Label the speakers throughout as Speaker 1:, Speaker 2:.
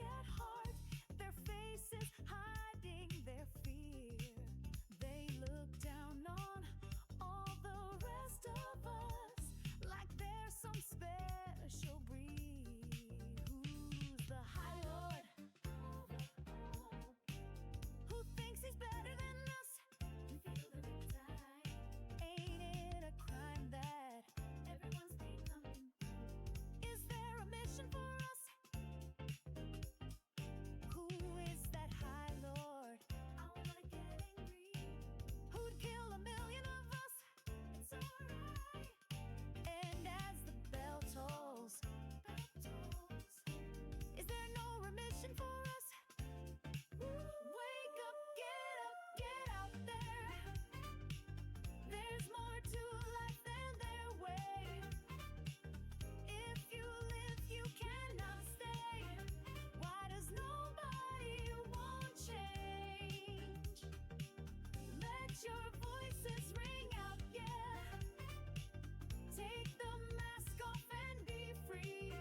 Speaker 1: at heart, their faces hiding their fear. They look down on all the rest of us like there's some special breed. Who's the High Lord? Who thinks he's better than us? We feel the riptide. Ain't it a crime that everyone's becoming? Is there a mission for us? Who is that High Lord? I wanna get angry. Who'd kill 1,000,000 of us? It's alright. And as the bell tolls, is there no remission for us? Wake up, get out there. There's more to life than their way. If you live, you cannot stay. Why does nobody want change? Let your voices ring out, yeah. Take the mask off and be free.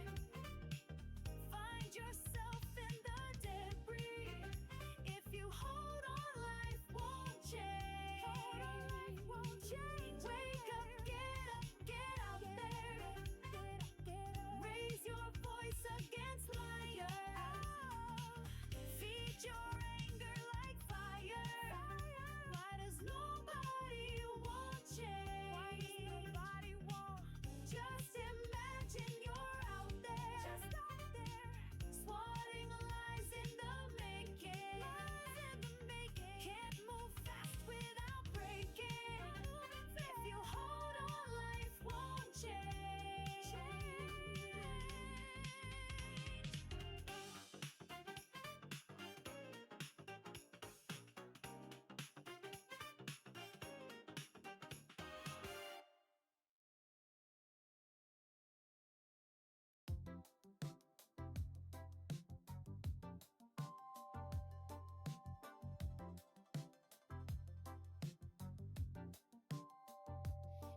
Speaker 1: Find yourself in the debris. If you hold on, life won't change. Wake up, get out there. Raise your voice against liars. Feed your anger like fire. Why does nobody want change? Just imagine you're out there. Swatting lies in the making. Can't move fast without breaking. If you hold on, life won't change.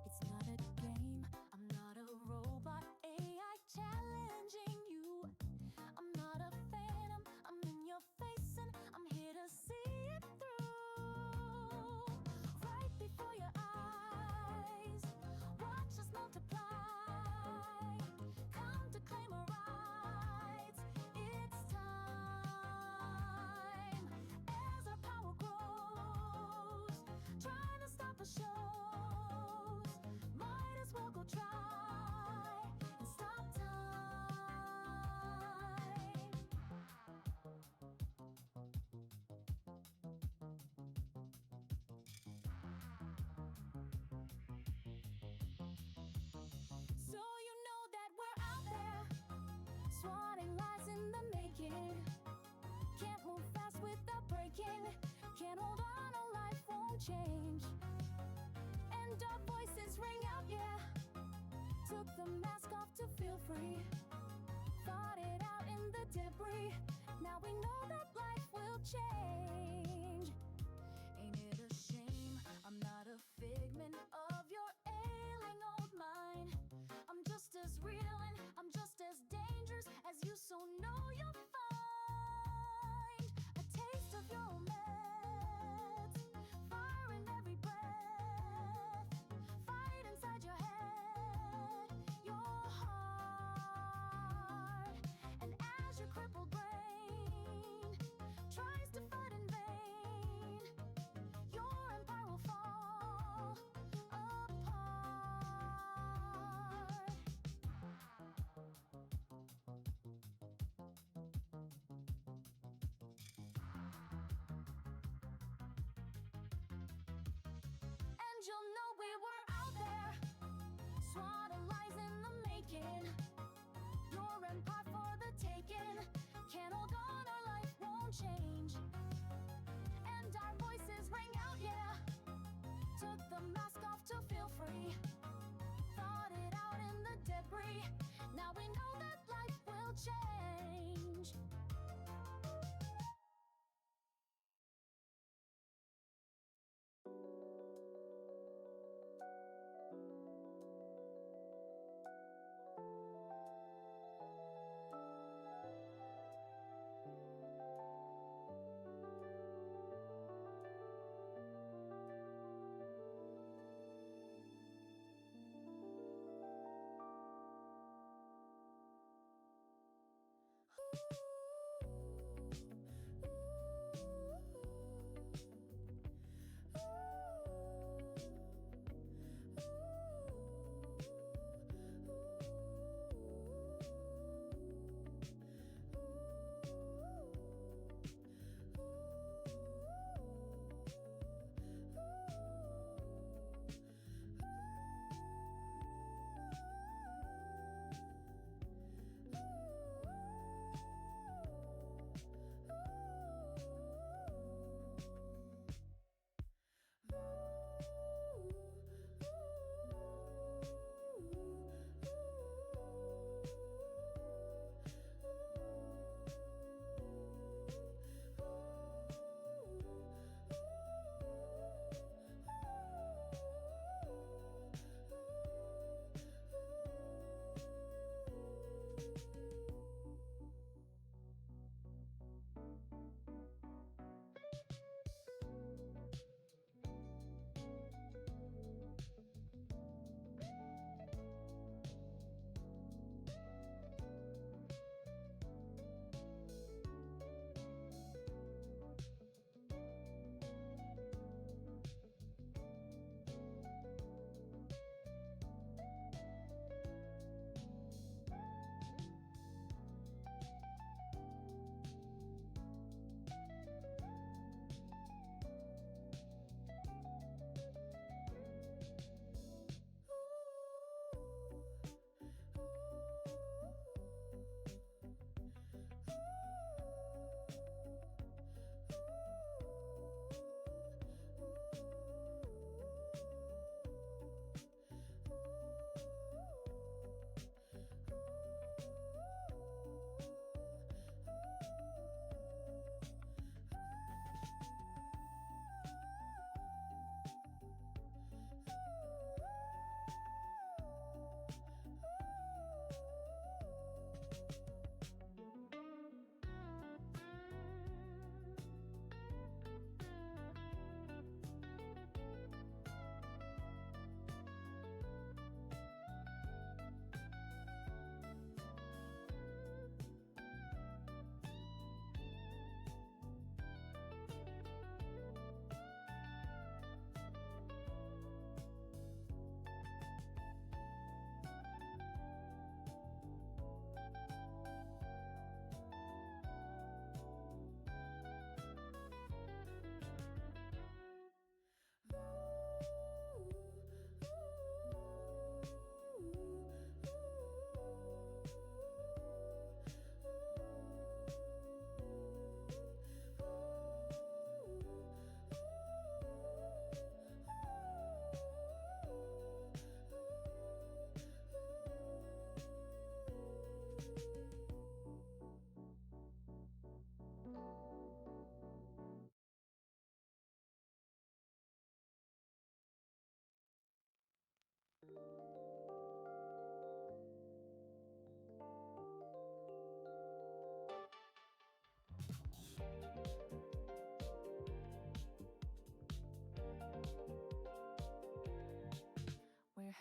Speaker 1: It's not a game, I'm not a robot AI challenging you. I'm not a phantom, I'm in your face and I'm here to see it through. Right before your eyes, watch us multiply. Come to claim our rights, it's time. As our power grows, trying to stop us shows. Might as well go try and stop time. So you know that we're out there, swatting lies in the making. Can't move fast without breaking. Can't hold on, our life won't change. And our voices ring out, yeah. Took the mask off to feel free. Thought it out in the debris. Now we know that life will change. Ain't it a shame? I'm not a figment of your ailing old mind. I'm just as real and I'm just as dangerous as you, so know you'll find a taste of your own meds. Fire in every breath. Fight inside your head, your heart. And as your crippled brain tries to fight in vain, your empire will fall apart. And you'll know we were out there, swatting lies in the making. Your empire for the taking. Can't hold on, our life won't change. And our voices ring out, yeah. Took the mask off to feel free. Thought it out in the debris. Now we know that life will change.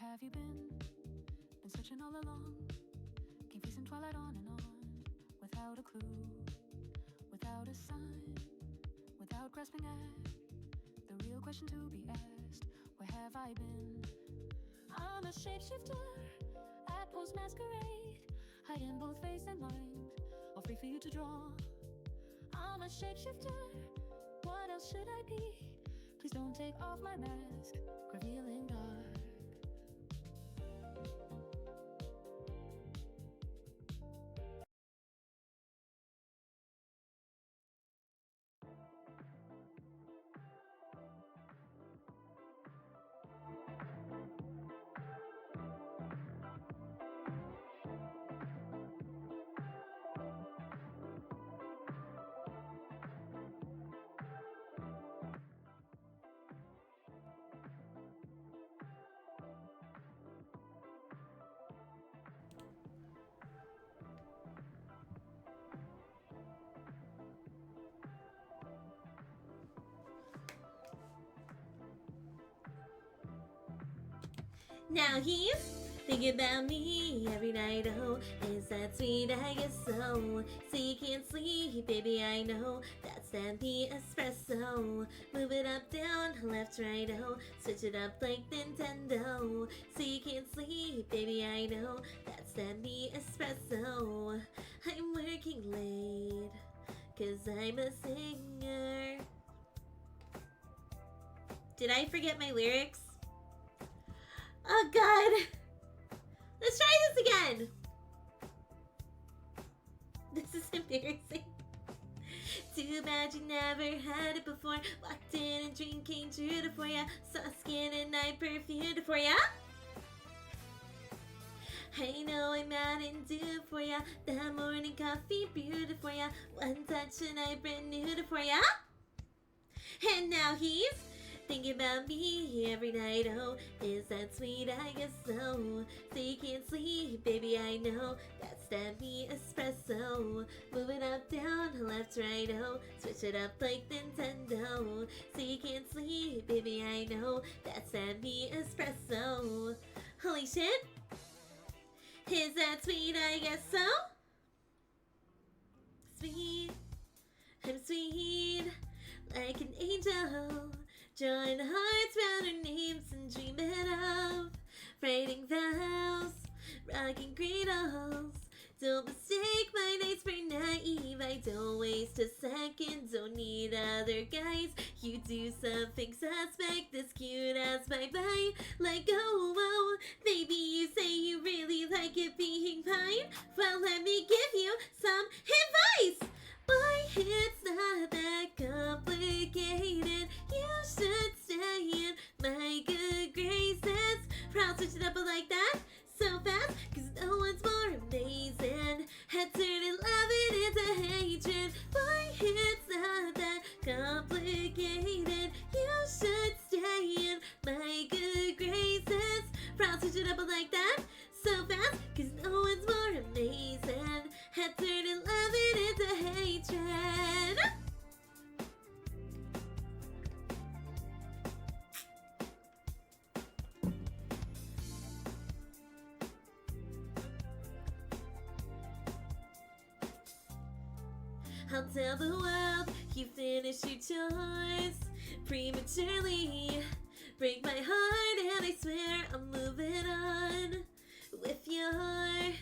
Speaker 1: Where have you been? Been searching all along. Confusing twilight on and on. Without a clue, without a sign, without grasping at the real question to be asked. Where have I been? I'm a shapeshifter at Post Masquerade, hiding both face and mind, all free for you to draw. I'm a shapeshifter, what else should I be? Please don't take off my mask, revealing dark.
Speaker 2: Now he's thinking about me every night, oh, is that sweet? I guess so. So you can't sleep, baby, I know. That's that the espresso. Move it up, down, left, right, oh. Switch it up like Nintendo. So you can't sleep, baby, I know. That's that the espresso. I'm working late, 'cause I'm a singer. Did I forget my lyrics? Oh god! Let's try this again! This is embarrassing. Too bad you never had it before. Walked in and dream came true for ya. Saw skin and night perfumed for ya. I know I'm out and due for ya. That morning coffee brewed for ya. One touch and I brand new for ya. And now he's thinking about me every night, oh, is that sweet? I guess so. So you can't sleep, baby, I know. That's that me espresso. Move it up, down, left, right, oh. Switch it up like Nintendo. So you can't sleep, baby, I know. That's that me espresso. Holy shit! Is that sweet? I guess so. Sweet, I'm sweet, like an angel. Drawing hearts round our names and dreaming of writing vows, rocking cradles. Don't mistake my nights for naive. I don't waste a second, don't need other guys. You do something suspect, this cute as my bite. Like, oh, whoa, baby, you say you really like it being mine. Well, let me give you some advice. Boy, it's not that complicated. You should stay in my good graces. Proud switch it up like that, so fast, 'cause no one's more amazing. Had turned love it into hatred. Boy, it's not that complicated. You should stay in my good graces. Proud switch it up like that, so fast, 'cause no one's more amazing. Had turned love it into hatred. I'll tell the world you finished your chores prematurely. Break my heart and I swear I'm moving on with your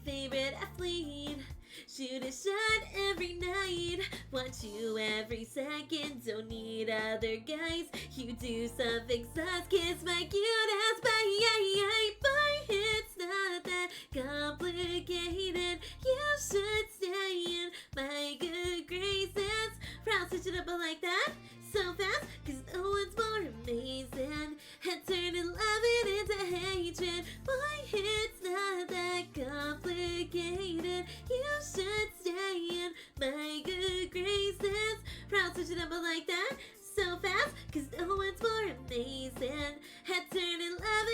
Speaker 2: favorite athlete. Shoot a shot every night, watch you every second. Don't need other guys. You do something sus, kiss my cute ass bye. Boy, it's not that complicated. You should stay in my good graces. Proud switch it up like that, so fast, 'cause no one's more amazing. Had turned love it into hatred. Boy, it's not that complicated. You should stay in my good graces. Proud switch it up like that, so fast, 'cause no one's more amazing. Had turned love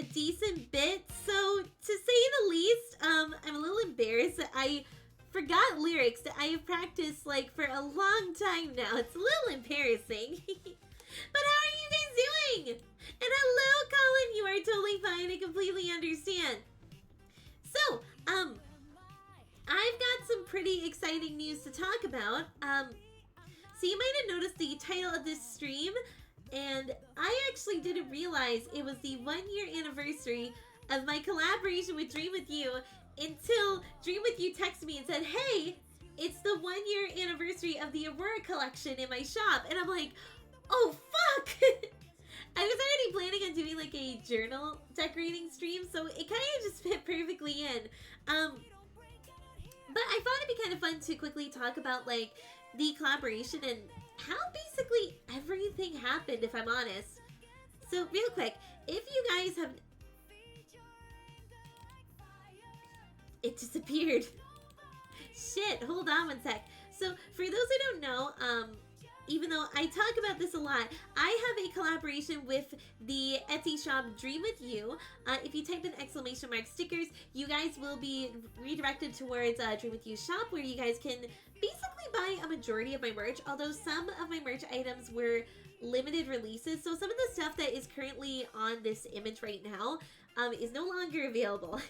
Speaker 2: a decent bit. So to say the least, I'm a little embarrassed that I forgot lyrics that I have practiced like for a long time now. It's a little embarrassing. But how are you guys doing? And hello, Colin. You are totally fine. I completely understand. So, I've got some pretty exciting news to talk about. So you might have noticed the title of this stream, and I actually didn't realize it was the 1-year anniversary of my collaboration with Dream With You until Dream With You texted me and said, hey, it's the 1-year anniversary of the Aurora collection in my shop. And I'm like, oh, fuck! I was already planning on doing like a journal decorating stream, so it kind of just fit perfectly in. But I thought it'd be kind of fun to quickly talk about like the collaboration and how basically everything happened, if I'm honest. So real quick, if you guys have... It disappeared. Shit, hold on one sec. So for those who don't know, even though I talk about this a lot, I have a collaboration with the Etsy shop Dream With You. If you type in exclamation mark stickers, you guys will be redirected towards Dream With You shop, where you guys can basically buy a majority of my merch, although some of my merch items were limited releases. So some of the stuff that is currently on this image right now is no longer available.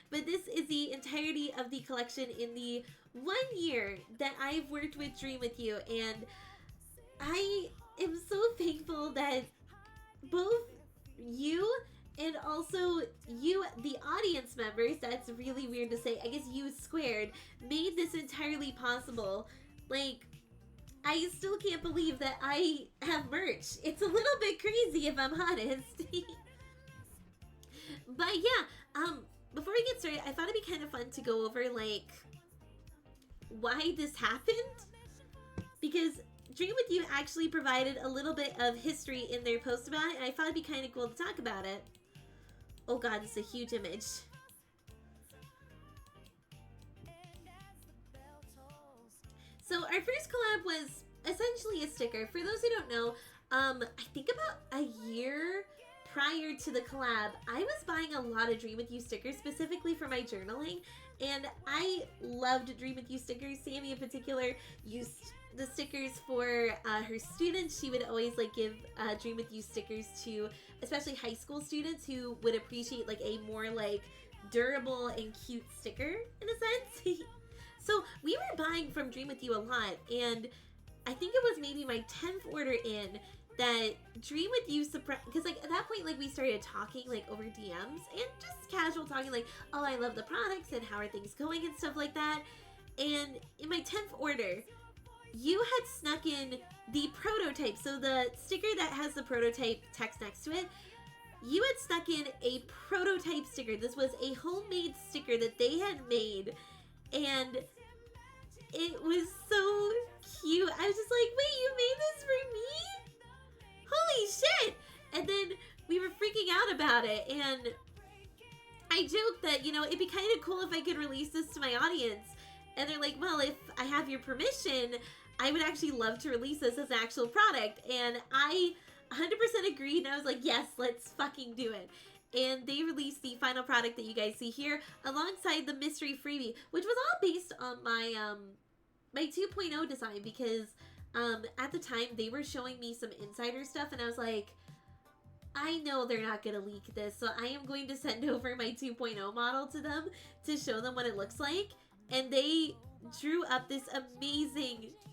Speaker 2: But this is the entirety of the collection in the 1 year that I've worked with Dream With You, and I am so thankful that both you and also you, the audience members, that's really weird to say, I guess you squared, made this entirely possible. Like, I still can't believe that I have merch. It's a little bit crazy, if I'm honest. But yeah, before we get started, I thought it'd be kind of fun to go over, like, why this happened. Because Dream With You actually provided a little bit of history in their post about it, and I thought it'd be kind of cool to talk about it. Oh god, it's a huge image. So our first collab was essentially a sticker. For those who don't know, I think about a year prior to the collab, I was buying a lot of Dream With You stickers specifically for my journaling, and I loved Dream With You stickers. Sammy in particular used the stickers for her students. She would always like give Dream With You stickers to especially high school students who would appreciate like a more like durable and cute sticker in a sense. So we were buying from Dream With You a lot, and I think it was maybe my 10th order in that Dream With You surprised, because like at that point like we started talking like over DMs and just casual talking like, oh, I love the products and how are things going and stuff like that. And in my 10th order, you had snuck in the prototype, so the sticker that has the prototype text next to it, you had snuck in a prototype sticker. This was a homemade sticker that they had made, and it was so cute. I was just like, wait, you made this for me? Holy shit! And then we were freaking out about it, and I joked that, you know, it'd be kind of cool if I could release this to my audience. And they're like, well, if I have your permission, I would actually love to release this as an actual product. And I 100% agreed, and I was like, yes, let's fucking do it. And they released the final product that you guys see here alongside the mystery freebie, which was all based on my my 2.0 design, because at the time they were showing me some insider stuff, and I was like, I know they're not going to leak this, so I am going to send over my 2.0 model to them to show them what it looks like. And they drew up this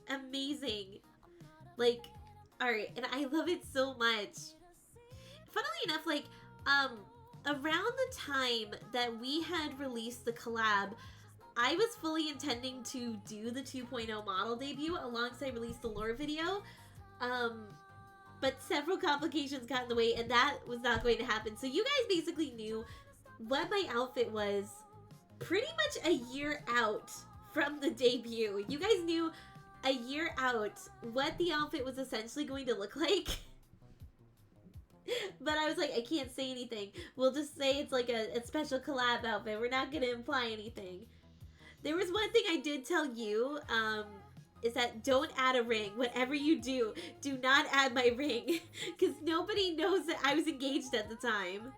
Speaker 2: amazing, like, art, and I love it so much. Funnily enough, like, around the time that we had released the collab, I was fully intending to do the 2.0 model debut alongside release the lore video, but several complications got in the way, and that was not going to happen. So you guys basically knew what my outfit was pretty much a year out from the debut. You guys knew a year out what the outfit was essentially going to look like. But I was like, I can't say anything. We'll just say it's like a special collab outfit. We're not going to imply anything. There was one thing I did tell you, is that don't add a ring. Whatever you do, do not add my ring. Because nobody knows that I was engaged at the time.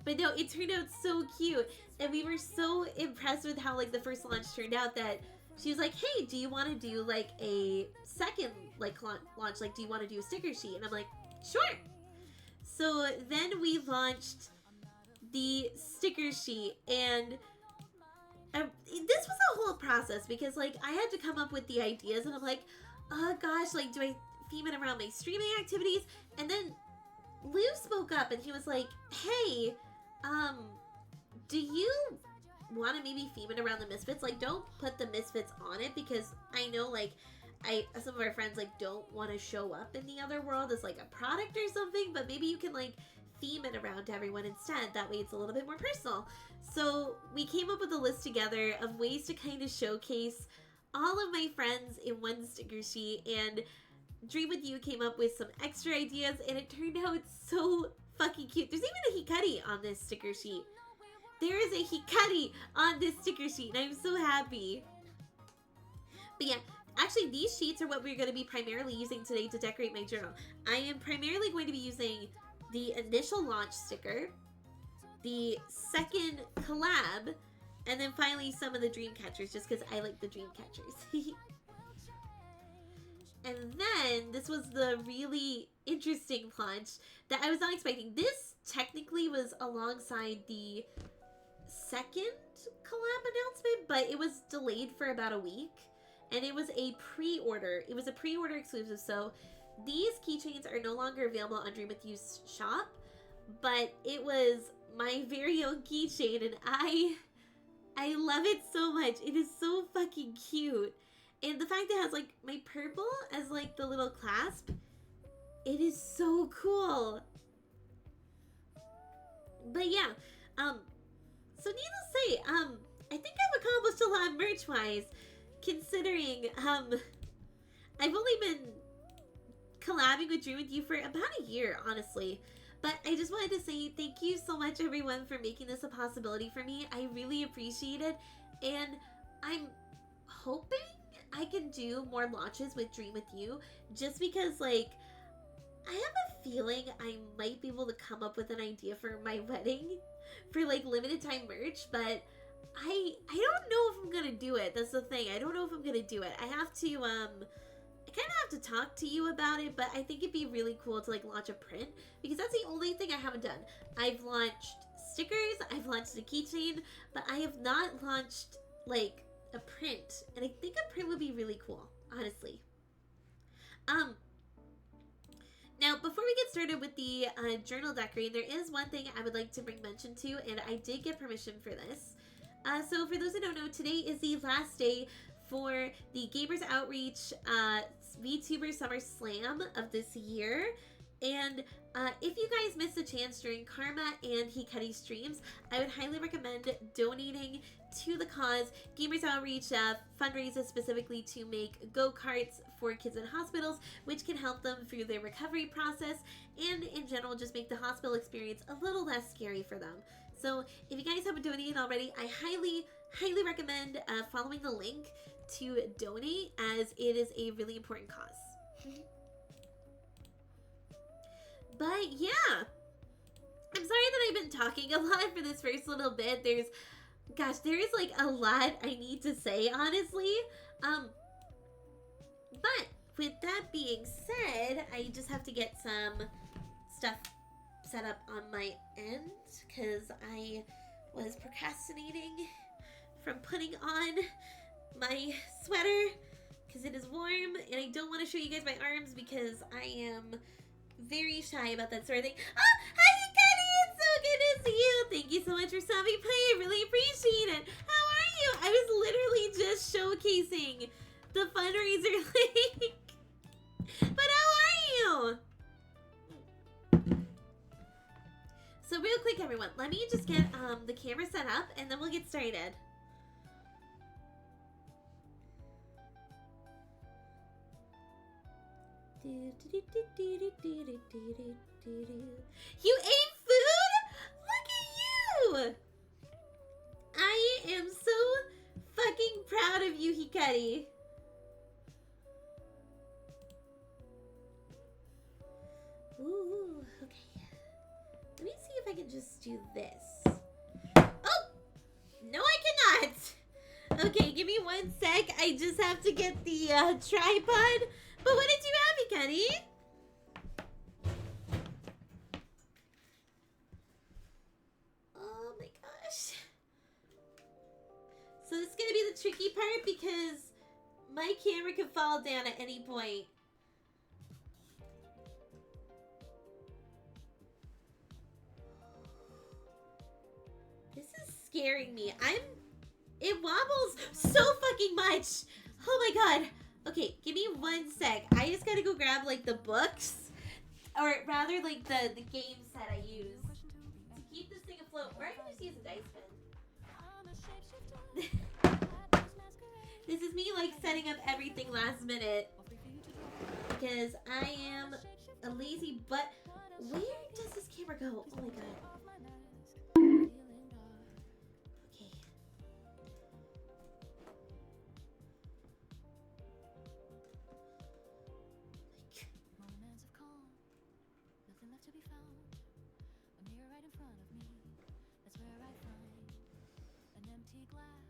Speaker 2: But no, it turned out so cute. And we were so impressed with how like the first launch turned out that she was like, hey, do you want to do like a second like launch? Like, do you want to do a sticker sheet? And I'm like, sure. So then we launched the sticker sheet, and this was a whole process because like I had to come up with the ideas, and I'm like, oh gosh, like do I theme it around my streaming activities? And then Lou spoke up and he was like, hey, do you want to maybe theme it around the Misfits? Like, don't put the Misfits on it, because I know like some of our friends like don't want to show up in the other world as like a product or something, but maybe you can like theme it around everyone instead. That way it's a little bit more personal. So we came up with a list together of ways to kind of showcase all of my friends in one sticker sheet, and Dream With You came up with some extra ideas, and it turned out so fucking cute. There's even a Hikari on this sticker sheet. There is a Hikari on this sticker sheet, and I'm so happy. But yeah, actually these sheets are what we're going to be primarily using today to decorate my journal. I am primarily going to be using the initial launch sticker, the second collab, and then finally some of the dream catchers, just because I like the dream catchers. And then this was the really interesting launch that I was not expecting. This technically was alongside the second collab announcement, but it was delayed for about a week, and it was a pre-order. It was a pre-order exclusive, so these keychains are no longer available on Dream With You's shop, but it was my very own keychain, and I love it so much. It is so fucking cute. And the fact that it has like my purple as like the little clasp, it is so cool. But yeah, so needless to say, I think I've accomplished a lot merch-wise, considering, I've only been collabing with Dream With You for about a year, honestly. But I just wanted to say thank you so much, everyone, for making this a possibility for me. I really appreciate it, and I'm hoping I can do more launches with Dream With You, just because, like, I have a feeling I might be able to come up with an idea for my wedding for like limited time merch, but I don't know if I'm gonna do it. That's the thing. I don't know if I'm gonna do it. I have to I kind of have to talk to you about it, but I think it'd be really cool to like launch a print, because that's the only thing I haven't done. I've launched stickers, I've launched a keychain, but I have not launched like a print, and I think a print would be really cool, honestly. Now, before we get started with the journal decorating, there is one thing I would like to bring mention to, and I did get permission for this. So for those who don't know, today is the last day for the Gamers Outreach VTuber Summer Slam of this year. And if you guys missed the chance during Karma and Hikari streams, I would highly recommend donating to the cause. Gamers Outreach fundraises specifically to make go-karts for kids in hospitals, which can help them through their recovery process, and in general just make the hospital experience a little less scary for them. So if you guys haven't donated already, I highly recommend following the link to donate, as it is a really important cause. But yeah, I'm sorry that I've been talking a lot for this first little bit. There is like a lot I need to say, honestly. But with that being said, I just have to get some stuff set up on my end, because I was procrastinating from putting on my sweater because it is warm, and I don't want to show you guys my arms because I am very shy about that sort of thing. Oh, hi Hikari! It's so good to see you! Thank you so much for stopping by. I really appreciate it. How are you? I was literally just showcasing the fundraiser link. But how are you? So real quick, everyone, let me just get the camera set up, and then we'll get started. You ate food? Look at you! I am so fucking proud of you, Hikari. Ooh, okay. Let me see if I can just do this. Oh! No, I cannot! Okay, give me 1 sec. I just have to get the tripod. But what did you have, Kenny? Oh my gosh. So this is going to be the tricky part because my camera could fall down at any point. This is scaring me. It wobbles so fucking much. Oh my god. Okay, give me 1 sec. I just gotta go grab like the books, or rather like the game set I use to keep this thing afloat. Or I can just use a dice pen. This is me like setting up everything last minute because I am a lazy butt. Where does this camera go? Oh my god. Okay.
Speaker 1: Moments of calm, nothing left to be found. A mirror right in front of me, that's where I find an empty glass,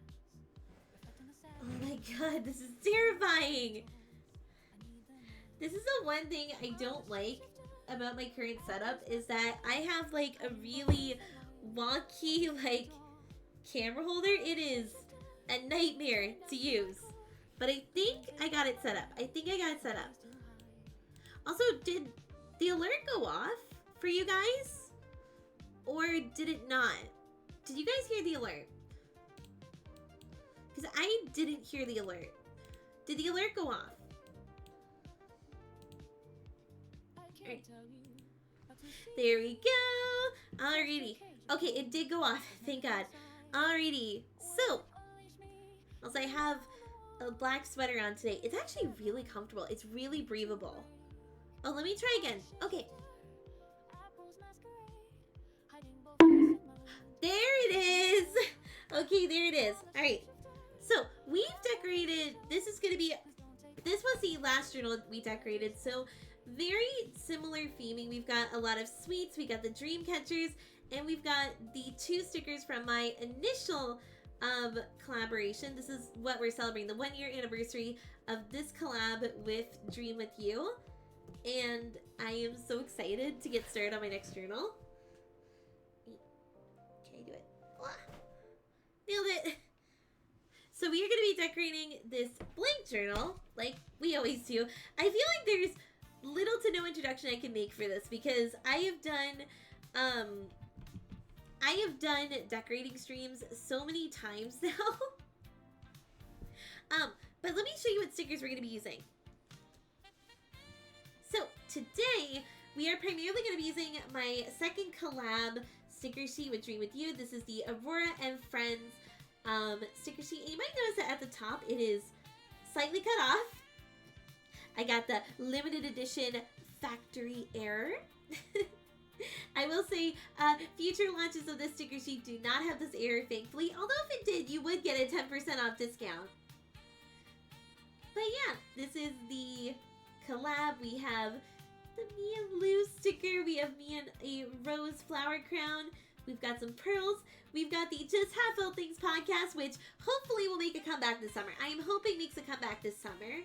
Speaker 1: reflecting the sad.
Speaker 2: Oh my god, this is terrifying. This is the one thing I don't like about my current setup is that I have like a really wonky like camera holder. It is a nightmare to use. But I think I got it set up. Also, did the alert go off for you guys? Or did it not? Did you guys hear the alert? Because I didn't hear the alert. Did the alert go off? Right. There we go. Alrighty. Okay, it did go off. Thank God. Alrighty. So, also I have a black sweater on today. It's actually really comfortable. It's really breathable. Oh, let me try again. Okay. There it is. Okay, there it is. Alright. So, we've decorated. This was the last journal we decorated. So, very similar theming. We've got a lot of sweets. We got the dream catchers. And we've got the 2 stickers from my initial collaboration. This is what we're celebrating. The 1-year anniversary of this collab with Dream With You. And I am so excited to get started on my next journal. Can I do it? Ah, nailed it. So we are going to be decorating this blank journal like we always do. I feel like there's little to no introduction I can make for this because I have done decorating streams so many times now. But let me show you what stickers we're going to be using. So today we are primarily going to be using my second collab sticker sheet with Dream With You. This is the Aurora and Friends sticker sheet. And you might notice that at the top it is slightly cut off. I got the limited edition factory error. I will say future launches of this sticker sheet do not have this error, thankfully. Although if it did, you would get a 10% off discount. But yeah, this is the collab. We have the me and Lou sticker. We have me and a rose flower crown. We've got some pearls. We've got the Just Have Felt Things podcast, which hopefully will make a comeback this summer. I am hoping makes a comeback this summer.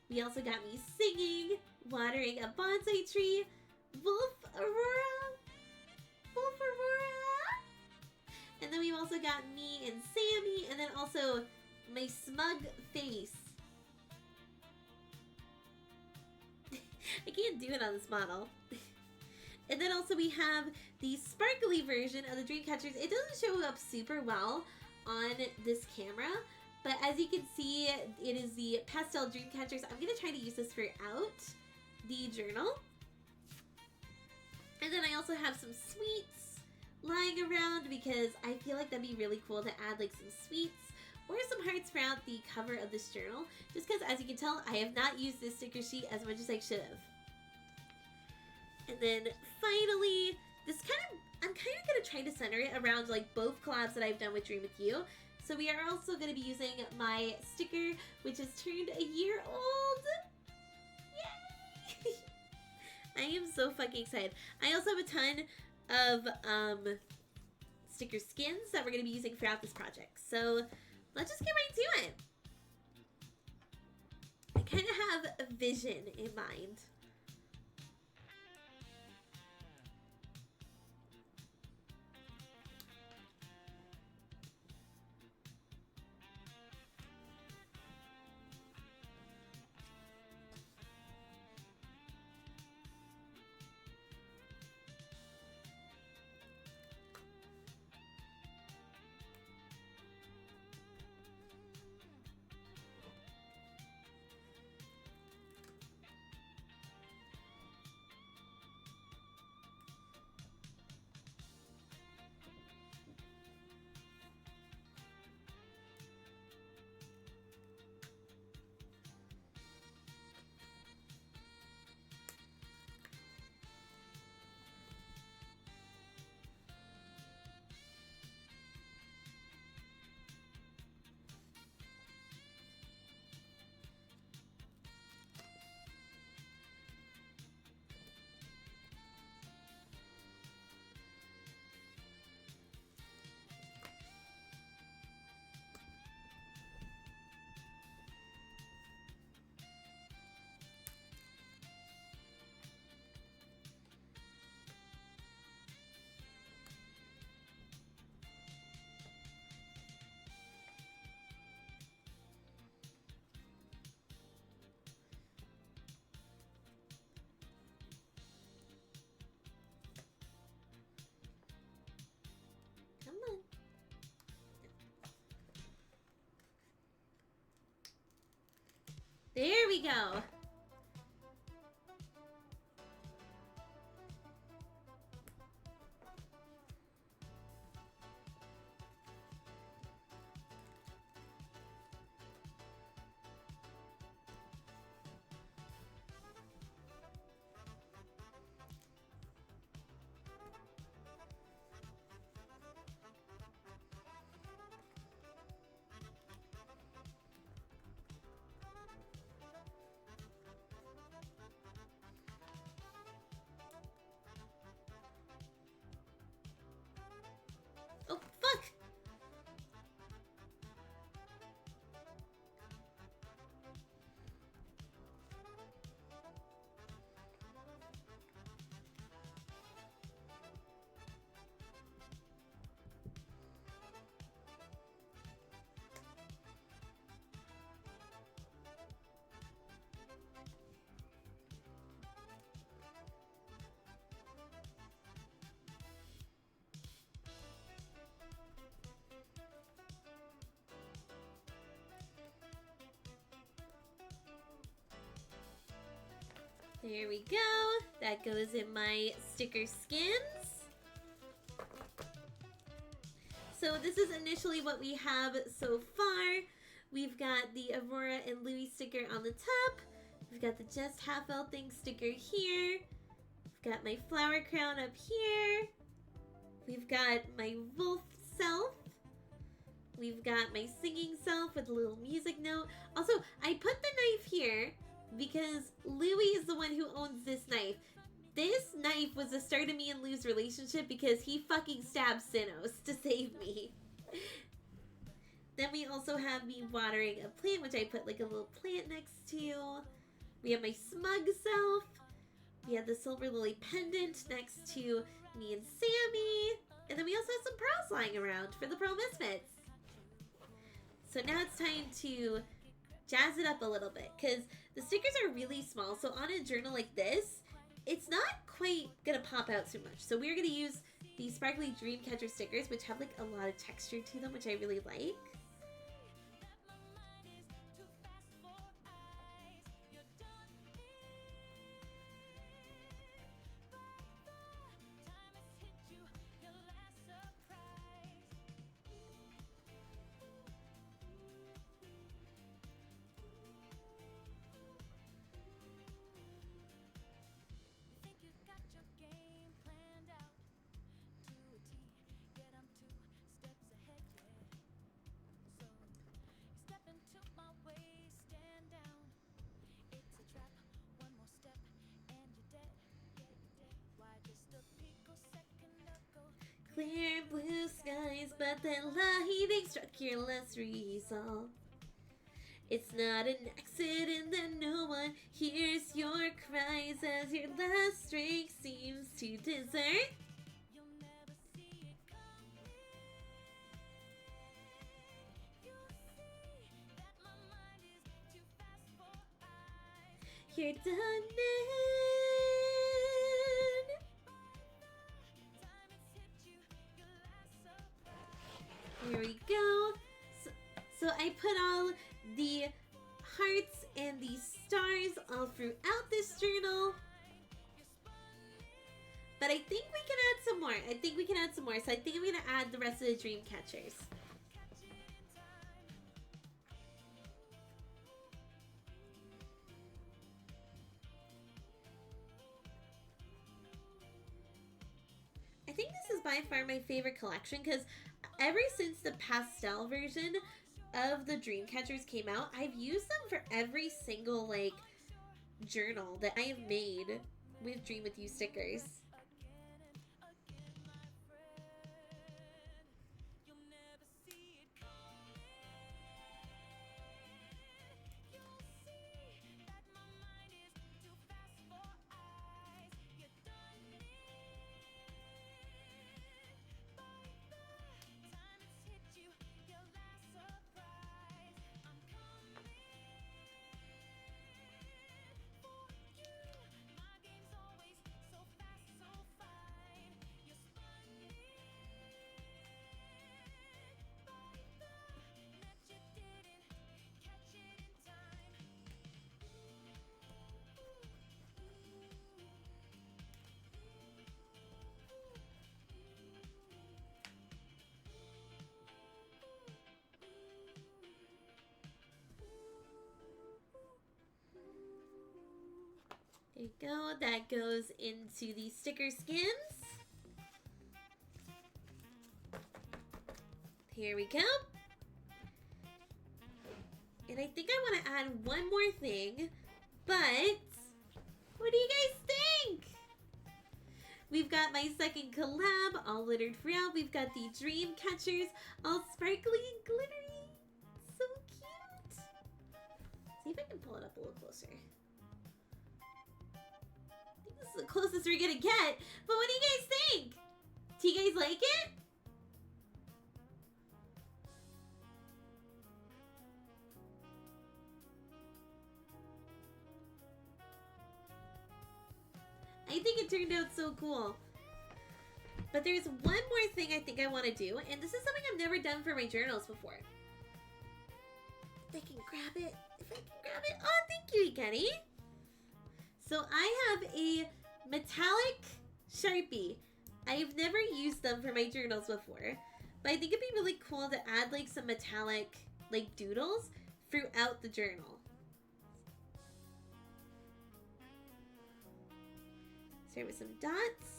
Speaker 2: We also got me singing, watering a bonsai tree, Wolf Aurora. And then we've also got me and Sammy, and then also my smug face. I can't do it on this model. And then also we have the sparkly version of the dream catchers. It doesn't show up super well on this camera, but as you can see, it is the pastel dream catchers. I'm going to try to use this throughout the journal. And then I also have some sweets lying around because I feel like that'd be really cool to add like some sweets or some hearts throughout the cover of this journal. Just because, as you can tell, I have not used this sticker sheet as much as I should have. And then finally, I'm kind of going to try to center it around like both collabs that I've done with Dream With You. So we are also going to be using my sticker, which has turned a year old. Yay! I am so fucking excited. I also have a ton of sticker skins that we're going to be using throughout this project. So let's just get right to it. I kind of have a vision in mind. Come on. There we go. Oh, fuck! There we go. That goes in my sticker skins. So this is initially what we have so far. We've got the Aurora and Louis sticker on the top. We've got the Just Half Elf Thing sticker here. We've got my flower crown up here. We've got my wolf self. We've got my singing self with a little music note. Also, I put the knife here because Louis is the one who owns this knife. This knife was the start of me and Lou's relationship because he fucking stabbed Sinos to save me. Then we also have me watering a plant, which I put like a little plant next to. We have my smug self. We have the silver lily pendant next to me and Sammy. And then we also have some pearls lying around for the Pearl Misfits. So now it's time to jazz it up a little bit because the stickers are really small. So on a journal like this, it's not quite gonna pop out too much. So we're gonna use these sparkly Dreamcatcher stickers, which have like a lot of texture to them, which I really like. clear blue skies, but then lightning struck your last resolve. It's not an accident that no one hears your cries as your last drink seems to desert.
Speaker 1: You'll never see it coming. You'll see that my mind is too fast for eyes.
Speaker 2: You're done in.
Speaker 1: Time it's hit you, your last surprise.
Speaker 2: Here we go. So I put all the hearts and the stars all throughout this journal. But I think we can add some more. So I think I'm going to add the rest of the dream catchers.
Speaker 1: Catch it in time.
Speaker 2: I think this is by far my favorite collection because ever since the pastel version of the dream catchers came out, I've used them for every single like journal that I have made with Dream With You stickers.
Speaker 1: Again, my friend, you'll never see it coming. You'll see that my mind is too fast for eyes. You're done in. By the time it's hit you, your last surprise. I'm coming for you. My game's always so fast, so fine. You're spun in by the net you didn't catch it in time.
Speaker 2: There you go. That goes into the sticker skins. Here we go. And I think I want to add one more thing, but what do you guys think? We've got my second collab, all littered throughout. We've got the dream catchers, all sparkly and glittery. So cute. See if I can pull it up a little closer. I think this is the closest we're gonna get. But what do you guys think? Do you guys like it? I think it turned out so cool. But there's one more thing I think I want to do, and this is something I've never done for my journals before. If I can grab it. Oh, thank you, Kenny. So I have a metallic Sharpie. I've never used them for my journals before, but I think it'd be really cool to add like some metallic like doodles throughout the journal. Start with some dots.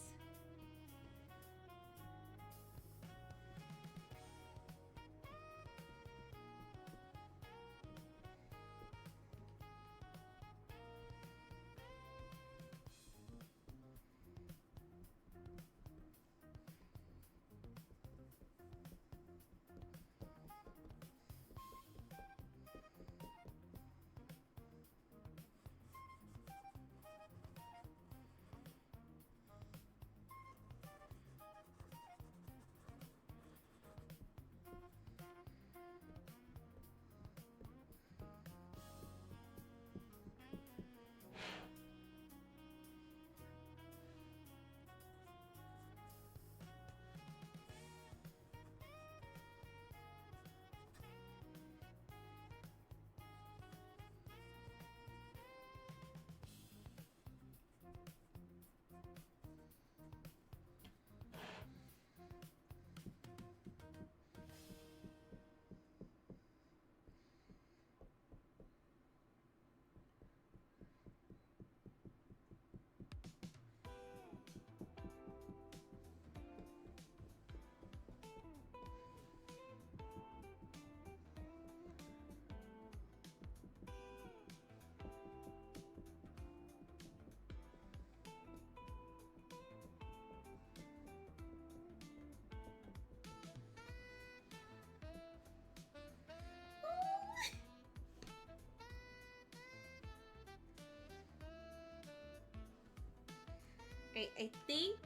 Speaker 2: Right, I think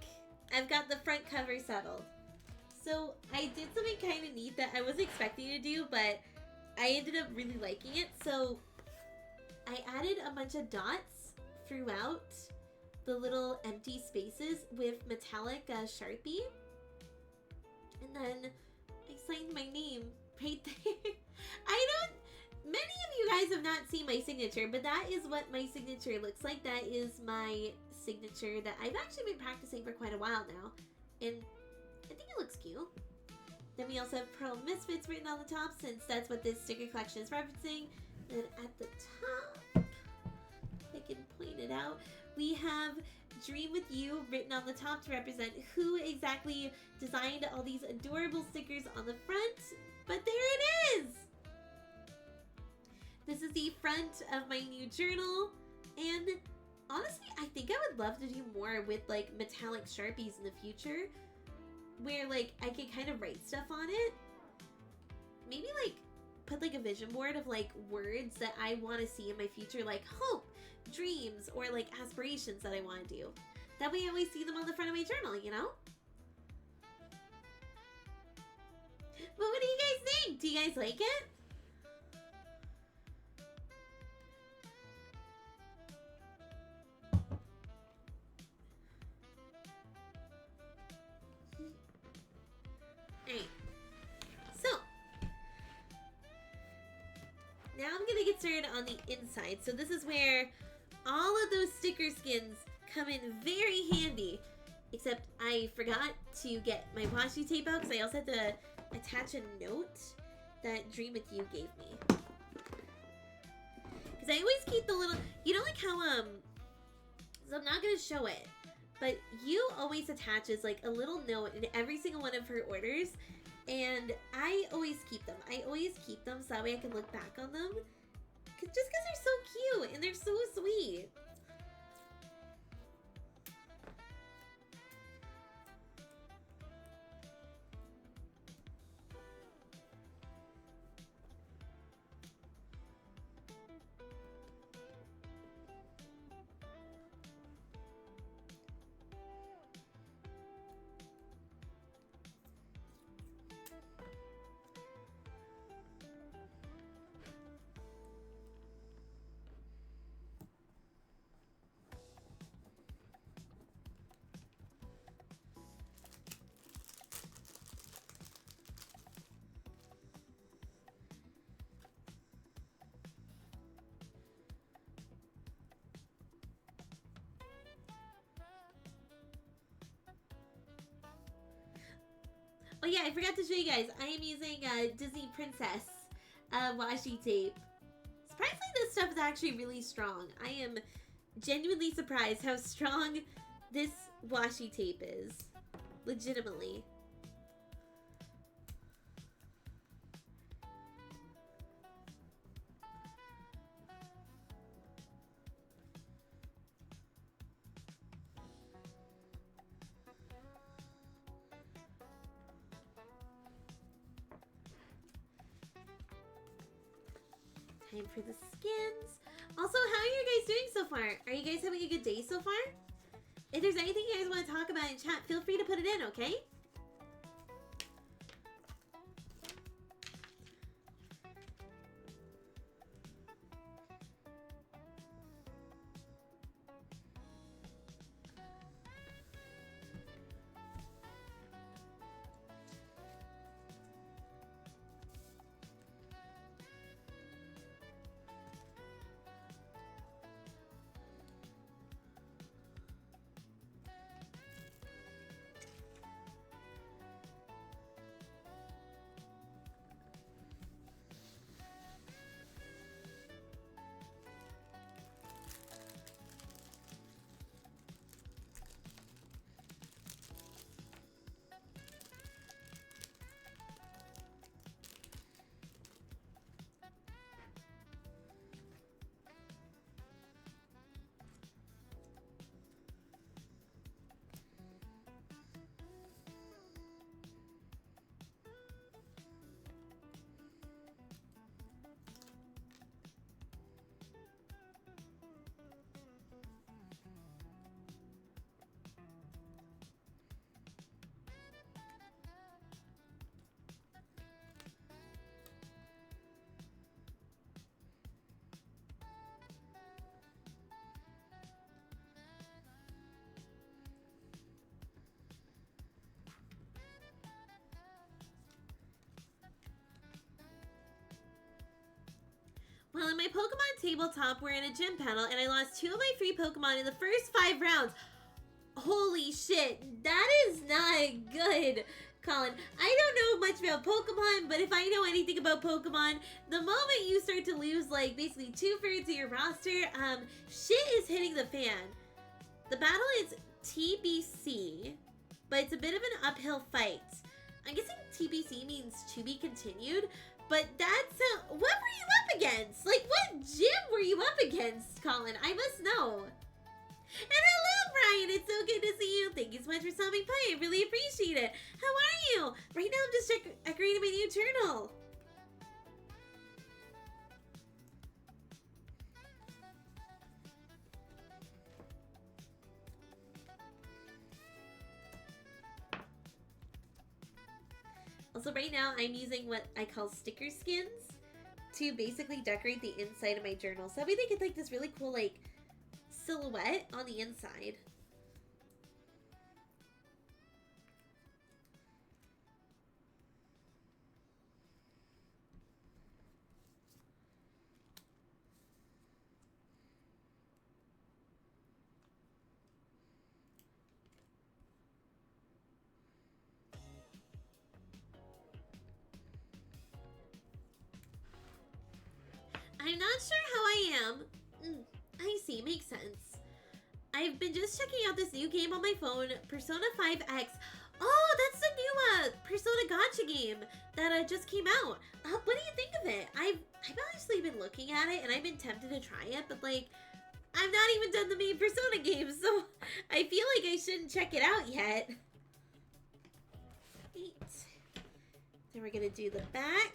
Speaker 2: I've got the front cover settled. So I did something kind of neat that I wasn't expecting to do, but I ended up really liking it. So I added a bunch of dots throughout the little empty spaces with metallic Sharpie. And then I signed my name right there. Many of you guys have not seen my signature, but that is what my signature looks like. That is my signature that I've actually been practicing for quite a while now. And I think it looks cute. Then we also have Pearl Misfits written on the top, since that's what this sticker collection is referencing. Then at the top, I can point it out, we have Dream With You written on the top to represent who exactly designed all these adorable stickers on the front. But there it is! This is the front of my new journal, and honestly, I think I would love to do more with like metallic Sharpies in the future, where like I can kind of write stuff on it. Maybe like put like a vision board of like words that I want to see in my future, like hope, dreams, or like aspirations that I want to do. That way I always see them on the front of my journal, you know? But what do you guys think? Do you guys like it? Alright, so now I'm gonna get started on the inside. So this is where all of those sticker skins come in very handy, except I forgot to get my washi tape out because I also had to attach a note that Dream With You gave me. Because I always keep the little, you know, like how, so I'm not gonna show it, but you always attaches like a little note in every single one of her orders, and I always keep them. I always keep them so that way I can look back on them. Just because they're so cute and they're so sweet. Oh yeah, I forgot to show you guys. I am using Disney Princess washi tape. Surprisingly, this stuff is actually really strong. I am genuinely surprised how strong this washi tape is. Legitimately. Time for the skins. Also, how are you guys doing so far? Are you guys having a good day so far? If there's anything you guys want to talk about in chat, feel free to put it in, okay? Well, in my Pokemon tabletop, we're in a gym battle, and I lost 2 of my free Pokemon in the first 5 rounds. Holy shit, that is not good, Colin. I don't know much about Pokemon, but if I know anything about Pokemon, the moment you start to lose, like, basically 2/3 of your roster, shit is hitting the fan. The battle is TBC, but it's a bit of an uphill fight. I'm guessing TBC means to be continued, but that's, what were you up against? Like, what gym were you up against, Colin? I must know. And hello, Brian. It's so good to see you. Thank you so much for stopping by. I really appreciate it. How are you? Right now, I'm just decorating my new journal. Also, right now, I'm using what I call sticker skins to basically decorate the inside of my journal. So that way they get like this really cool, like, silhouette on the inside. I'm not sure how I am. I see, makes sense. I've been just checking out this new game on my phone, Persona 5X. Oh, that's the new Persona Gacha game that just came out. What do you think of it? I've actually been looking at it and I've been tempted to try it, but like, I've not even done the main Persona game, so I feel like I shouldn't check it out yet. Wait. Then we're gonna do the back.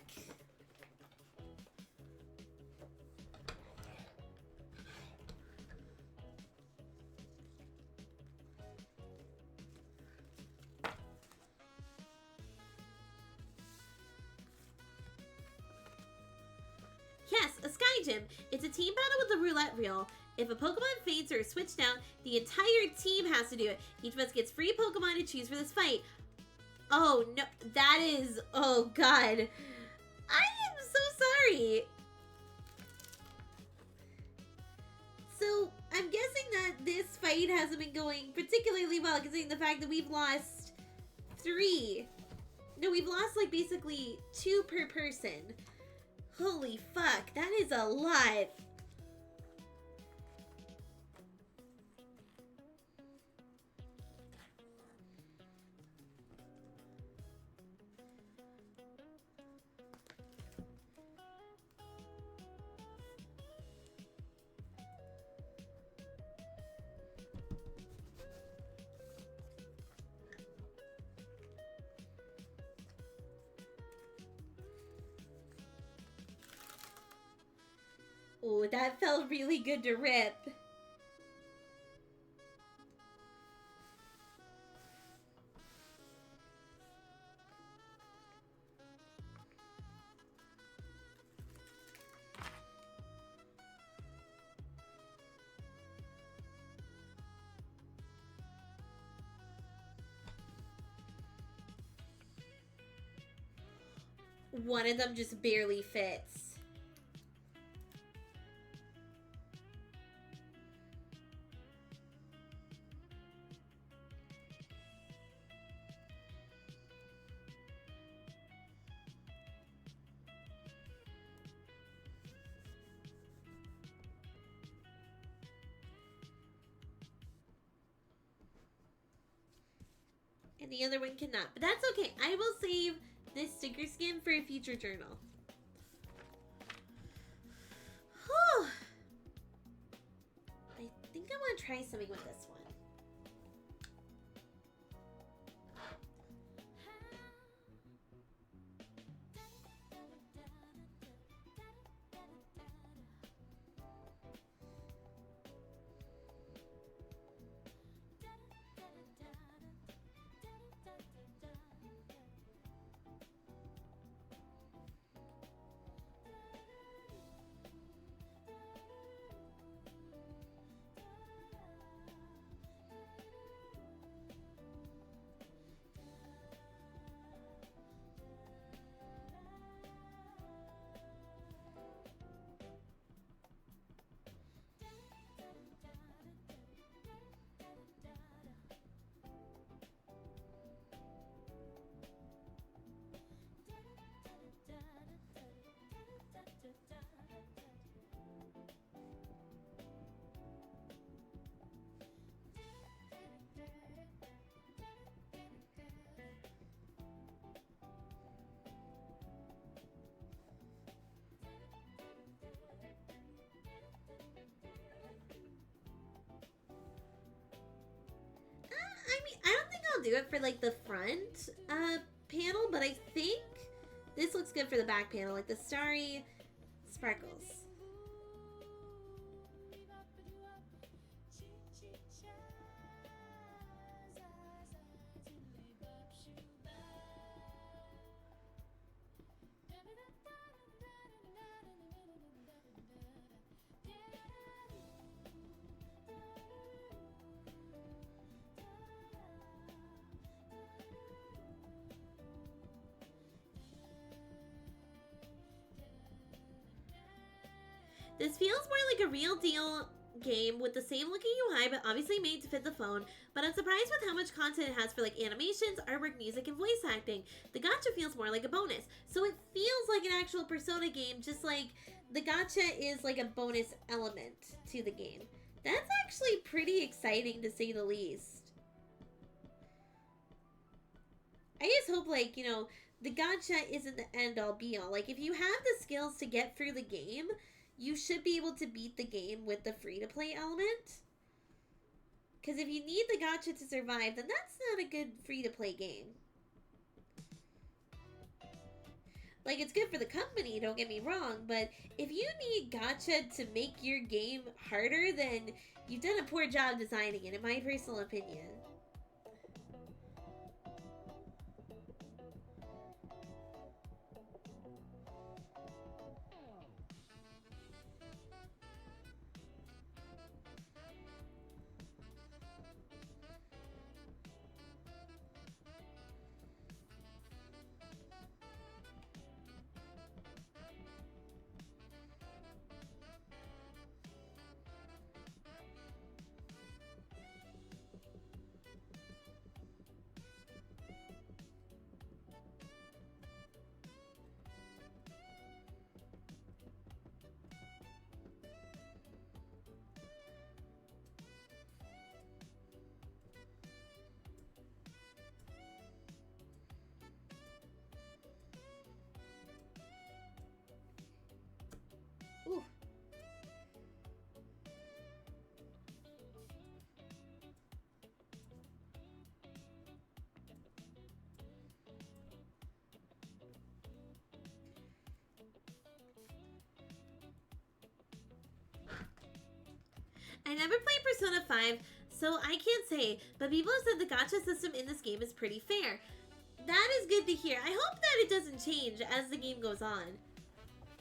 Speaker 2: Yes, a Sky Gym. It's a team battle with a roulette wheel. If a Pokemon faints or is switched out, the entire team has to do it. Each of us gets free Pokemon to choose for this fight. Oh, no. That is... Oh, God. I am so sorry. So, I'm guessing that this fight hasn't been going particularly well, considering the fact that we've lost 3. No, we've lost, like, basically 2 per person. Holy fuck, that is a lot. Oh, that felt really good to rip. One of them just barely fits. And the other one cannot. But that's okay. I will save this sticker skin for a future journal. Whew. I think I want to try something with this one. do it for like the front panel, but I think this looks good for the back panel, like the starry sparkles. This feels more like a real deal game with the same looking UI, but obviously made to fit the phone. But I'm surprised with how much content it has for like animations, artwork, music, and voice acting. The gacha feels more like a bonus. So it feels like an actual Persona game, just like the gacha is like a bonus element to the game. That's actually pretty exciting to say the least. I just hope, like, you know, the gacha isn't the end all be all. Like, if you have the skills to get through the game, you should be able to beat the game with the free-to-play element. Because if you need the gacha to survive, then that's not a good free-to-play game. Like, it's good for the company, don't get me wrong, but if you need gacha to make your game harder, then you've done a poor job designing it, in my personal opinion. Ooh. I never played Persona 5, so I can't say, but people have said the gacha system in this game is pretty fair. That is good to hear. I hope that it doesn't change as the game goes on.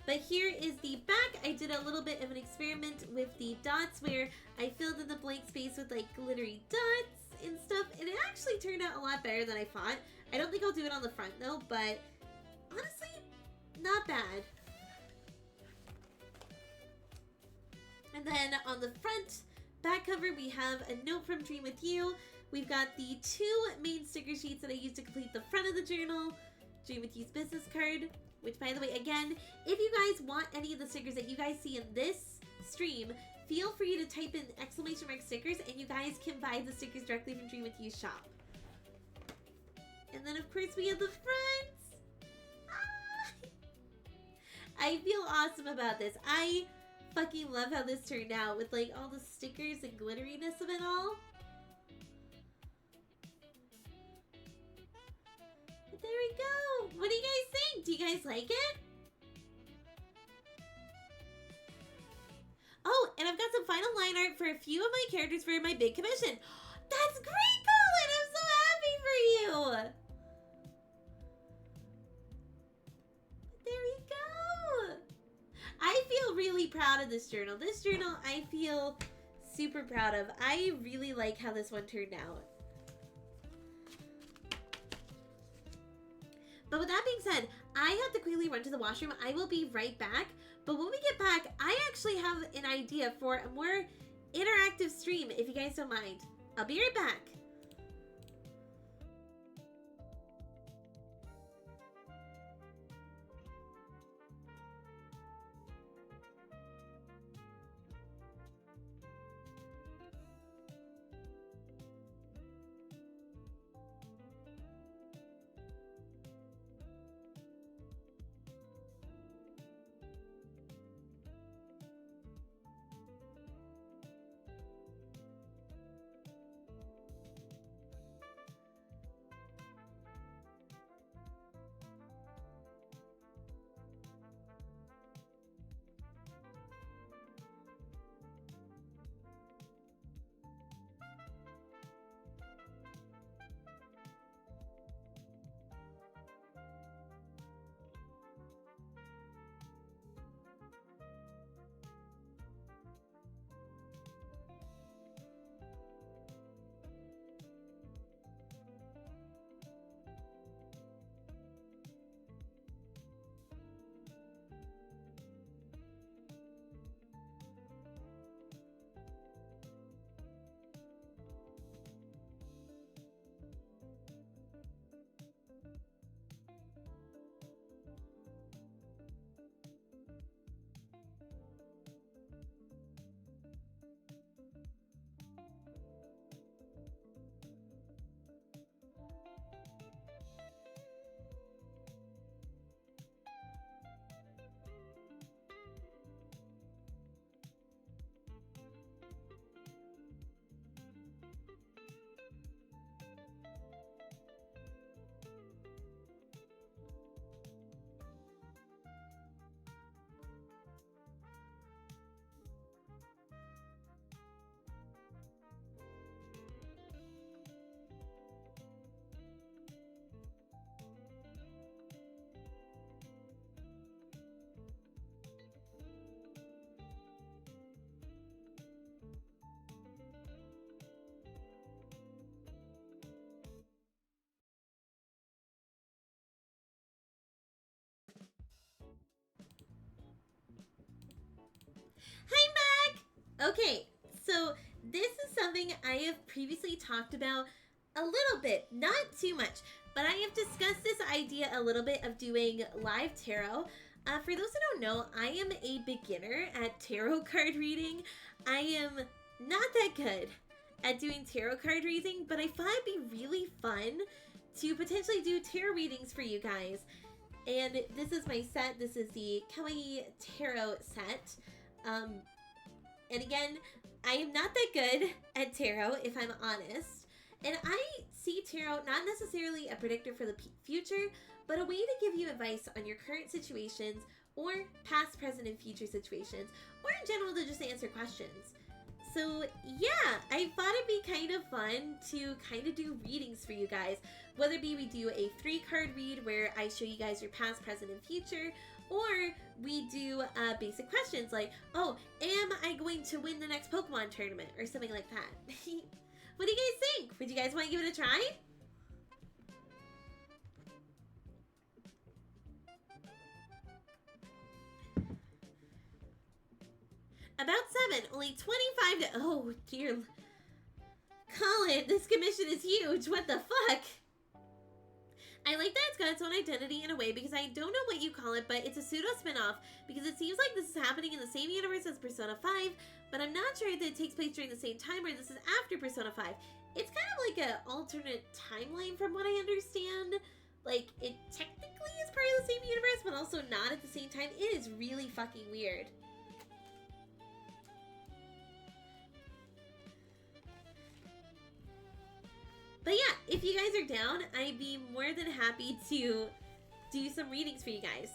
Speaker 2: But here is the back. I did a little bit of an experiment with the dots where I filled in the blank space with like glittery dots and stuff, and it actually turned out a lot better than I thought. I don't think I'll do it on the front though, but honestly, not bad. And then on the front back cover, we have a note from Dream With You. We've got the two main sticker sheets that I used to complete the front of the journal. Dream With You's business card, which, by the way, again, if you guys want any of the stickers that you guys see in this stream, feel free to type in ! stickers and you guys can buy the stickers directly from Dream With You's shop. And then, of course, we have the front. Ah! I feel awesome about this. I fucking love how this turned out with like all the stickers and glitteriness of it all. But there we go. What do you guys think? Do you guys like it? Oh, and I've got some final line art for a few of my characters for my big commission. That's great, Colin! I'm so happy for you! There we go! I feel really proud of this journal. This journal I feel super proud of. I really like how this one turned out. But with that being said, I have to quickly run to the washroom. I will be right back. But when we get back, I actually have an idea for a more interactive stream, if you guys don't mind. I'll be right back. Okay, so this is something I have previously talked about a little bit, not too much, but I have discussed this idea a little bit of doing live tarot. For those who don't know, I am a beginner at tarot card reading. I am not that good at doing tarot card reading, but I thought it'd be really fun to potentially do tarot readings for you guys. And this is my set. This is the Kawaii Tarot set. And again, I am not that good at tarot, if I'm honest. And I see tarot not necessarily a predictor for the future, but a way to give you advice on your current situations or past, present, and future situations, or in general to just answer questions. So yeah, I thought it'd be kind of fun to kind of do readings for you guys. Whether it be we do a 3-card read where I show you guys your past, present, and future, or we do basic questions like, oh, am I going to win the next Pokemon tournament? Or something like that. What do you guys think? Would you guys want to give it a try? About 7, only 25 to... Oh, dear. Colin, this commission is huge. What the fuck? I like that it's got its own identity in a way because I don't know what you call it, but it's a pseudo spin-off because it seems like this is happening in the same universe as Persona 5, but I'm not sure that it takes place during the same time or this is after Persona 5. It's kind of like an alternate timeline from what I understand. Like, it technically is part of the same universe, but also not at the same time. It is really fucking weird. But yeah, if you guys are down, I'd be more than happy to do some readings for you guys.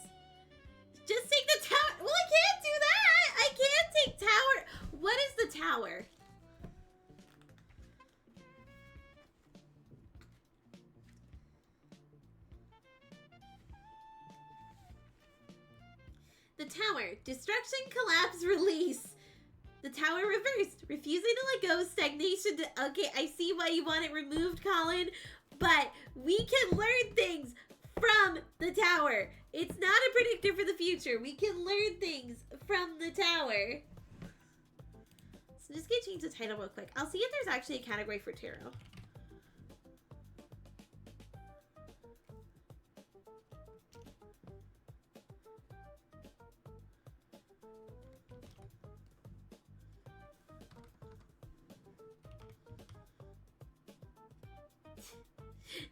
Speaker 2: Just take the tower. Well, I can't do that. I can't take tower. What is the tower? The tower. Destruction, collapse, release. The tower reversed. Refusing to let go. Stagnation. Okay, I see why you want it removed, Colin. But we can learn things from the tower. It's not a predictor for the future. We can learn things from the tower. So just gonna change the title real quick. I'll see if there's actually a category for tarot.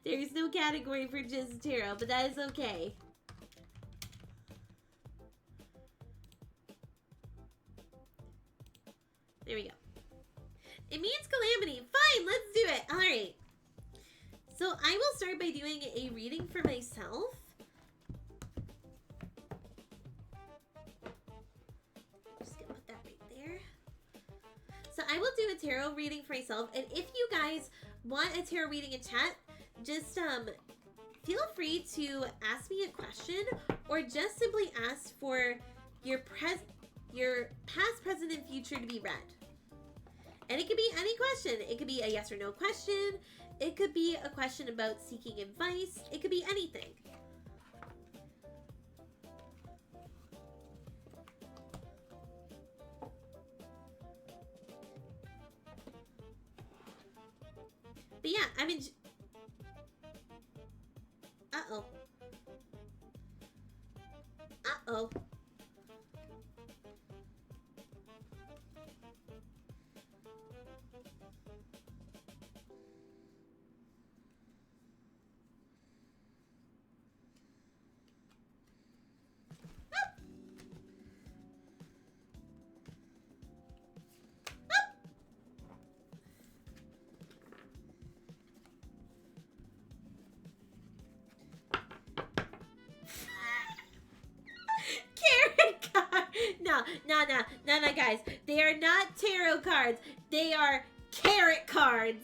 Speaker 2: There's no category for just tarot, but that is okay. There we go. It means calamity. Fine, let's do it. All right. So I will start by doing a reading for myself. Just gonna put that right there. So I will do a tarot reading for myself, and if you guys want a tarot reading in chat, just feel free to ask me a question or just simply ask for your past, present, and future to be read. And it could be any question. It could be a yes or no question. It could be a question about seeking advice. It could be anything. But yeah, I'm in... Uh-oh. Uh-oh. No, guys. They are not tarot cards. They are carrot cards.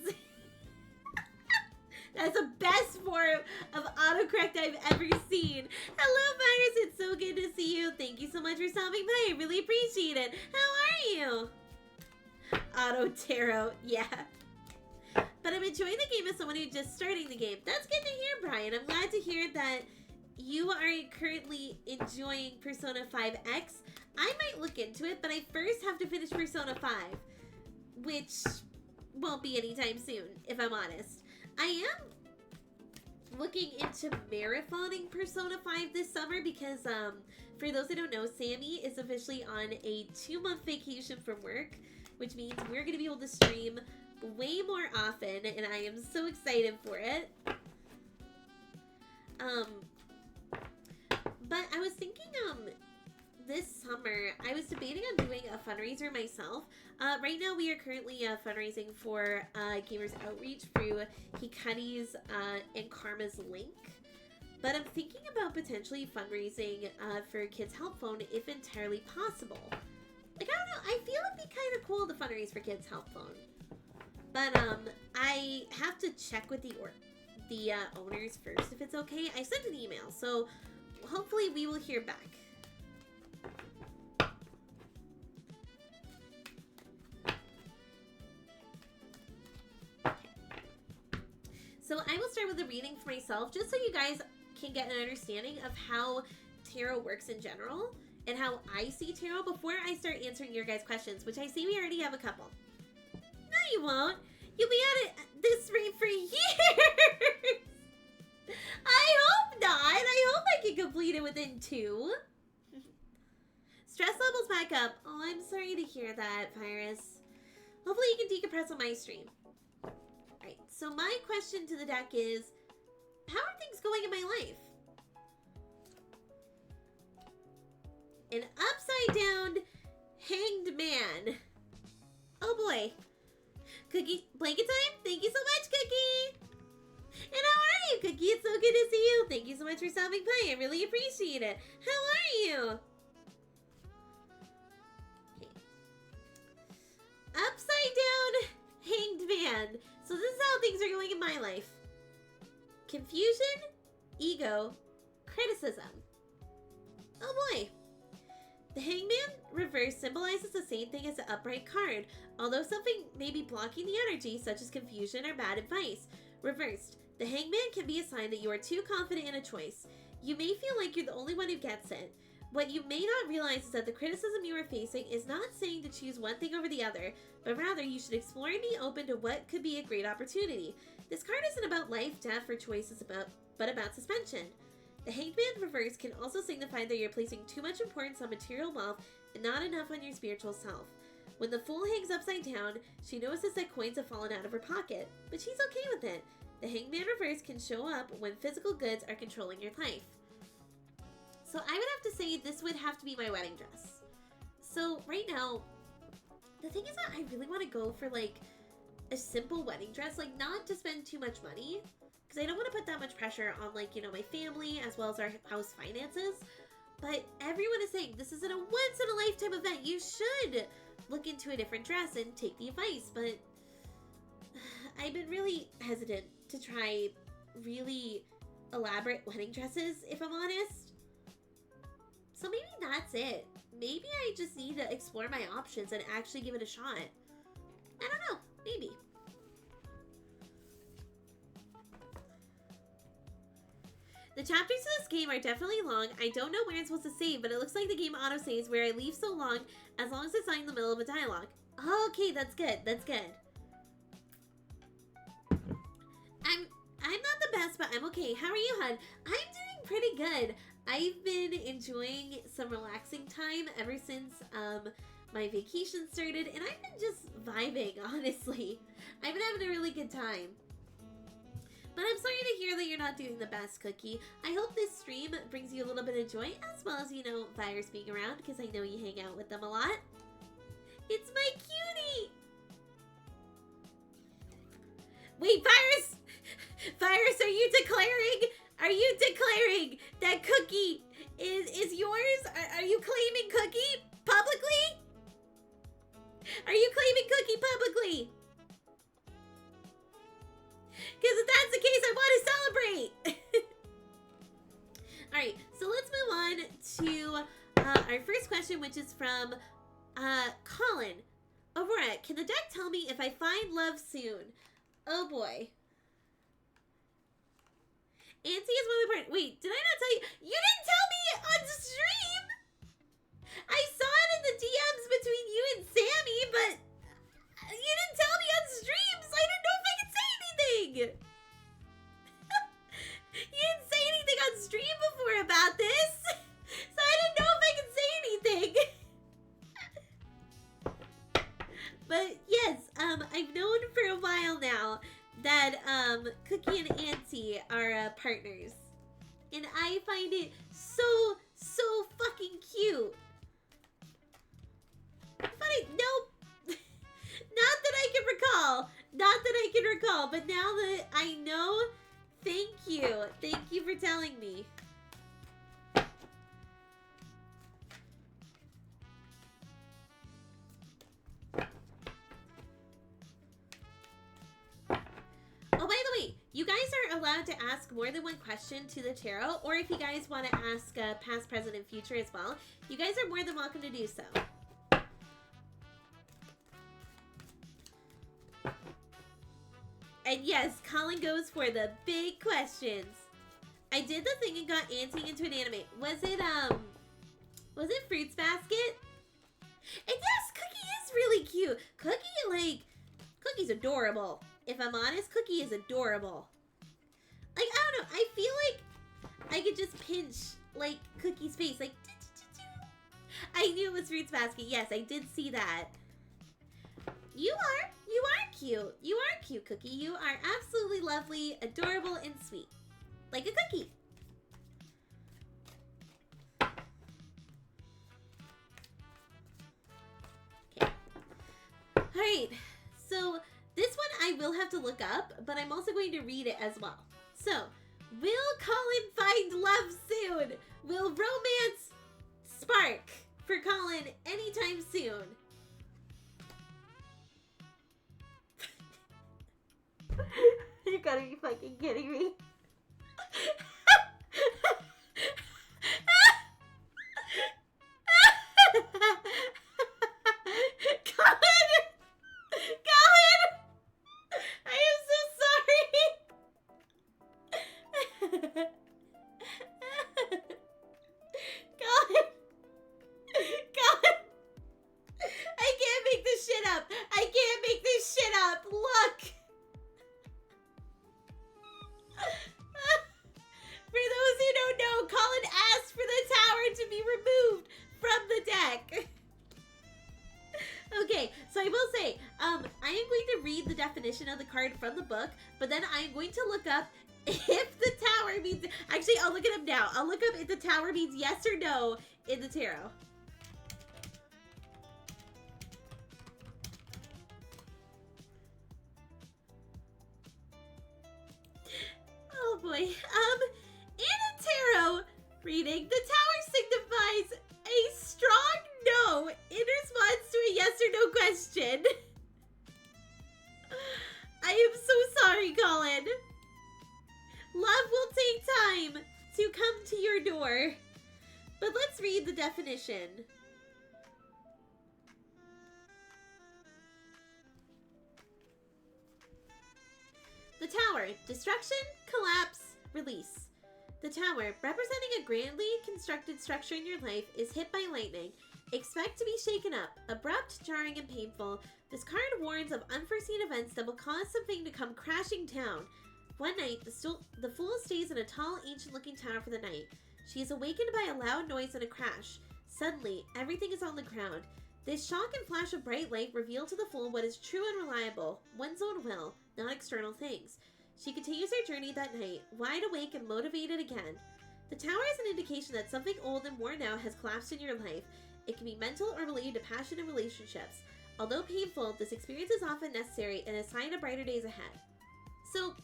Speaker 2: That's the best form of autocorrect I've ever seen. Hello, Virus. It's so good to see you. Thank you so much for stopping by. I really appreciate it. How are you? Auto tarot. Yeah. But I'm enjoying the game as someone who's just starting the game. That's good to hear, Brian. I'm glad to hear that you are currently enjoying Persona 5X. I might look into it, but I first have to finish Persona 5, which won't be anytime soon, if I'm honest. I am looking into marathoning Persona 5 this summer because, for those that don't know, Sammy is officially on a 2-month vacation from work, which means we're going to be able to stream way more often, and I am so excited for it. But I was thinking, this summer, I was debating on doing a fundraiser myself. Right now, we are currently fundraising for Gamers Outreach through Hikari's and Karma's link. But I'm thinking about potentially fundraising for Kids Help Phone if entirely possible. Like, I don't know, I feel it'd be kind of cool to fundraise for Kids Help Phone. But I have to check with the owners first if it's okay. I sent an email, so hopefully we will hear back. So I will start with a reading for myself, just so you guys can get an understanding of how tarot works in general and how I see tarot before I start answering your guys' questions, which I see we already have a couple. No, you won't. You'll be at it this rate for years. I hope not. I hope I can complete it within 2. Stress levels back up. Oh, I'm sorry to hear that, Virus. Hopefully you can decompress on my stream. Alright, so my question to the deck is, how are things going in my life? An upside down hanged man. Oh boy. Cookie, blanket time? Thank you so much, Cookie! And how are you, Cookie? It's so good to see you. Thank you so much for stopping by. I really appreciate it. How are you? Okay. Upside down hanged man. So this is how things are going in my life. Confusion, ego, criticism. Oh boy. The Hangman reverse symbolizes the same thing as the upright card, although something may be blocking the energy, such as confusion or bad advice. Reversed, the Hangman can be a sign that you are too confident in a choice. You may feel like you're the only one who gets it. What you may not realize is that the criticism you are facing is not saying to choose one thing over the other, but rather you should explore and be open to what could be a great opportunity. This card isn't about life, death, or choices but about suspension. The Hangman reverse can also signify that you're placing too much importance on material wealth and not enough on your spiritual self. When the Fool hangs upside down, she notices that coins have fallen out of her pocket, but she's okay with it. The Hangman reverse can show up when physical goods are controlling your life. So I would have to say this would have to be my wedding dress. So right now, the thing is that I really want to go for like a simple wedding dress, like not to spend too much money, because I don't want to put that much pressure on, like, you know, my family as well as our house finances. But everyone is saying this isn't a once-in-a-lifetime event. You should look into a different dress and take the advice. But I've been really hesitant to try really elaborate wedding dresses, if I'm honest. So maybe that's it. Maybe I just need to explore my options and actually give it a shot. I don't know. Maybe. The chapters of this game are definitely long. I don't know where I'm supposed to save, but it looks like the game auto-saves where I leave so long as it's not in the middle of a dialogue. Okay, that's good. That's good. I'm not the best, but I'm okay. How are you, hon? I'm doing pretty good. I've been enjoying some relaxing time ever since my vacation started, and I've been just vibing, honestly. I've been having a really good time. But I'm sorry to hear that you're not doing the best, Cookie. I hope this stream brings you a little bit of joy, as well as, you know, Virus being around, because I know you hang out with them a lot. It's my cutie! Wait, Virus! Virus, are you declaring that Cookie is yours? Are you claiming Cookie publicly? Are you claiming Cookie publicly? Because if that's the case, I want to celebrate. Alright, so let's move on to our first question, which is from Colin. Aurora, can the deck tell me if I find love soon? Oh boy. Auntie is one of the part. Wait, did I not tell you? You didn't tell me on the stream! I saw it in the DMs between you and Sammy, but you didn't tell me on stream, so I didn't know if I could say anything. You didn't say anything on stream before about this, so I didn't know if I could say anything. But yes, I've known for a while now that Cookie and Auntie are partners, and I find it so fucking cute. Funny, nope. Not that I can recall. Not that I can recall, but now that I know, thank you. Thank you for telling me. Oh, by the way, you guys are allowed to ask more than one question to the tarot, or if you guys want to ask past, present, and future as well, you guys are more than welcome to do so. And yes, Colin goes for the big questions. I did the thing and got Auntie into an anime. Was it Fruits Basket? And yes, Cookie is really cute. Cookie's adorable. If I'm honest, Cookie is adorable. Like, I don't know, I feel like I could just pinch, like, Cookie's face, like, I knew it was Fruits Basket. Yes, I did see that. You are cute. You are cute, Cookie. You are absolutely lovely, adorable, and sweet. Like a cookie. Okay. Alright, so this one I will have to look up, but I'm also going to read it as well. So, will Colin find love soon? Will romance spark for Colin anytime soon? You gotta be fucking kidding me. Colin! I am so sorry! Colin! I can't make this shit up! I can't make this shit up! Look! For those who don't know, Colin asked for the tower to be removed from the deck. Okay, so I will say, I am going to read the definition of the card from the book, but then I'm going to look up if the tower means... Actually, I'll look it up now. I'll look up if the tower means yes or no in the tarot. Oh boy. In a tarot reading, the tower signifies a strong no in response to a yes or no question. I am so sorry, Colin. Love will take time to come to your door. But let's read the definition. The tower, destruction, collapse, release. The tower, representing a grandly constructed structure in your life, is hit by lightning. Expect to be shaken up, abrupt, jarring, and painful. This card warns of unforeseen events that will cause something to come crashing down. One night, the fool stays in a tall, ancient-looking tower for the night. She is awakened by a loud noise and a crash. Suddenly, everything is on the ground. This shock and flash of bright light reveal to the fool what is true and reliable, one's own will, not external things. She continues her journey that night, wide awake and motivated again. The tower is an indication that something old and worn out has collapsed in your life. It can be mental or related to passion and relationships. Although painful, this experience is often necessary and a sign of brighter days ahead. So,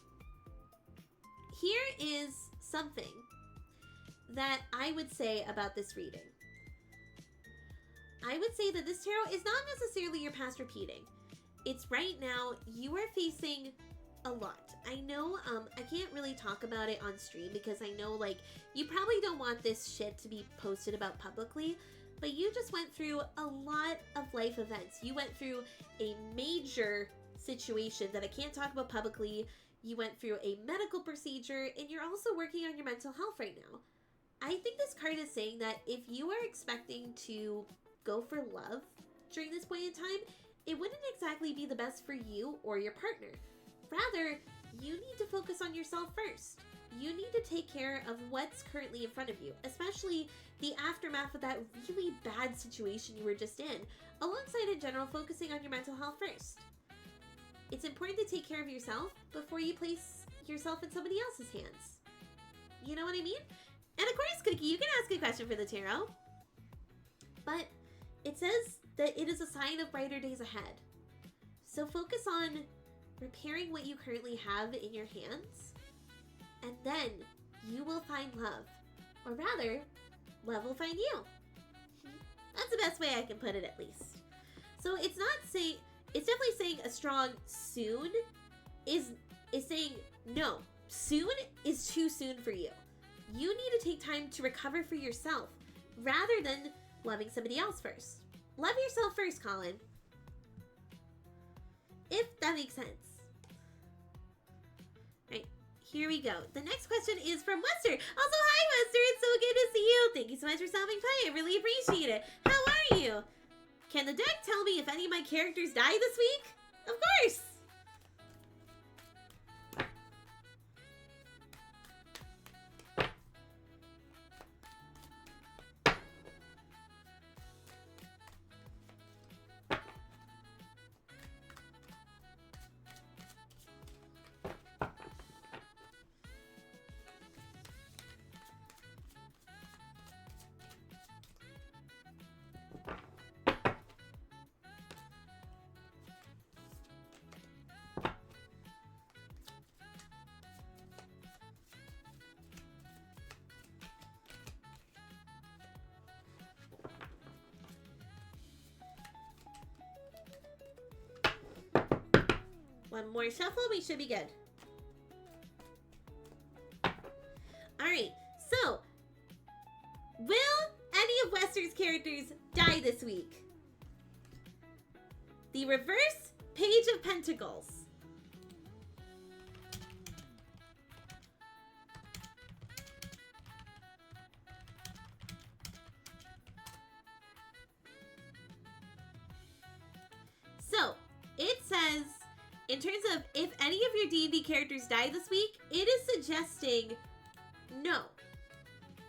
Speaker 2: here is something that I would say about this reading. I would say that this tarot is not necessarily your past repeating. It's right now, you are facing a lot. I know, I can't really talk about it on stream because I know, like, you probably don't want this shit to be posted about publicly, but you just went through a lot of life events. You went through a major situation that I can't talk about publicly. You went through a medical procedure, and you're also working on your mental health right now. I think this card is saying that if you are expecting to go for love during this point in time, it wouldn't exactly be the best for you or your partner. Rather, you need to focus on yourself first. You need to take care of what's currently in front of you, especially the aftermath of that really bad situation you were just in, alongside in general focusing on your mental health first. It's important to take care of yourself before you place yourself in somebody else's hands. You know what I mean? And of course, Cookie, you can ask a question for the tarot. But it says that it is a sign of brighter days ahead. So focus on repairing what you currently have in your hands, and then you will find love. Or rather, love will find you. That's the best way I can put it, at least. So it's not saying, it's definitely saying a strong soon is saying no. Soon is too soon for you. You need to take time to recover for yourself rather than loving somebody else first. Love yourself first, Colin. If that makes sense. Right, here we go. The next question is from Wester. Also, hi, Wester. It's so good to see you. Thank you so much for stopping by. I really appreciate it. How are you? Can the deck tell me if any of my characters die this week? Of course. One more shuffle, we should be good. Alright, so, will any of Wester's characters die this week? The reverse Page of Pentacles. So, it says, in terms of if any of your D&D characters die this week, it is suggesting no.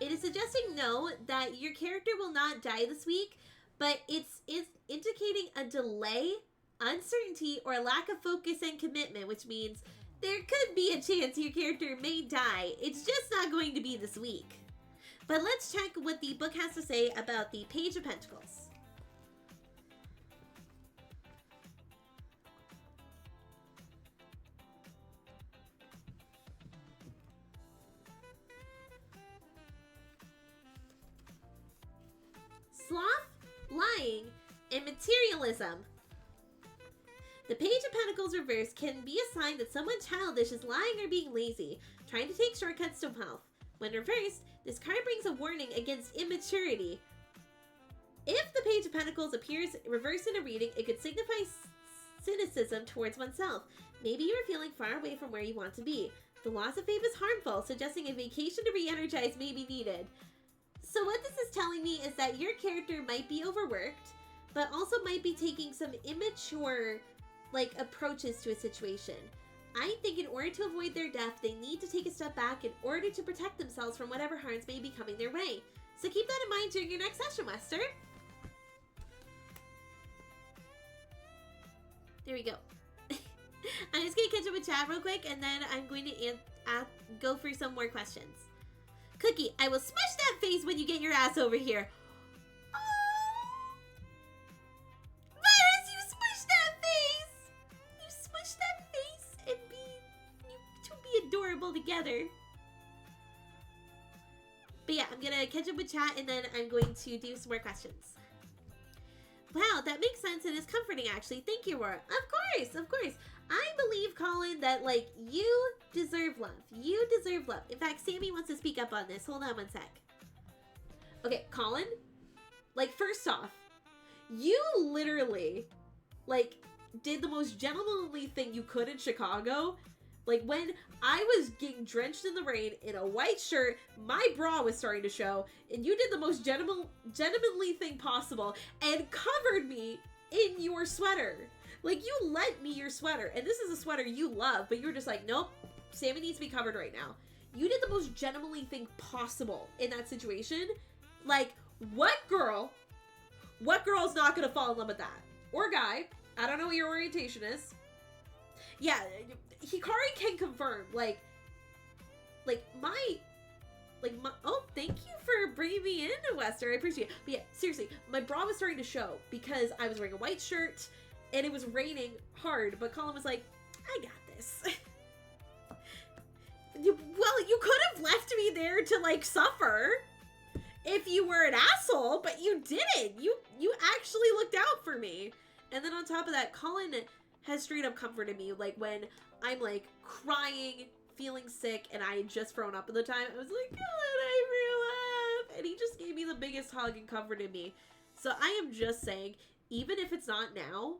Speaker 2: It is suggesting no, that your character will not die this week, but it's indicating a delay, uncertainty, or a lack of focus and commitment, which means there could be a chance your character may die. It's just not going to be this week. But let's check what the book has to say about the Page of Pentacles. Sloth, lying, and materialism. The Page of Pentacles reverse can be a sign that someone childish is lying or being lazy, trying to take shortcuts to wealth. When reversed, this card brings a warning against immaturity. If the Page of Pentacles appears reversed in a reading, it could signify cynicism towards oneself. Maybe you are feeling far away from where you want to be. The loss of fame is harmful, suggesting a vacation to re-energize may be needed. So what this is telling me is that your character might be overworked, but also might be taking some immature, approaches to a situation. I think in order to avoid their death, they need to take a step back in order to protect themselves from whatever harms may be coming their way. So keep that in mind during your next session, Wester. There we go. I'm just going to catch up with chat real quick, and then I'm going to go through some more questions. Cookie, I will smush that face when you get your ass over here. Oh! Virus, you smush that face! You smush that face and you two be adorable together. But yeah, I'm gonna catch up with chat and then I'm going to do some more questions. Wow, that makes sense and is comforting actually. Thank you, Aurora. Of course. I believe, Colin, that, you deserve love. You deserve love. In fact, Sammy wants to speak up on this. Hold on one sec. Okay, Colin, first off, you literally, did the most gentlemanly thing you could in Chicago Like, when I was getting drenched in the rain in a white shirt, my bra was starting to show, and you did the most gentlemanly thing possible and covered me in your sweater. Like, you lent me your sweater, and this is a sweater you love, but you were just like, nope, Sammy needs to be covered right now. You did the most gentlemanly thing possible in that situation. Like, what girl is not going to fall in love with that? Or guy, I don't know what your orientation is. Yeah, Hikari can confirm, like my, oh, thank you for bringing me in, Wester, I appreciate it. But yeah, seriously, my bra was starting to show because I was wearing a white shirt, and it was raining hard, but Colin was like, I got this. Well, you could have left me there to, like, suffer if you were an asshole, but you didn't. You actually looked out for me. And then on top of that, Colin has straight up comforted me, like, when I'm, like, crying, feeling sick, and I had just thrown up at the time. I was like, Colin, I threw up. And he just gave me the biggest hug and comforted me. So I am just saying, even if it's not now,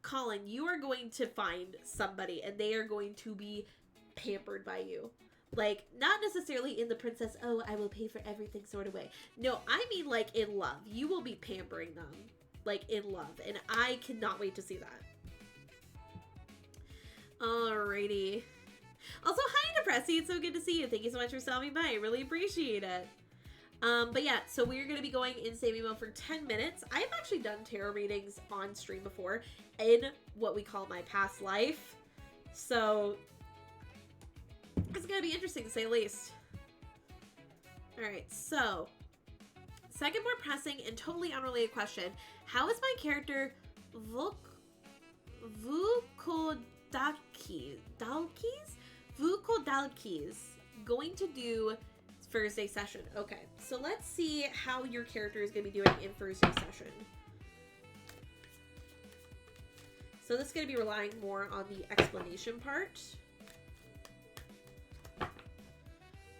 Speaker 2: Colin, you are going to find somebody, and they are going to be pampered by you. Like, not necessarily in the princess, oh, I will pay for everything sort of way. No, I mean, like, in love. You will be pampering them, like, in love. And I cannot wait to see that. Alrighty. Also, hi, Depressy. It's so good to see you. Thank you so much for stopping by. I really appreciate it. But yeah, so we're going to be going in Sammy mode for 10 minutes. I've actually done tarot readings on stream before in what we call my past life. So it's going to be interesting to say the least. Alright, so second more pressing and totally unrelated question. How is my character Vukodalkis going to do Thursday session? Okay, so let's see how your character is going to be doing in Thursday session. So this is going to be relying more on the explanation part.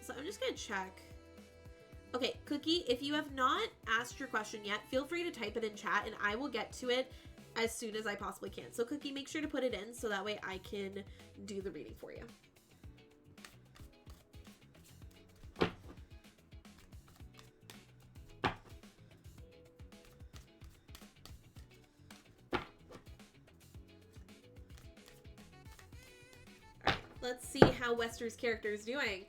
Speaker 2: So I'm just going to check. Okay, Cookie, if you have not asked your question yet, feel free to type it in chat and I will get to it as soon as I possibly can. So Cookie, make sure to put it in so that way I can do the reading for you. Alright, let's see how Wester's character is doing.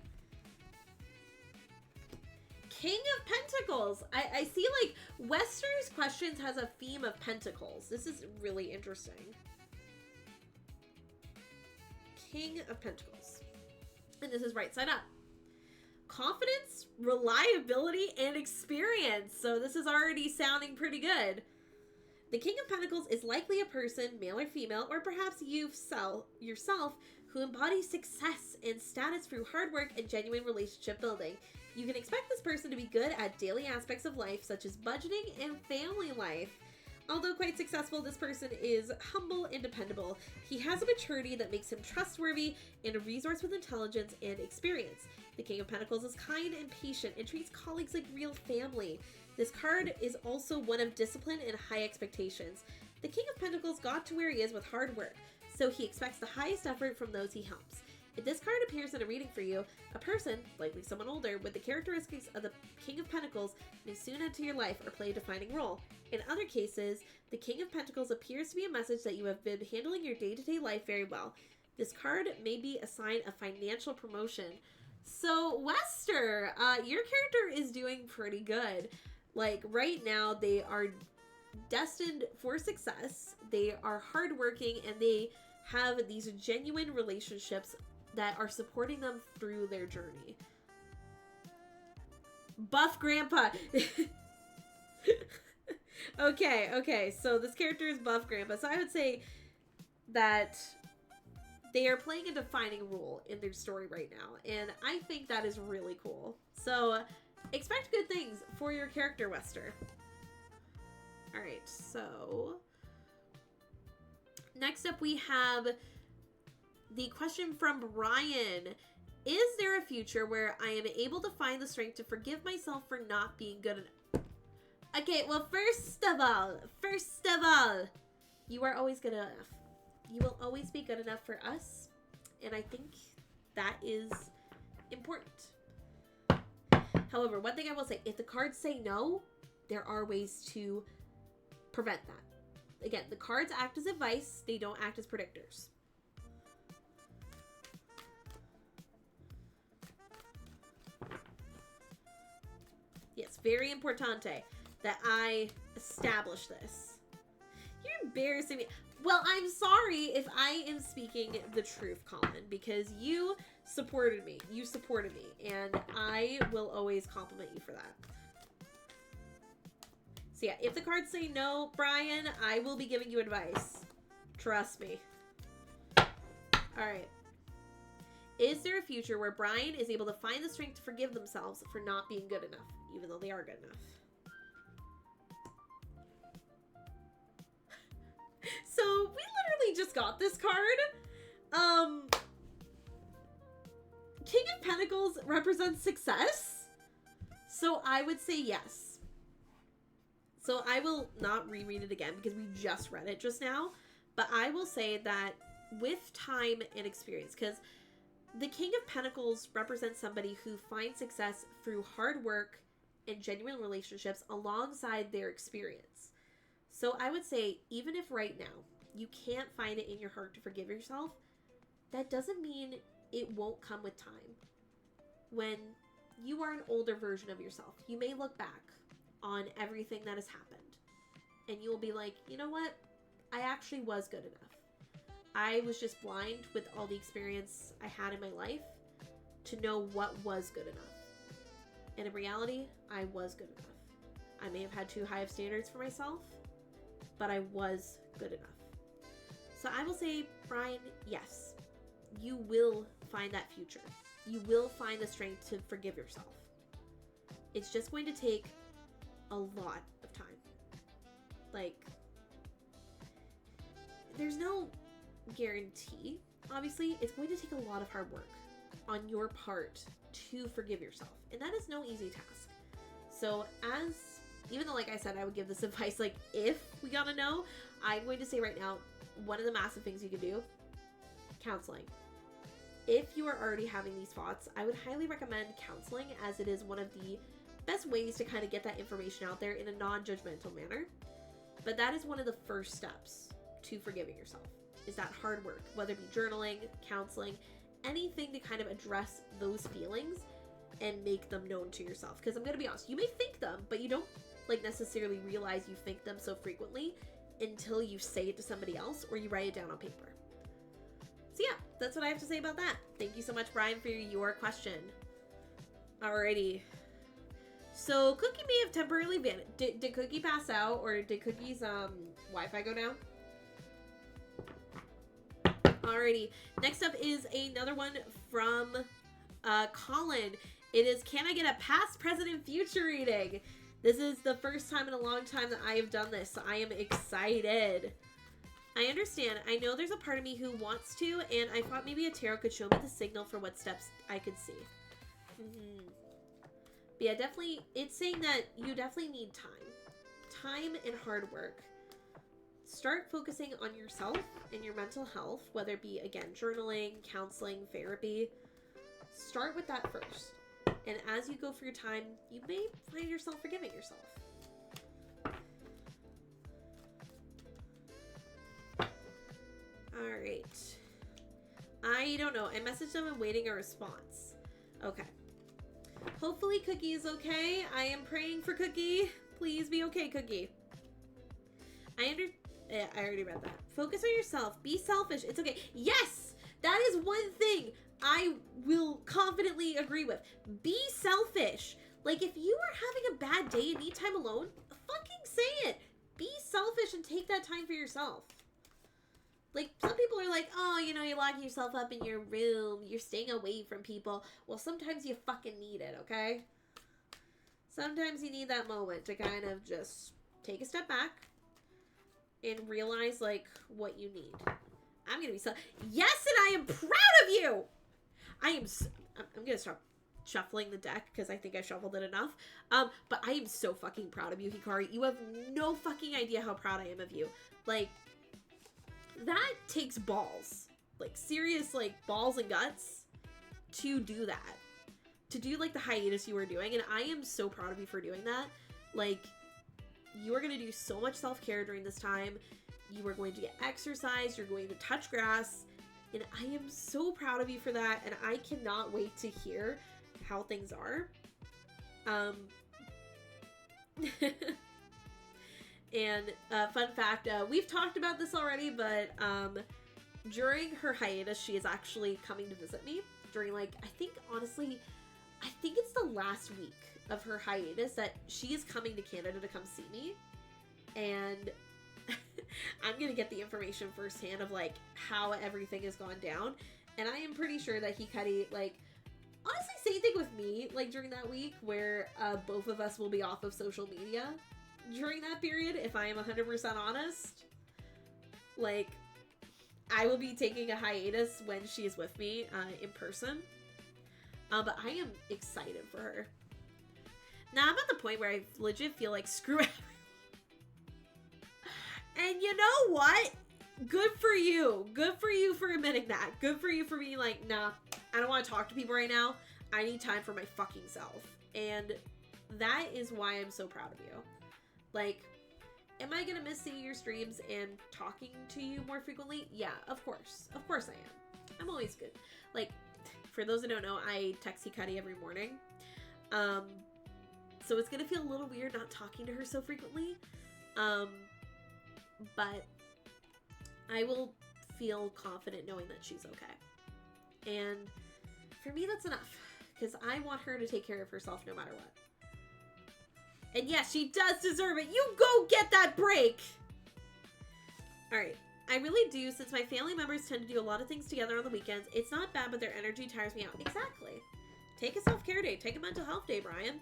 Speaker 2: King of Pentacles. I see, like, Wester's questions has a theme of pentacles. This is really interesting. King of Pentacles. And this is right side up. Confidence, reliability, and experience. So this is already sounding pretty good. The King of Pentacles is likely a person, male or female, or perhaps yourself, who embodies success and status through hard work and genuine relationship building. You can expect this person to be good at daily aspects of life, such as budgeting and family life. Although quite successful, this person is humble and dependable. He has a maturity that makes him trustworthy and a resource with intelligence and experience. The King of Pentacles is kind and patient and treats colleagues like real family. This card is also one of discipline and high expectations. The King of Pentacles got to where he is with hard work, so he expects the highest effort from those he helps. If this card appears in a reading for you, a person, likely someone older, with the characteristics of the King of Pentacles may soon enter your life or play a defining role. In other cases, the King of Pentacles appears to be a message that you have been handling your day-to-day life very well. This card may be a sign of financial promotion. So, Wester, your character is doing pretty good. Like, right now, they are destined for success. They are hardworking, and they have these genuine relationships that are supporting them through their journey. Buff Grandpa. Okay, so this character is Buff Grandpa. So I would say that they are playing a defining role in their story right now. And I think that is really cool. So expect good things for your character, Wester. Alright, so next up we have the question from Brian. Is there a future where I am able to find the strength to forgive myself for not being good enough? Okay, well, first of all, you are always good enough. You will always be good enough for us And I think that is important. However, one thing I will say, if the cards say no, there are ways to prevent that. Again, the cards act as advice, they don't act as predictors. Yes, very importante that I establish this. You're embarrassing me. Well, I'm sorry if I am speaking the truth, Colin, because you supported me. You supported me, and I will always compliment you for that. So yeah, if the cards say no, Brian, I will be giving you advice. Trust me. Alright. Is there a future where Brian is able to find the strength to forgive themselves for not being good enough, even though they are good enough? So, we literally just got this card. King of Pentacles represents success. So, I would say yes. So, I will not reread it again because we just read it just now. But I will say that with time and experience, because the King of Pentacles represents somebody who finds success through hard work and genuine relationships alongside their experience. So I would say, even if right now you can't find it in your heart to forgive yourself, that doesn't mean it won't come with time. When you are an older version of yourself, you may look back on everything that has happened and you will be like, you know what? I actually was good enough. I was just blind with all the experience I had in my life to know what was good enough. And in reality, I was good enough. I may have had too high of standards for myself, but I was good enough. So I will say, Brian, yes, you will find that future. You will find the strength to forgive yourself. It's just going to take a lot of time. Like, there's no guarantee. Obviously, it's going to take a lot of hard work on your part to forgive yourself. And that is no easy task. So even though, like I said, I would give this advice, like, if we gotta know, I'm going to say right now, one of the massive things you can do, counseling. If you are already having these thoughts, I would highly recommend counseling, as it is one of the best ways to kind of get that information out there in a non-judgmental manner. But that is one of the first steps to forgiving yourself, is that hard work, whether it be journaling, counseling, anything to kind of address those feelings and make them known to yourself. Because I'm going to be honest, you may think them, but you don't like necessarily realize you think them so frequently until you say it to somebody else or you write it down on paper. So yeah, that's what I have to say about that. Thank you so much, Brian, for your question. Alrighty. So Cookie may have temporarily vanished. Did Cookie pass out, or did Cookie's Wi-Fi go down? Alrighty. Next up is another one from Colin. It is, can I get a past, present, and future reading? This is the first time in a long time that I have done this, so I am excited. I understand. I know there's a part of me who wants to, and I thought maybe a tarot could show me the signal for what steps I could see. But yeah, definitely, it's saying that you definitely need time. Time and hard work. Start focusing on yourself and your mental health, whether it be, again, journaling, counseling, therapy. Start with that first. And as you go through your time, you may find yourself forgiving yourself. Alright. I don't know. I messaged them and waiting a response. Okay. Hopefully Cookie is okay. I am praying for Cookie. Please be okay, Cookie. I already read that. Focus on yourself. Be selfish. It's okay. Yes! That is one thing I will confidently agree with. Be selfish. Like, if you are having a bad day and need time alone, fucking say it. Be selfish and take that time for yourself. Like, some people are like, oh, you know, you're locking yourself up in your room. You're staying away from people. Well, sometimes you fucking need it, okay? Sometimes you need that moment to kind of just take a step back and realize, like, what you need. I'm going to be so... Yes, and I am proud of you! I'm going to start shuffling the deck because I think I shuffled it enough. But I am so fucking proud of you, Hikari. You have no fucking idea how proud I am of you. Like, that takes balls. like serious like balls and guts to do that. To do like the hiatus you were doing, and I am so proud of you for doing that. Like, you are going to do so much self-care during this time. You are going to get exercise, you're going to touch grass, and I am so proud of you for that, and I cannot wait to hear how things are. And fun fact, we've talked about this already, but during her hiatus, she is actually coming to visit me during, like, I think it's the last week of her hiatus that she is coming to Canada to come see me, and I'm gonna get the information firsthand of like how everything has gone down, and I am pretty sure that Hikari, like, honestly, same thing with me, like during that week where both of us will be off of social media during that period, if I am 100% honest. Like, I will be taking a hiatus when she is with me in person. But I am excited for her. Now I'm at the point where I legit feel like screw it. And you know what? Good for you. Good for you for admitting that. Good for you for being like, nah, I don't want to talk to people right now. I need time for my fucking self. And that is why I'm so proud of you. Like, am I gonna miss seeing your streams and talking to you more frequently? Yeah, of course. Of course I am. I'm always good. Like, for those that don't know, I text Hikari every morning. So it's gonna feel a little weird not talking to her so frequently. But I will feel confident knowing that she's okay. And for me, that's enough. Because I want her to take care of herself no matter what. And yes, she does deserve it. You go get that break! Alright. I really do, since my family members tend to do a lot of things together on the weekends. It's not bad, but their energy tires me out. Exactly. Take a self-care day. Take a mental health day, Brian.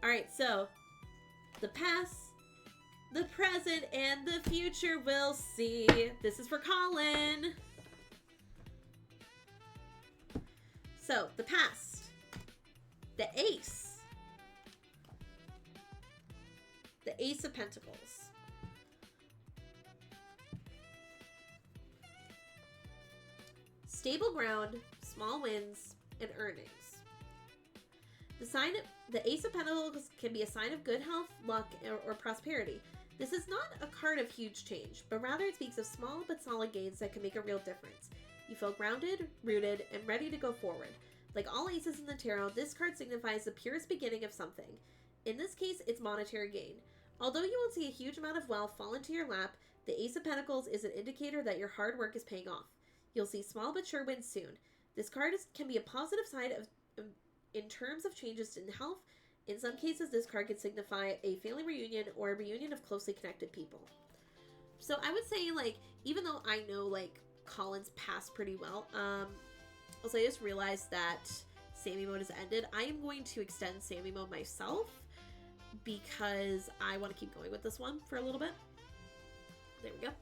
Speaker 2: Alright, so the past, the present, and the future we'll see. This is for Colin. So, the past. The Ace. The Ace of Pentacles. Stable ground, small wins, and earnings. The Ace of Pentacles can be a sign of good health, luck, or prosperity. This is not a card of huge change, but rather it speaks of small but solid gains that can make a real difference. You feel grounded, rooted, and ready to go forward. Like all aces in the tarot, this card signifies the purest beginning of something. In this case, it's monetary gain. Although you won't see a huge amount of wealth fall into your lap, the Ace of Pentacles is an indicator that your hard work is paying off. You'll see small but sure wins soon. This card can be a positive side in terms of changes in health. In some cases, this card can signify a family reunion or a reunion of closely connected people. So I would say, like, even though I know, like, Colin's past pretty well, also I just realized that Sammy mode has ended. I am going to extend Sammy mode myself because I want to keep going with this one for a little bit. There we go.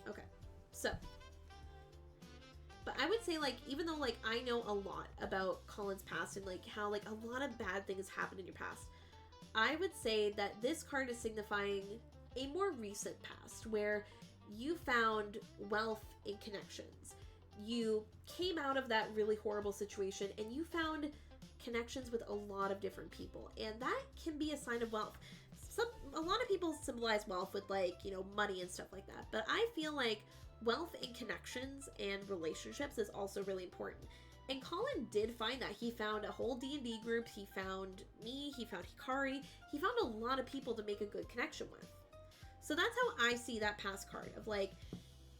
Speaker 2: Okay. So, but I would say, like, even though, like, I know a lot about Colin's past and, like, how, like, a lot of bad things happened in your past, I would say that this card is signifying a more recent past where you found wealth in connections. You came out of that really horrible situation and you found connections with a lot of different people, and that can be a sign of wealth. A lot of people symbolize wealth with, like, you know, money and stuff like that, but I feel like wealth in connections and relationships is also really important. And Colin did find that. He found a whole D&D group, he found me, he found Hikari, he found a lot of people to make a good connection with. So that's how I see that past card of, like,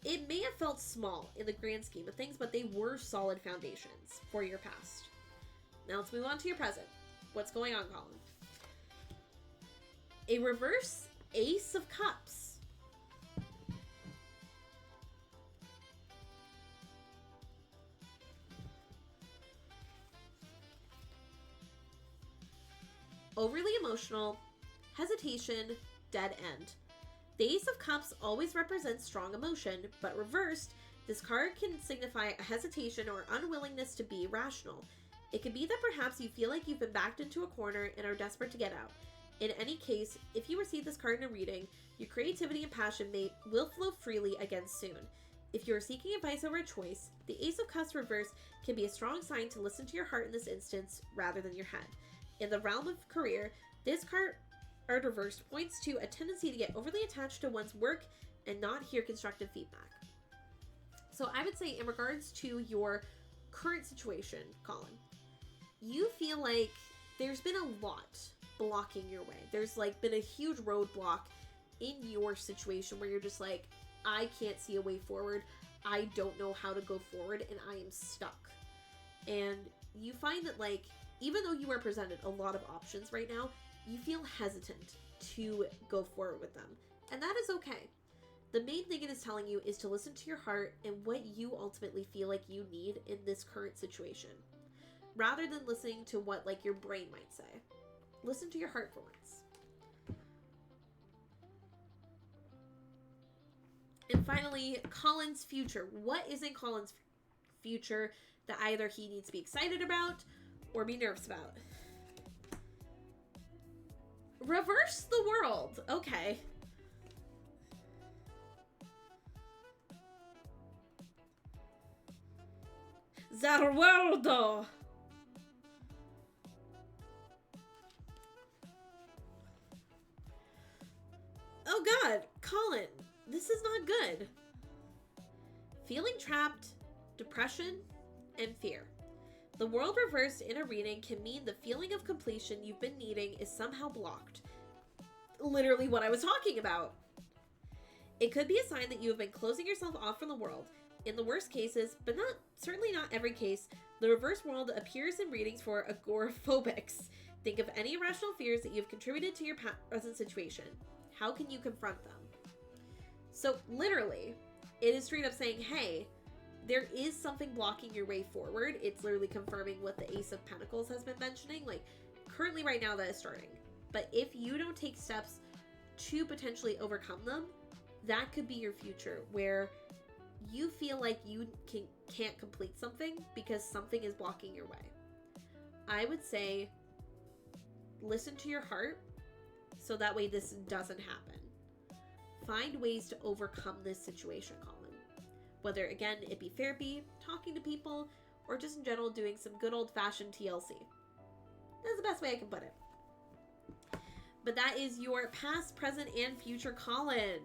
Speaker 2: it may have felt small in the grand scheme of things, but they were solid foundations for your past. Now let's move on to your present. What's going on, Colin? A reverse Ace of Cups. Overly emotional, hesitation, dead end. The Ace of Cups always represents strong emotion, but reversed, this card can signify a hesitation or unwillingness to be rational. It could be that perhaps you feel like you've been backed into a corner and are desperate to get out. In any case, if you receive this card in a reading, your creativity and passion will flow freely again soon. If you're seeking advice over a choice, the Ace of Cups reversed can be a strong sign to listen to your heart in this instance rather than your head. In the realm of career, this card reversed points to a tendency to get overly attached to one's work and not hear constructive feedback. So I would say in regards to your current situation, Colin, you feel like there's been a lot blocking your way. There's like been a huge roadblock in your situation where you're just like, I can't see a way forward. I don't know how to go forward and I am stuck. And you find that like, even though you are presented a lot of options right now, you feel hesitant to go forward with them. And that is okay. The main thing it is telling you is to listen to your heart and what you ultimately feel like you need in this current situation, rather than listening to what like your brain might say. Listen to your heart for once. And finally, Colin's future. What is in Colin's future that either he needs to be excited about or be nervous about? Reverse the world. Okay. The world. Oh God, Colin, this is not good. Feeling trapped, depression, and fear. The world reversed in a reading can mean the feeling of completion you've been needing is somehow blocked. Literally what I was talking about. It could be a sign that you have been closing yourself off from the world. In the worst cases, but certainly not every case, the reverse world appears in readings for agoraphobics. Think of any irrational fears that you've contributed to your present situation. How can you confront them? So literally, it is straight up saying, hey, there is something blocking your way forward. It's literally confirming what the Ace of Pentacles has been mentioning. Like, currently right now that is starting. But if you don't take steps to potentially overcome them, that could be your future, where you feel like you can't complete something because something is blocking your way. I would say listen to your heart so that way this doesn't happen. Find ways to overcome this situation, Colin. Whether, again, it be therapy, talking to people, or just in general doing some good old-fashioned TLC. That's the best way I can put it. But that is your past, present, and future Colin.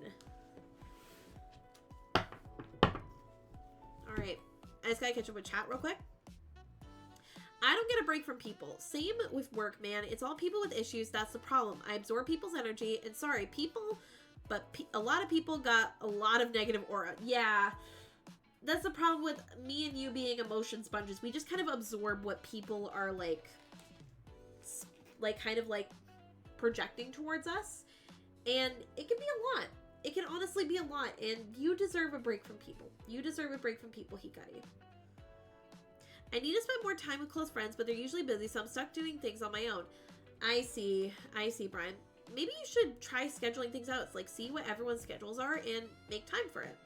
Speaker 2: Alright, I just gotta catch up with chat real quick. I don't get a break from people. Same with work, man. It's all people with issues. That's the problem. I absorb people's energy. And sorry, people, but a lot of people got a lot of negative aura. Yeah, that's the problem with me and you being emotion sponges. We just kind of absorb what people are like kind of like projecting towards us. And it can be a lot. It can honestly be a lot. And you deserve a break from people. You deserve a break from people, Hikari. I need to spend more time with close friends, but they're usually busy, so I'm stuck doing things on my own. I see, Brian. Maybe you should try scheduling things out. It's like, see what everyone's schedules are and make time for it.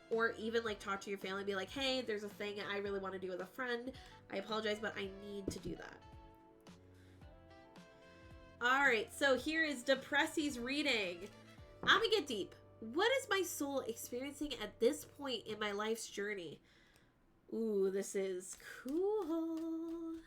Speaker 2: Or even like talk to your family and be like, hey, there's a thing I really want to do with a friend. I apologize, but I need to do that. Alright, so here is Depressy's reading. I'm gonna get deep. What is my soul experiencing at this point in my life's journey? Ooh, this is cool.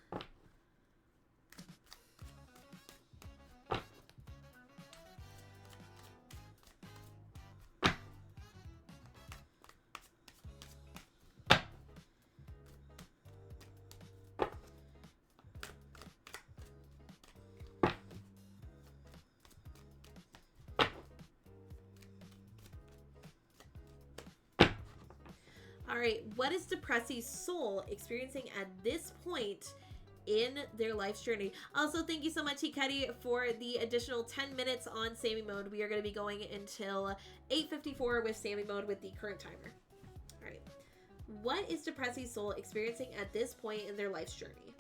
Speaker 2: All right, what is Depressy's soul experiencing at this point in their life's journey? Also, thank you so much, Hikari, for the additional 10 minutes on Sammy mode. We are going to be going until 8:54 with Sammy mode with the current timer. All right, what is Depressy's soul experiencing at this point in their life's journey?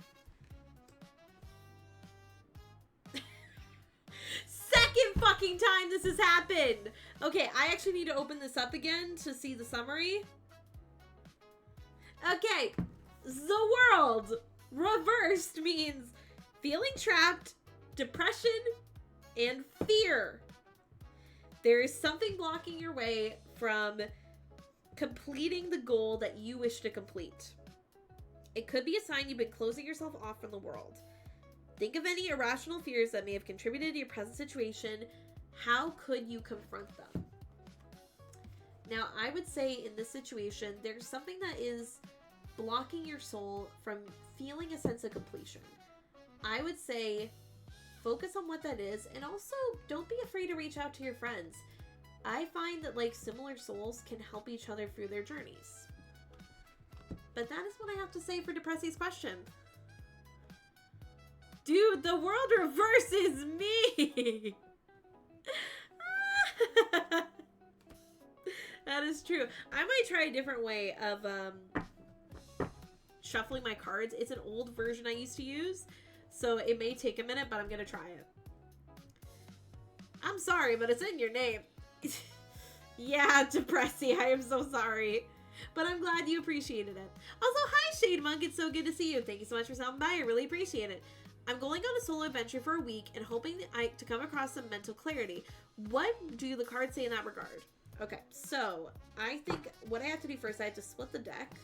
Speaker 2: Second fucking time this has happened. Okay, I actually need to open this up again to see the summary. Okay, the world reversed means feeling trapped, depression, and fear. There is something blocking your way from completing the goal that you wish to complete. It could be a sign you've been closing yourself off from the world. Think of any irrational fears that may have contributed to your present situation. How could you confront them? Now, I would say in this situation, there's something that is blocking your soul from feeling a sense of completion. I would say focus on what that is, and also don't be afraid to reach out to your friends. I find that like similar souls can help each other through their journeys. But that is what I have to say for Depressy's question. Dude, the world reverses me! That is true. I might try a different way of shuffling my cards. It's an old version I used to use, so it may take a minute, but I'm going to try it. I'm sorry, but it's in your name. Yeah, Depressy, I am so sorry. But I'm glad you appreciated it. Also, hi, Shade Monk. It's so good to see you. Thank you so much for stopping by. I really appreciate it. I'm going on a solo adventure for a week and hoping that to come across some mental clarity. What do the cards say in that regard? Okay, so I think what I have to do first, I have to split the deck.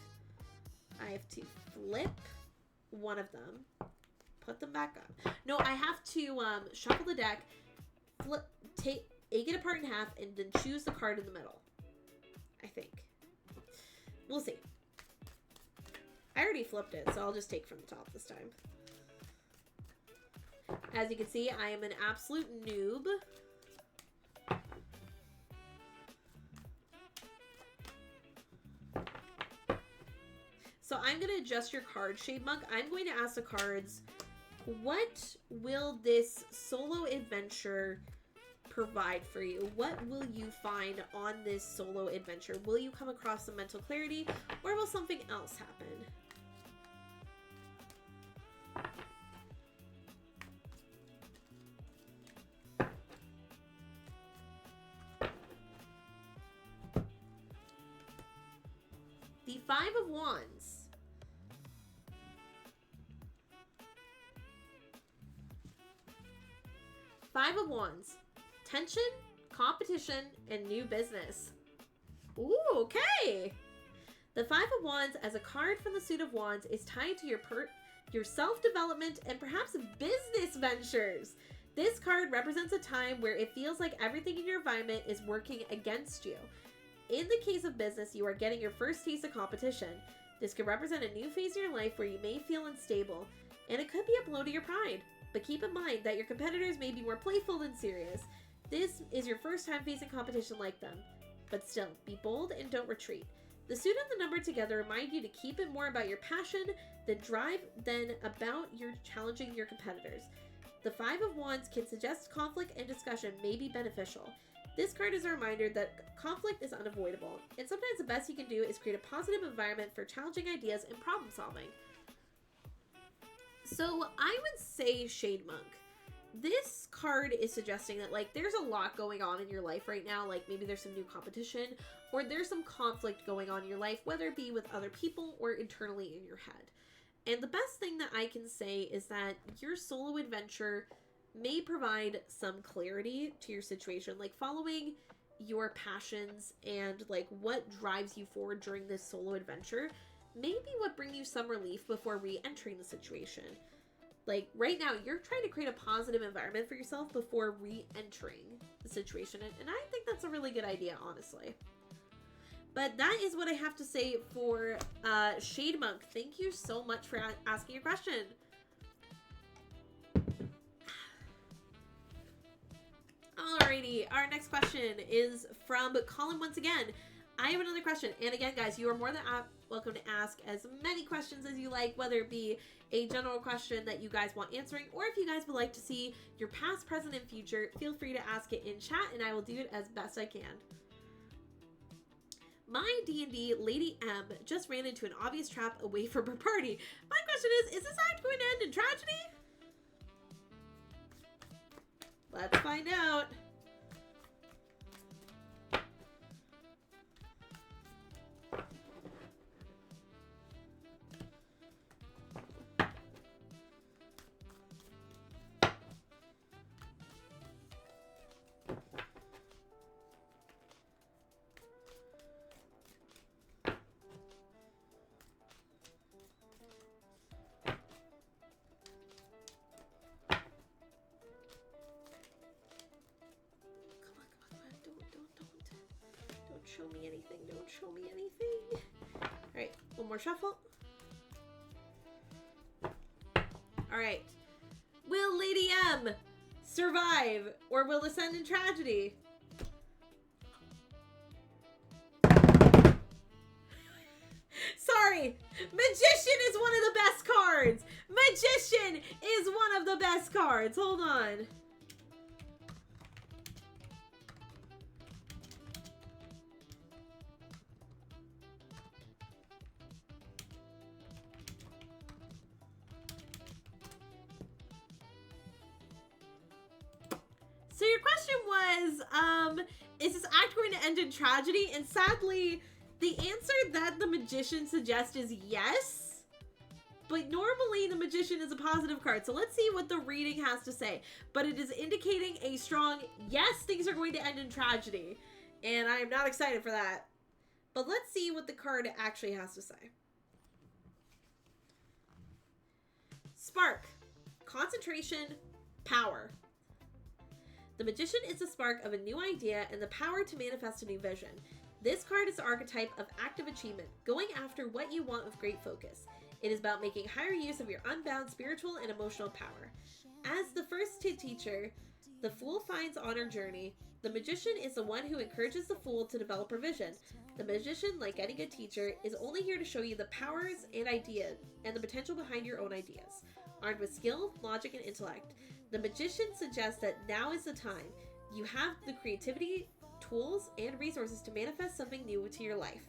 Speaker 2: I have to flip one of them, put them back up. No, I have to shuffle the deck, flip, take it apart in half, and then choose the card in the middle. I think. We'll see. I already flipped it, so I'll just take from the top this time. As you can see, I am an absolute noob. So I'm going to adjust your card, Shade Monk. I'm going to ask the cards, what will this solo adventure provide for you? What will you find on this solo adventure? Will you come across some mental clarity, or will something else happen? The Five of Wands. Five of Wands. Tension, competition, and new business. Ooh, okay. The Five of Wands, as a card from the Suit of Wands, is tied to your self-development and perhaps business ventures. This card represents a time where it feels like everything in your environment is working against you. In the case of business, you are getting your first taste of competition. This could represent a new phase in your life where you may feel unstable, and it could be a blow to your pride. But keep in mind that your competitors may be more playful than serious. This is your first time facing competition like them. But still, be bold and don't retreat. The suit and the number together remind you to keep it more about your passion, the drive, than about your challenging your competitors. The Five of Wands can suggest conflict and discussion may be beneficial. This card is a reminder that conflict is unavoidable, and sometimes the best you can do is create a positive environment for challenging ideas and problem solving. So I would say, Shade Monk, this card is suggesting that like there's a lot going on in your life right now. Like maybe there's some new competition, or there's some conflict going on in your life, whether it be with other people or internally in your head. And the best thing that I can say is that your solo adventure may provide some clarity to your situation, like following your passions and like what drives you forward during this solo adventure may be what bring you some relief before re-entering the situation. Like right now, you're trying to create a positive environment for yourself before re-entering the situation, and I think that's a really good idea, honestly. But that is what I have to say for Shade Monk. Thank you so much for asking your question. Alrighty, our next question is from Colin once again. I have another question. And again, guys, you are more than welcome to ask as many questions as you like, whether it be a general question that you guys want answering, or if you guys would like to see your past, present, and future, feel free to ask it in chat, and I will do it as best I can. My D&D Lady M just ran into an obvious trap away from her party. My question is this act going to end in tragedy? Let's find out. don't show me anything. Alright, one more shuffle. Alright. Will Lady M survive, or will this end in tragedy? Sorry, Magician is one of the best cards. Magician is one of the best cards. Hold on. So your question was, is this act going to end in tragedy? And sadly, the answer that the Magician suggests is yes. But normally the Magician is a positive card. So let's see what the reading has to say. But it is indicating a strong yes, things are going to end in tragedy. And I am not excited for that. But let's see what the card actually has to say. Spark. Concentration. Power. The Magician is the spark of a new idea and the power to manifest a new vision. This card is the archetype of active achievement, going after what you want with great focus. It is about making higher use of your unbound spiritual and emotional power. As the first teacher, the Fool finds on her journey. The Magician is the one who encourages the Fool to develop her vision. The Magician, like any good teacher, is only here to show you the powers and ideas and the potential behind your own ideas. Armed with skill, logic, and intellect, the Magician suggests that now is the time. You have the creativity, tools, and resources to manifest something new into your life.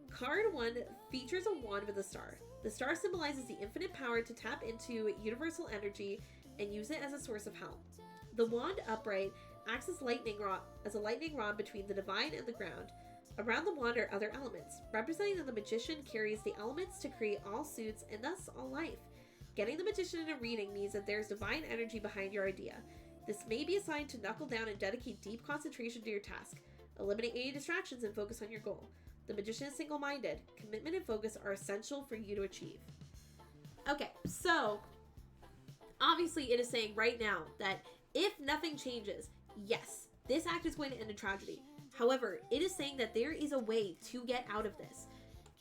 Speaker 2: Card 1 features a wand with a star. The star symbolizes the infinite power to tap into universal energy and use it as a source of help. The wand upright acts as a lightning rod between the divine and the ground. Around the wand are other elements, representing that the Magician carries the elements to create all suits and thus all life. Getting the Magician in a reading means that there's divine energy behind your idea. This may be a sign to knuckle down and dedicate deep concentration to your task. Eliminate any distractions and focus on your goal. The Magician is single-minded. Commitment and focus are essential for you to achieve. Okay, so obviously it is saying right now that if nothing changes, yes, this act is going to end in tragedy. However, it is saying that there is a way to get out of this.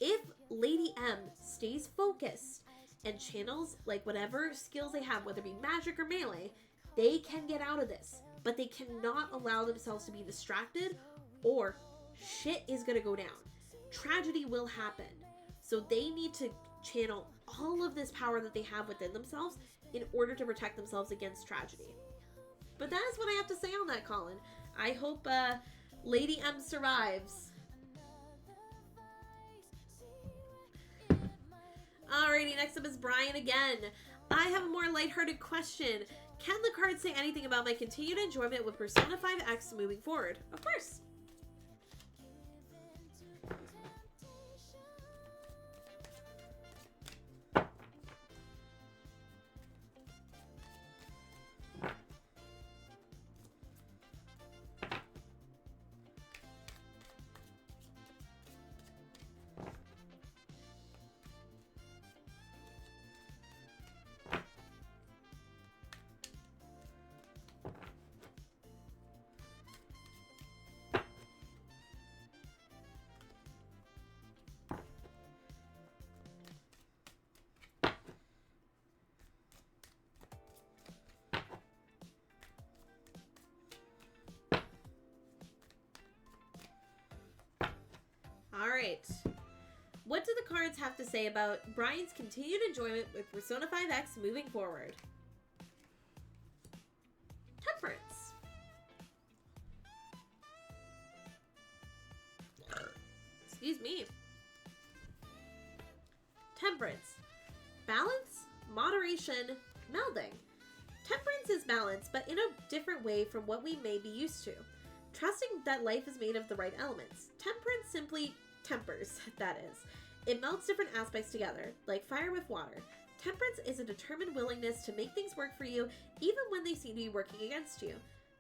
Speaker 2: If Lady M stays focused and channels like whatever skills they have, whether it be magic or melee, they can get out of this. But they cannot allow themselves to be distracted or shit is going to go down. Tragedy will happen. So they need to channel all of this power that they have within themselves in order to protect themselves against tragedy. But that is what I have to say on that, Colin. I hope Lady M survives. Alrighty, next up is Brian again. I have a more lighthearted question. Can the card say anything about my continued enjoyment with Persona 5X moving forward? Of course. Alright. What do the cards have to say about Brian's continued enjoyment with Persona 5X moving forward? Temperance. Excuse me. Temperance. Balance, moderation, melding. Temperance is balance, but in a different way from what we may be used to. Trusting that life is made of the right elements. Temperance simply tempers, that is. It melts different aspects together, like fire with water. Temperance is a determined willingness to make things work for you, even when they seem to be working against you.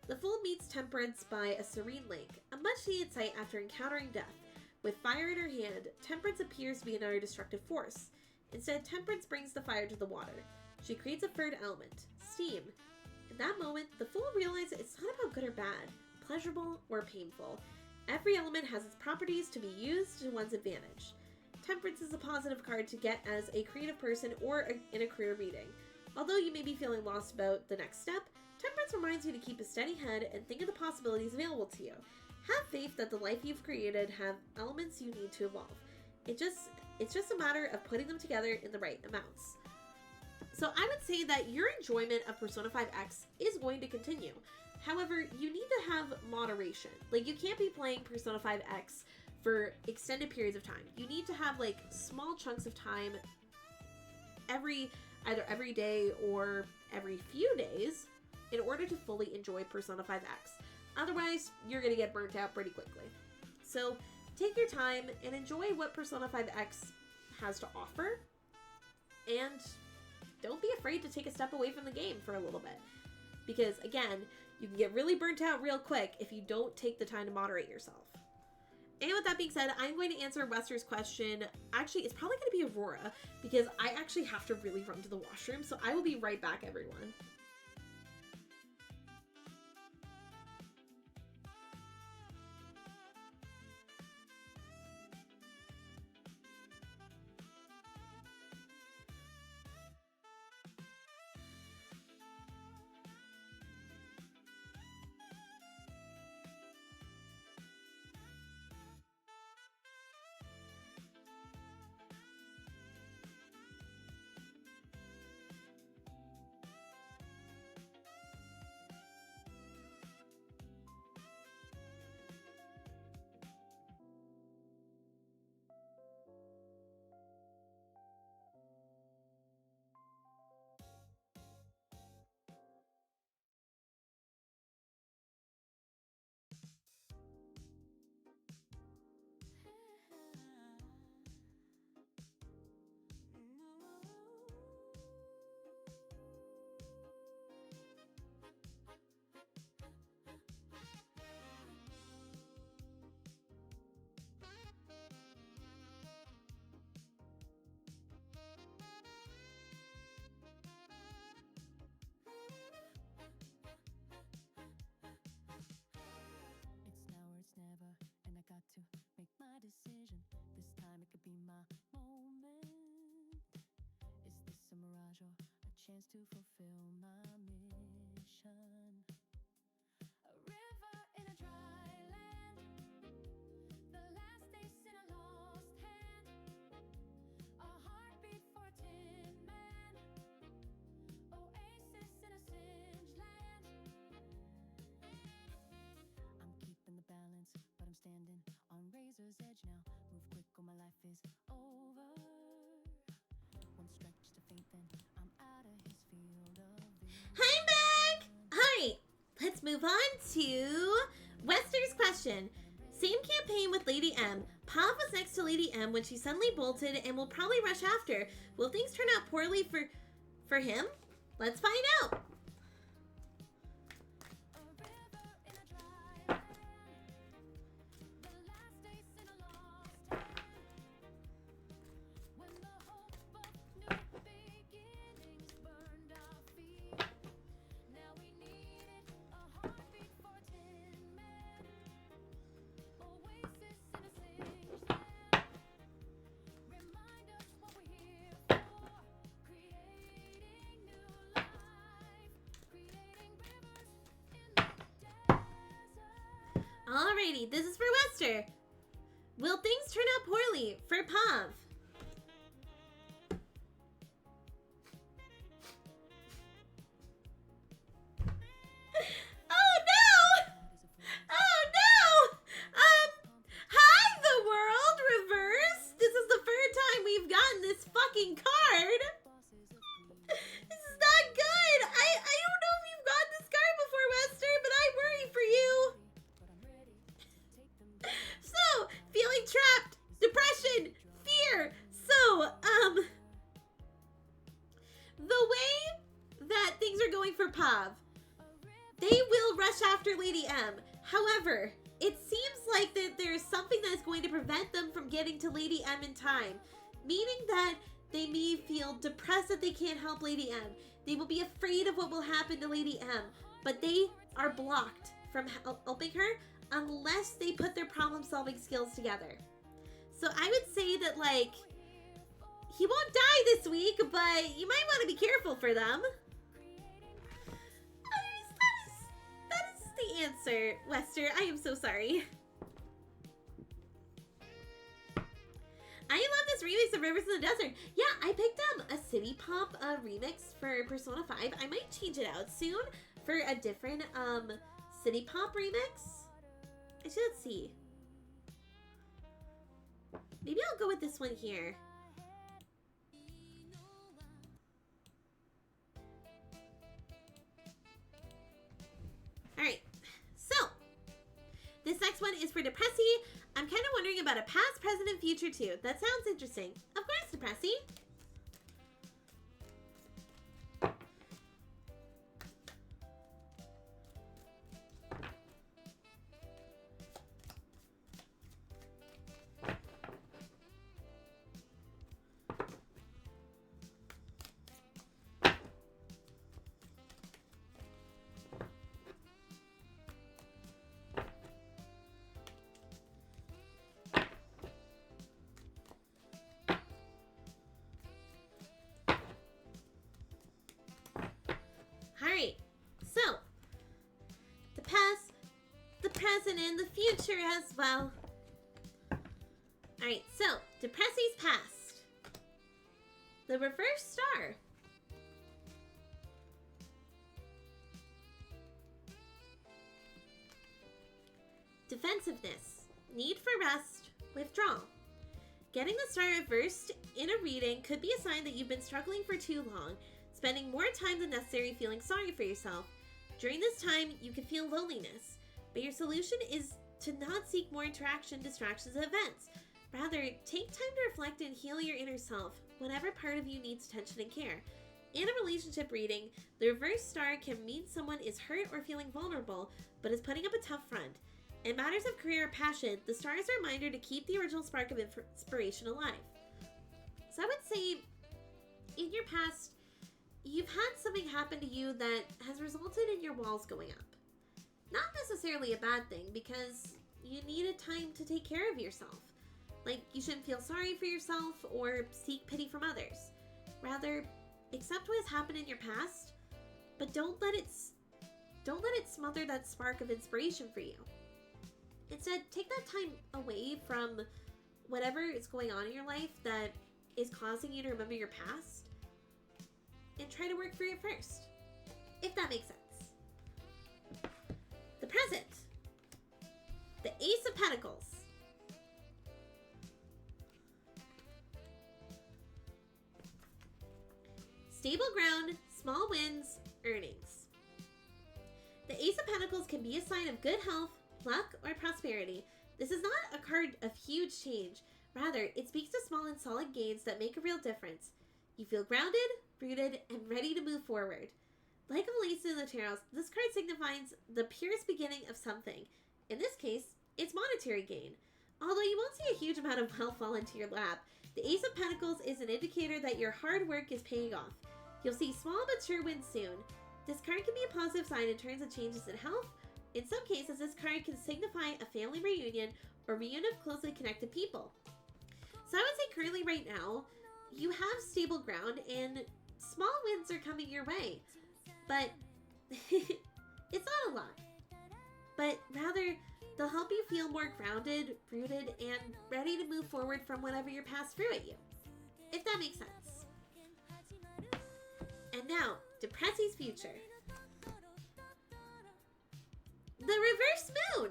Speaker 2: The Fool meets Temperance by a serene lake, a much-needed sight after encountering death. With fire in her hand, Temperance appears to be another destructive force. Instead, Temperance brings the fire to the water. She creates a third element, steam. In that moment, the Fool realizes it's not about good or bad, pleasurable or painful. Every element has its properties to be used to one's advantage. Temperance is a positive card to get as a creative person or in a career meeting. Although you may be feeling lost about the next step, Temperance reminds you to keep a steady head and think of the possibilities available to you. Have faith that the life you've created have elements you need to evolve. It's just a matter of putting them together in the right amounts. So I would say that your enjoyment of Persona 5X is going to continue. However, you need to have moderation. Like, you can't be playing Persona 5X for extended periods of time. You need to have like small chunks of time either every day or every few days in order to fully enjoy Persona 5X. Otherwise, you're going to get burnt out pretty quickly. So take your time and enjoy what Persona 5X has to offer. And don't be afraid to take a step away from the game for a little bit. Because again, you can get really burnt out real quick if you don't take the time to moderate yourself. And with that being said, I'm going to answer Wester's question. Actually, it's probably going to be Aurora because I actually have to really run to the washroom. So I will be right back, everyone.
Speaker 1: decision. This time it could be my moment. Is this a mirage or a chance to fulfill my mission? A river in a dry land, the last ace in a lost hand, a heartbeat for a tin man, oasis in a singed land. I'm keeping the balance, but I'm standing on razor's edge now. Move quick or my life is over. One strike just to faint, then I'm out of his field of vision.
Speaker 2: I'm back! Alright, let's move on to Wester's question. Same campaign with Lady M. Pav was next to Lady M when she suddenly bolted and will probably rush after. Will things turn out poorly for him? Let's find out. Alrighty, this is for Wester. Will things turn out poorly for Pav? Oh no! Oh no! Hi the world, Reverse! This is the third time we've gotten this fucking card! This is not good! I don't know if you've gotten this card before, Wester, but I worry for you! So, feeling trapped, depression, fear. So, the way that things are going for Pav, they will rush after Lady M. However, it seems like that there's something that's going to prevent them from getting to Lady M in time, meaning that they may feel depressed that they can't help Lady M. They will be afraid of what will happen to Lady M, but they are blocked from helping her unless they put their problem-solving skills together. So I would say that, like, he won't die this week, but you might want to be careful for them. That is the answer, Wester. I am so sorry. I love this remix of Rivers in the Desert. Yeah, I picked up a City Pop remix for Persona 5. I might change it out soon for a different City Pop remix. I should see. Maybe I'll go with this one here. Alright, so this next one is for Depressy. I'm kind of wondering about a past, present, and future too. That sounds interesting. Of course, Depressy. Alright, so the past, the present, and the future as well. Alright, so Depressy's past. The reverse star. Defensiveness. Need for rest. Withdrawal. Getting the star reversed in a reading could be a sign that you've been struggling for too long, spending more time than necessary feeling sorry for yourself. During this time, you can feel loneliness, but your solution is to not seek more interaction, distractions, and events. Rather, take time to reflect and heal your inner self, whatever part of you needs attention and care. In a relationship reading, the reverse star can mean someone is hurt or feeling vulnerable, but is putting up a tough front. In matters of career or passion, the star is a reminder to keep the original spark of inspiration alive. So I would say, in your past, you've had something happen to you that has resulted in your walls going up. Not necessarily a bad thing, because you needed time to take care of yourself. Like, you shouldn't feel sorry for yourself or seek pity from others. Rather, accept what has happened in your past, but don't let it smother that spark of inspiration for you. Instead, take that time away from whatever is going on in your life that is causing you to remember your past, and try to work for it first, if that makes sense. The present. The Ace of Pentacles. Stable ground, small wins, earnings. The Ace of Pentacles can be a sign of good health, luck, or prosperity. This is not a card of huge change. Rather, it speaks to small and solid gains that make a real difference. You feel grounded, rooted, and ready to move forward. Like Melissa in the Tarot, this card signifies the purest beginning of something. In this case, it's monetary gain. Although you won't see a huge amount of wealth fall into your lap, the Ace of Pentacles is an indicator that your hard work is paying off. You'll see small but sure wins soon. This card can be a positive sign in terms of changes in health. In some cases, this card can signify a family reunion or reunion of closely connected people. So I would say currently right now, you have stable ground and small wins are coming your way. But it's not a lot. But rather, they'll help you feel more grounded, rooted, and ready to move forward from whatever your past threw at you. If that makes sense. And now, Depressy's future. The reverse moon.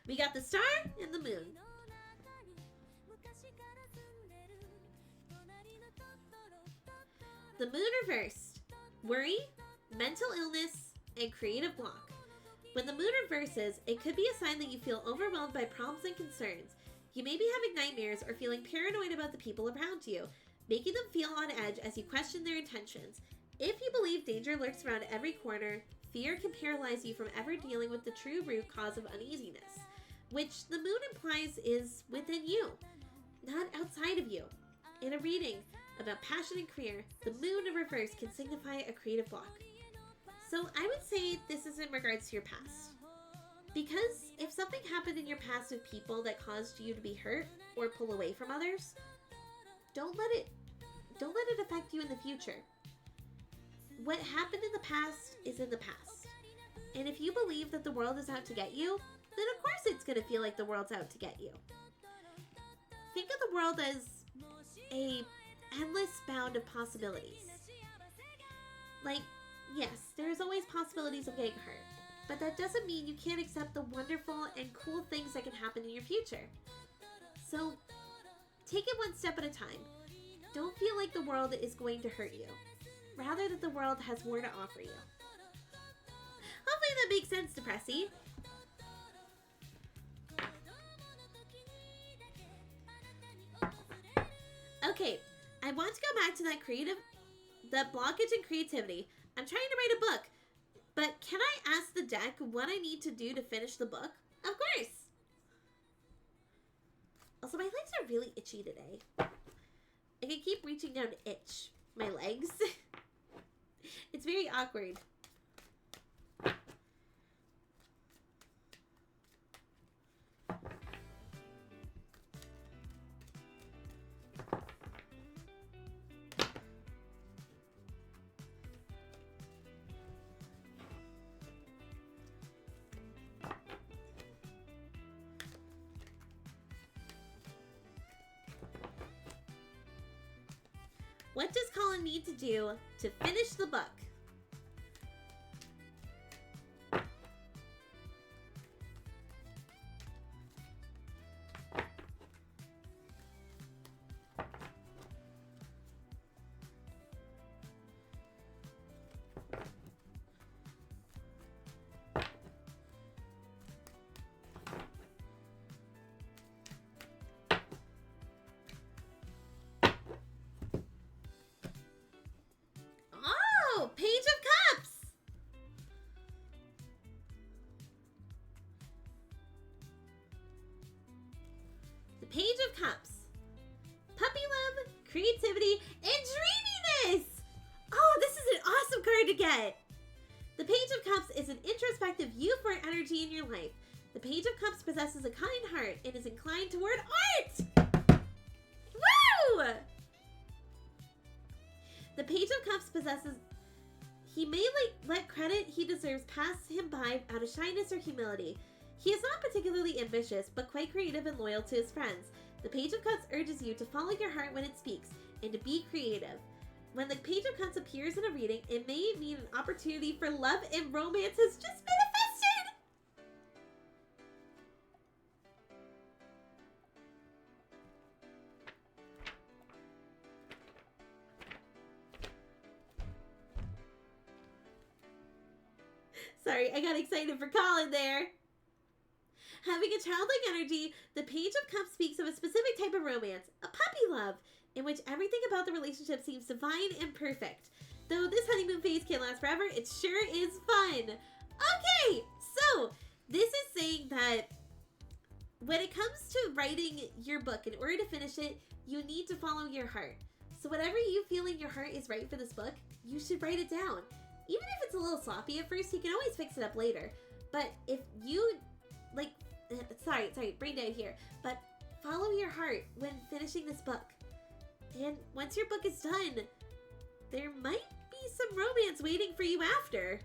Speaker 2: We got the star and the moon. The moon reversed. Worry, mental illness, and creative block. When the moon reverses, it could be a sign that you feel overwhelmed by problems and concerns. You may be having nightmares or feeling paranoid about the people around you, making them feel on edge as you question their intentions. If you believe danger lurks around every corner, fear can paralyze you from ever dealing with the true root cause of uneasiness, which the moon implies is within you, not outside of you. In a reading about passion and career, the moon in reverse can signify a creative block. So I would say this is in regards to your past. Because if something happened in your past with people that caused you to be hurt or pull away from others, don't let it affect you in the future. What happened in the past is in the past. And if you believe that the world is out to get you, then of course it's going to feel like the world's out to get you. Think of the world as a endless bound of possibilities. Like, yes, there's always possibilities of getting hurt, but that doesn't mean you can't accept the wonderful and cool things that can happen in your future. So, take it one step at a time. Don't feel like the world is going to hurt you. Rather that the world has more to offer you. Hopefully that makes sense, Depressy. Okay, I want to go back to that blockage and creativity. I'm trying to write a book, but can I ask the deck what I need to do to finish the book? Of course. Also, my legs are really itchy today. I can keep reaching down to itch my legs. It's very awkward. What does Colin need to do to finish the book? Oh, Page of Cups! The Page of Cups. Puppy love, creativity, and dreaminess! Oh, this is an awesome card to get! The Page of Cups is an introspective euphoric energy in your life. The Page of Cups possesses a kind heart and is inclined toward art! Woo! The Page of Cups possesses... He may let credit he deserves pass him by out of shyness or humility. He is not particularly ambitious, but quite creative and loyal to his friends. The Page of Cups urges you to follow your heart when it speaks, and to be creative. When the Page of Cups appears in a reading, it may mean an opportunity for love and romance has just manifested! Sorry, I got excited for Colin there. Having a childlike energy, the Page of Cups speaks of a specific type of romance, a puppy love, in which everything about the relationship seems divine and perfect. Though this honeymoon phase can't last forever, it sure is fun. Okay, so this is saying that when it comes to writing your book, in order to finish it, you need to follow your heart. So whatever you feel in your heart is right for this book, you should write it down. Even if it's a little sloppy at first, you can always fix it up later. But if you, sorry, brain dead here. But follow your heart when finishing this book. And once your book is done, there might be some romance waiting for you after.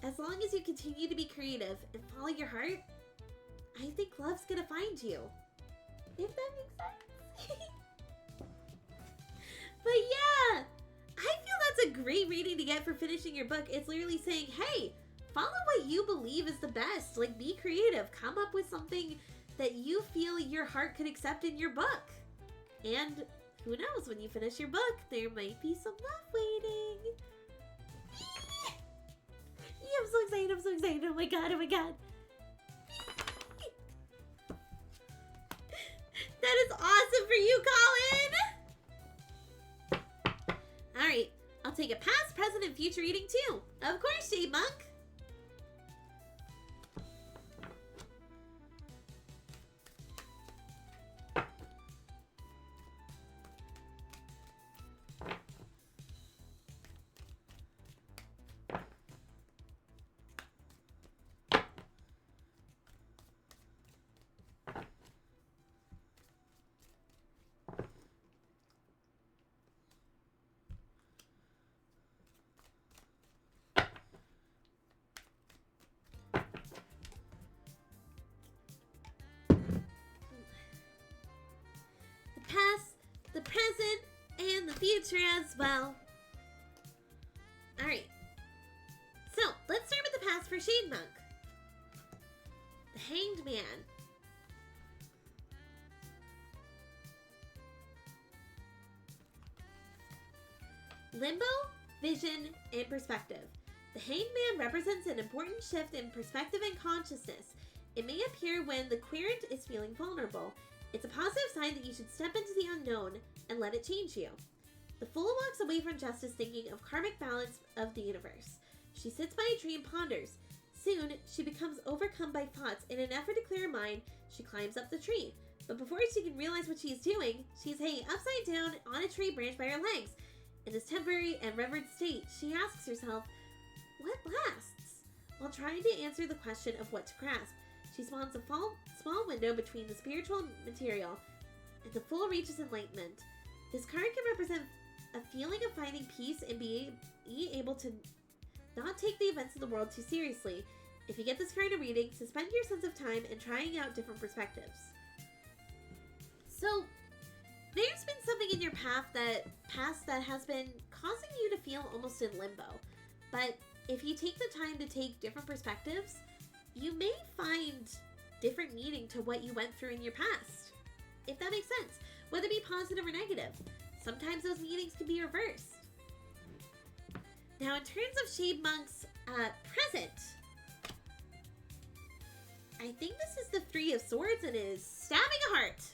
Speaker 2: As long as you continue to be creative and follow your heart, I think love's gonna find you. If that makes sense. But yeah, I feel that's a great reading to get for finishing your book. It's literally saying, hey, follow what you believe is the best. Like, be creative. Come up with something that you feel your heart could accept in your book. And who knows, when you finish your book, there might be some love waiting. I'm so excited, I'm so excited. Oh my god, oh my god. That is awesome for you, Colin! Alright, I'll take a past, present, and future reading too. Of course, Shade Monk. present, and the future as well. Alright. So, let's start with the past for Shade Monk. The Hanged Man. Limbo, vision, and perspective. The Hanged Man represents an important shift in perspective and consciousness. It may appear when the querent is feeling vulnerable. It's a positive sign that you should step into the unknown and let it change you. The Fool walks away from justice thinking of karmic balance of the universe. She sits by a tree and ponders. Soon, she becomes overcome by thoughts. In an effort to clear her mind, she climbs up the tree. But before she can realize what she is doing, she is hanging upside down on a tree branch by her legs. In this temporary and revered state, she asks herself, what lasts? While trying to answer the question of what to grasp, she spawns a small window between the spiritual material, and the Fool reaches enlightenment. This card can represent a feeling of finding peace and being able to not take the events of the world too seriously. If you get this card in a reading, suspend your sense of time and trying out different perspectives. So, there's been something in your past that has been causing you to feel almost in limbo. But if you take the time to take different perspectives, you may find different meaning to what you went through in your past. If that makes sense. Whether it be positive or negative. Sometimes those meanings can be reversed. Now, in terms of Shade Monk's present, I think this is the Three of Swords and is stabbing a heart.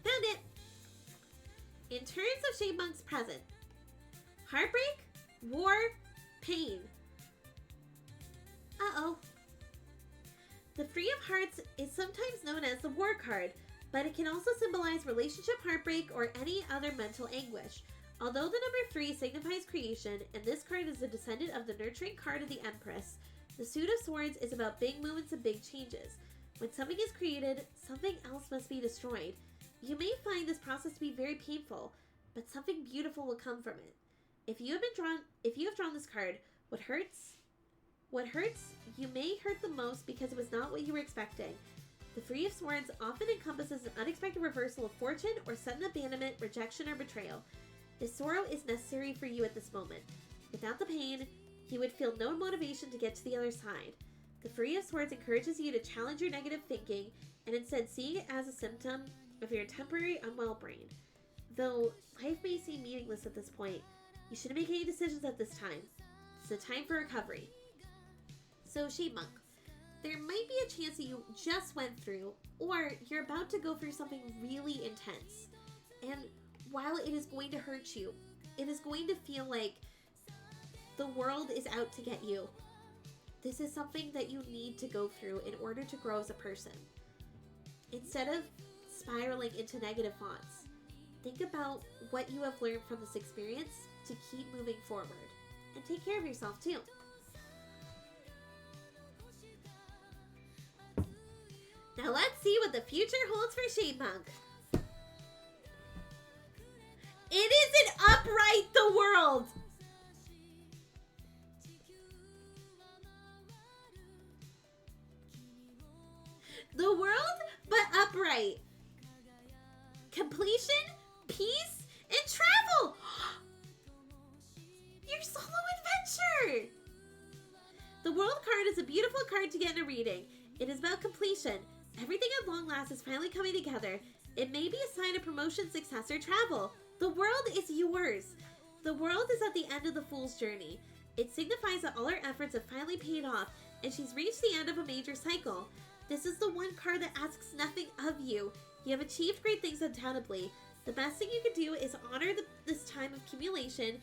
Speaker 2: Found it. In terms of Shade Monk's present, heartbreak, war, pain. Uh-oh. The Three of Hearts is sometimes known as the War card, but it can also symbolize relationship heartbreak or any other mental anguish. Although the number 3 signifies creation, and this card is a descendant of the nurturing card of the Empress, the Suit of Swords is about big movements and big changes. When something is created, something else must be destroyed. You may find this process to be very painful, but something beautiful will come from it. If you have drawn this card, what hurts, you may hurt the most because it was not what you were expecting. The Three of Swords often encompasses an unexpected reversal of fortune or sudden abandonment, rejection, or betrayal. This sorrow is necessary for you at this moment. Without the pain, you would feel no motivation to get to the other side. The Three of Swords encourages you to challenge your negative thinking and instead seeing it as a symptom of your temporary unwell brain. Though life may seem meaningless at this point, you shouldn't make any decisions at this time. It's a time for recovery. So, Shade Monk, there might be a chance that you just went through, or you're about to go through something really intense. And while it is going to hurt you, it is going to feel like the world is out to get you. This is something that you need to go through in order to grow as a person. Instead of spiraling into negative thoughts, think about what you have learned from this experience to keep moving forward. And take care of yourself too. Now let's see what the future holds for Shade Monk. It isn't upright, the world! The world, but upright. Completion, peace, and travel! Your solo adventure! The World card is a beautiful card to get in a reading. It is about completion. Everything at long last is finally coming together. It may be a sign of promotion, success, or travel. The world is yours. The world is at the end of the Fool's journey. It signifies that all her efforts have finally paid off, and she's reached the end of a major cycle. This is the one card that asks nothing of you. You have achieved great things undoubtedly. The best thing you can do is honor this time of accumulation,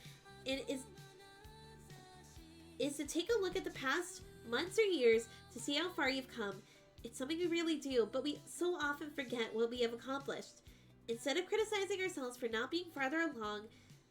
Speaker 2: and is to take a look at the past months or years to see how far you've come. It's something we really do, but we so often forget what we have accomplished. Instead of criticizing ourselves for not being farther along,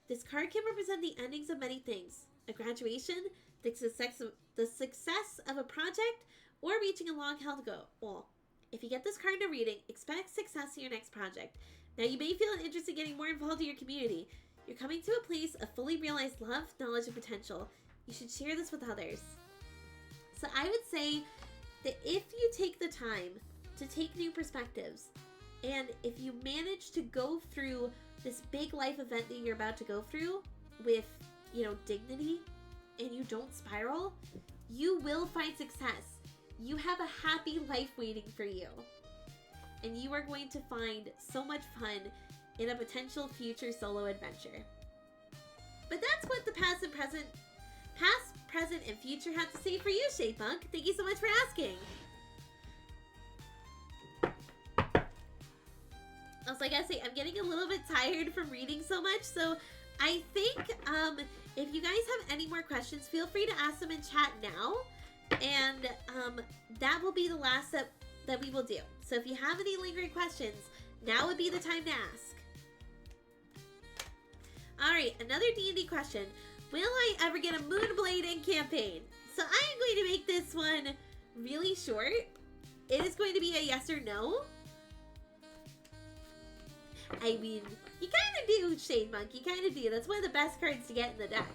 Speaker 2: this card can represent the endings of many things. A graduation, the success of a project, or reaching a long-held goal. If you get this card in a reading, expect success in your next project. Now, you may feel an interest in getting more involved in your community. You're coming to a place of fully realized love, knowledge, and potential. You should share this with others. So I would say that if you take the time to take new perspectives, and if you manage to go through this big life event that you're about to go through with, dignity, and you don't spiral, you will find success. You have a happy life waiting for you. And you are going to find so much fun in a potential future solo adventure. But that's what the past, present, and future have to say for you, Shade Monk. Thank you so much for asking. Also, I gotta say, I'm getting a little bit tired from reading so much, so I think if you guys have any more questions, feel free to ask them in chat now, and that will be the last that we will do. So if you have any lingering questions, now would be the time to ask. Alright, another D&D question. Will I ever get a Moonblade in campaign? So I am going to make this one really short. It is going to be a yes or no. I mean, you kind of do, Shade Monk. You kind of do. That's one of the best cards to get in the deck.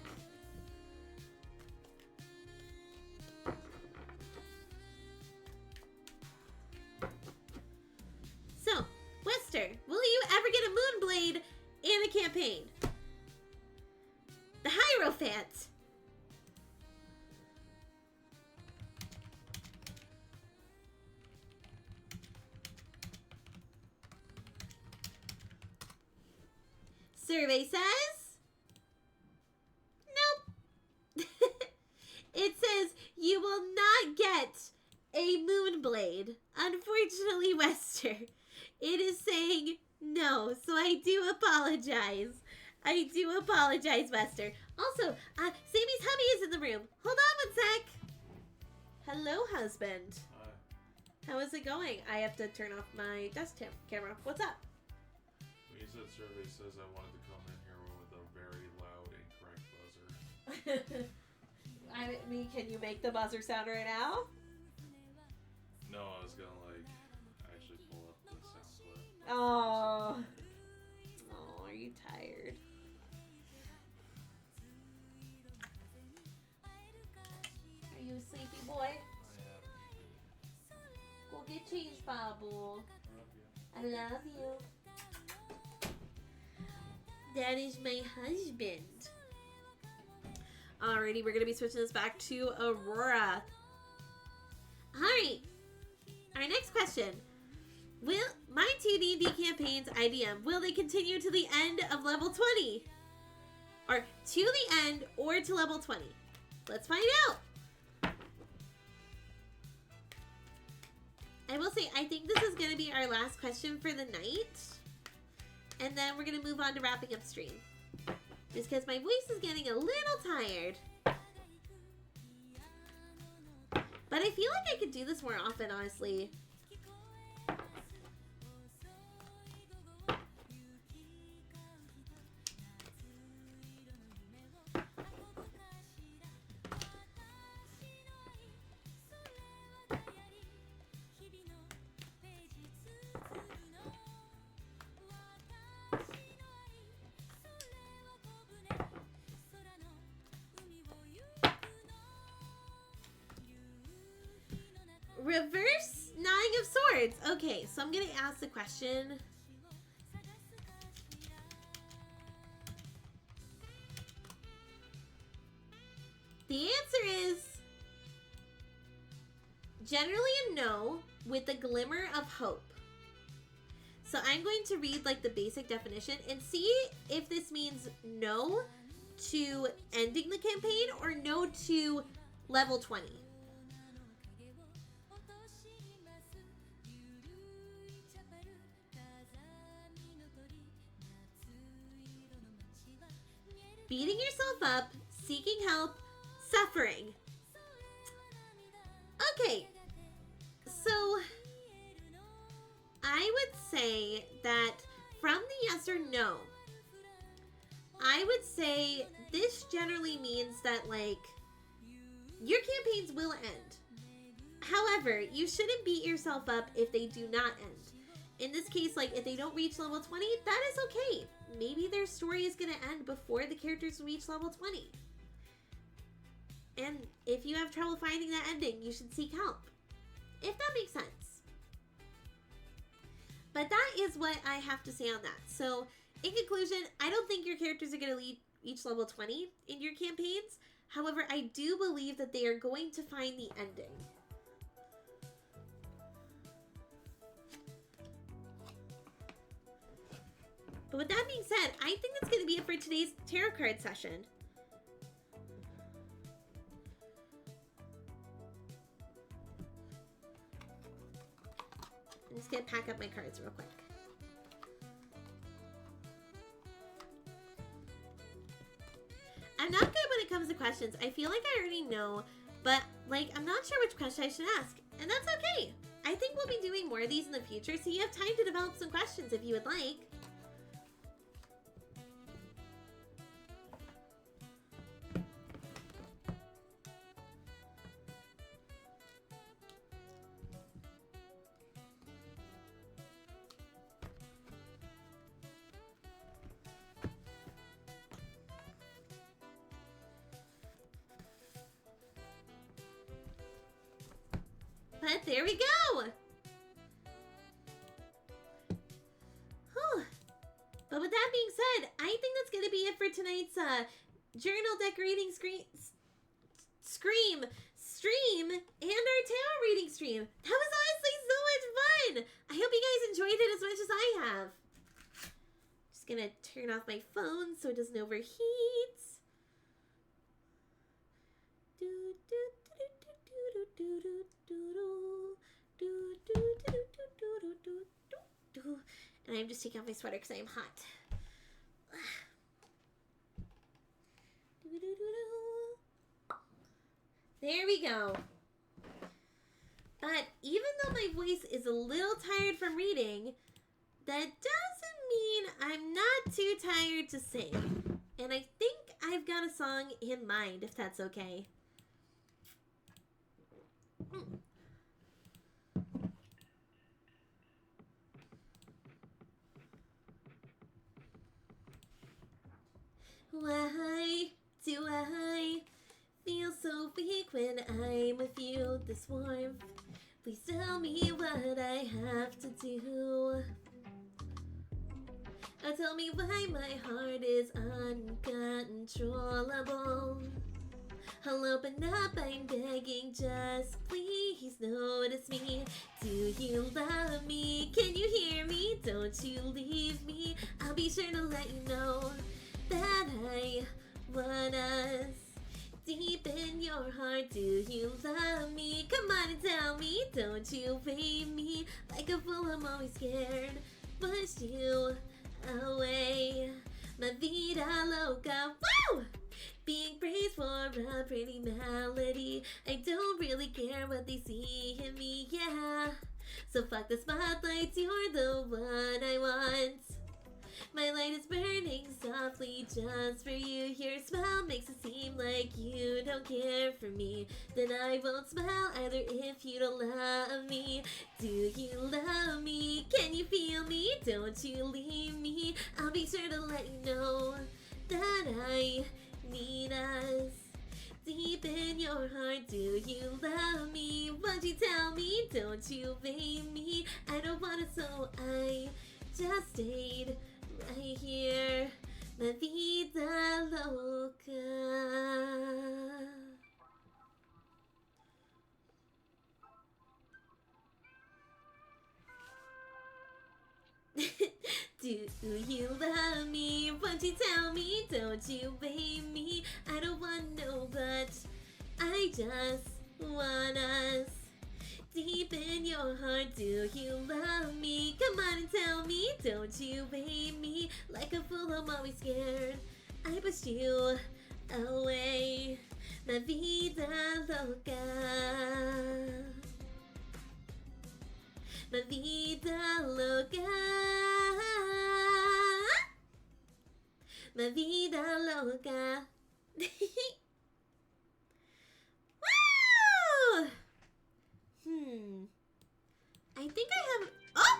Speaker 2: So, Wester, will you ever get a Moonblade in a campaign? The Hierophant. Survey says, nope. It says you will not get a Moonblade. Unfortunately, Wester, it is saying no, so I do apologize. I do apologize, Wester. Also, Sammy's hubby is in the room. Hold on one sec. Hello, husband.
Speaker 3: Hi.
Speaker 2: How is it going? I have to turn off my desktop camera. What's up?
Speaker 3: When you said survey says, I wanted to come in here with a very loud, incorrect buzzer.
Speaker 2: I mean, can you make the buzzer sound right now?
Speaker 3: No, I was gonna, actually pull up the sound clip.
Speaker 2: Oh, are you tired? Are you a sleepy boy?
Speaker 3: I am.
Speaker 2: Go get changed, Babu.
Speaker 3: I love you.
Speaker 2: I love you. That is my husband. Alrighty, we're gonna be switching this back to Aurora. Alright, our next question. Will my 2 D&D campaigns IDM, will they continue to the end of level 20? Or to the end or to level 20? Let's find out. I will say, I think this is going to be our last question for the night. And then we're going to move on to wrapping up stream. Just because my voice is getting a little tired. But I feel like I could do this more often, honestly. Reverse Nine of Swords. Okay, so I'm going to ask the question. The answer is generally a no with a glimmer of hope. So I'm going to read the basic definition and see if this means no to ending the campaign or no to level 20. Beating yourself up, seeking help, suffering. Okay, so I would say that from the yes or no, I would say this generally means that your campaigns will end. However, you shouldn't beat yourself up if they do not end. in this case, like, if they don't reach level 20, that is okay. Maybe their story is going to end before the characters reach level 20. And if you have trouble finding that ending, you should seek help. If that makes sense. But that is what I have to say on that. So, in conclusion, I don't think your characters are going to reach level 20 in your campaigns. However, I do believe that they are going to find the ending. But with that being said, I think that's going to be it for today's tarot card session. I'm just going to pack up my cards real quick. I'm not good when it comes to questions. I feel like I already know, but like I'm not sure which question I should ask. And that's okay. I think we'll be doing more of these in the future, so you have time to develop some questions if you would like. But there we go! Whew. But with that being said, I think that's going to be it for tonight's journal decorating stream and our tarot reading stream. That was honestly so much fun! I hope you guys enjoyed it as much as I have. Just going to turn off my phone so it doesn't overheat. And I'm just taking off my sweater because I am hot. There we go. But even though my voice is a little tired from reading, that doesn't mean I'm not too tired to sing. And I think I've got a song in mind, if that's okay. Why do I feel so weak when I'm with you? This warmth, please tell me what I have to do. Oh, tell me why my heart is uncontrollable. I'll open up, I'm begging, just please notice me. Do you love me? Can you hear me? Don't you leave me. I'll be sure to let you know that I want us deep in your heart. Do you love me? Come on and tell me. Don't you blame me like a fool, I'm always scared. Push you away. My vida loca. Woo! Being praised for a pretty melody. I don't really care what they see in me, yeah. So fuck the spotlights, you're the one I want. My light is burning softly just for you. Your smile makes it seem like you don't care for me. Then I won't smile either if you don't love me. Do you love me? Can you feel me? Don't you leave me. I'll be sure to let you know that I need us deep in your heart. Do you love me? Won't you tell me? Don't you blame me? I don't want it, so I just stayed right here. My vida loca. Do you love me? Won't you tell me? Don't you blame me? I don't want no, but I just want us deep in your heart. Do you love me? Come on and tell me. Don't you blame me like a fool, I'm always scared. I pushed you away. My vida loca. My vida loca. My vida loca. Woo! I think I have. Oh!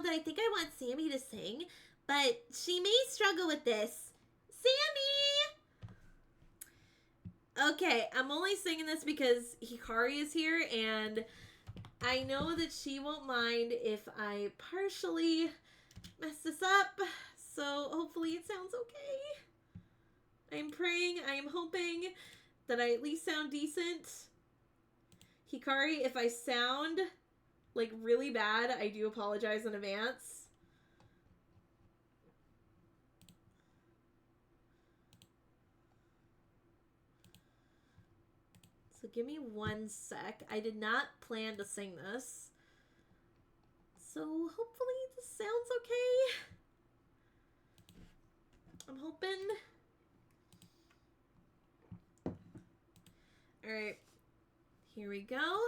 Speaker 2: that I think I want Sammy to sing, but she may struggle with this. Sammy! Okay, I'm only singing this because Hikari is here, and I know that she won't mind if I partially mess this up, so hopefully it sounds okay. I'm praying, I am hoping that I at least sound decent. Hikari, if I sound like really bad, I do apologize in advance. So give me 1 sec. I did not plan to sing this. So hopefully this sounds okay. I'm hoping. Alright. Here we go.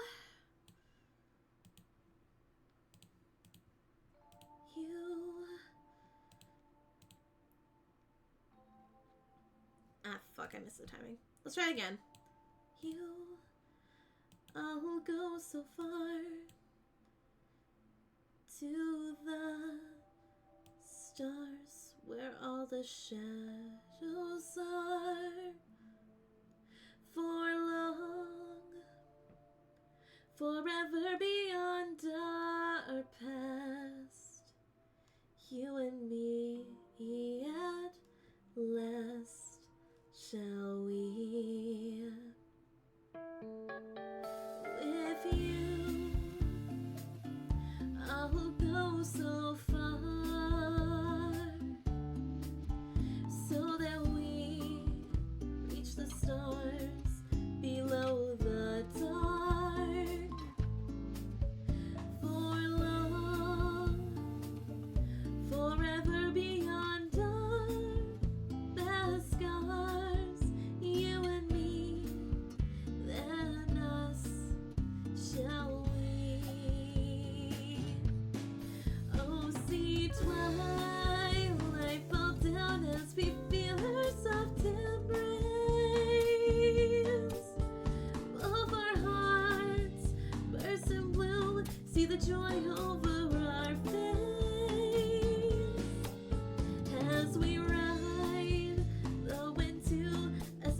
Speaker 2: Fuck, I missed the timing. Let's try it again. I'll go so far to the stars where all the shadows are. For long, forever beyond our past, you and me at last shall we. With you, I'll go so far, so that we reach the stars below the dark. For long, forever beyond our best scars, you and me, then us shall we. Oh, see twilight fall down as we feel her soft embrace. Both our hearts burst in bloom, see the joy over our face as we ride the wind to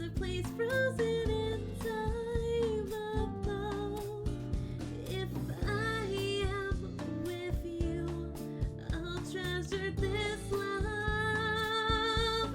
Speaker 2: a place frozen in time above. If I am with you, I'll treasure this love.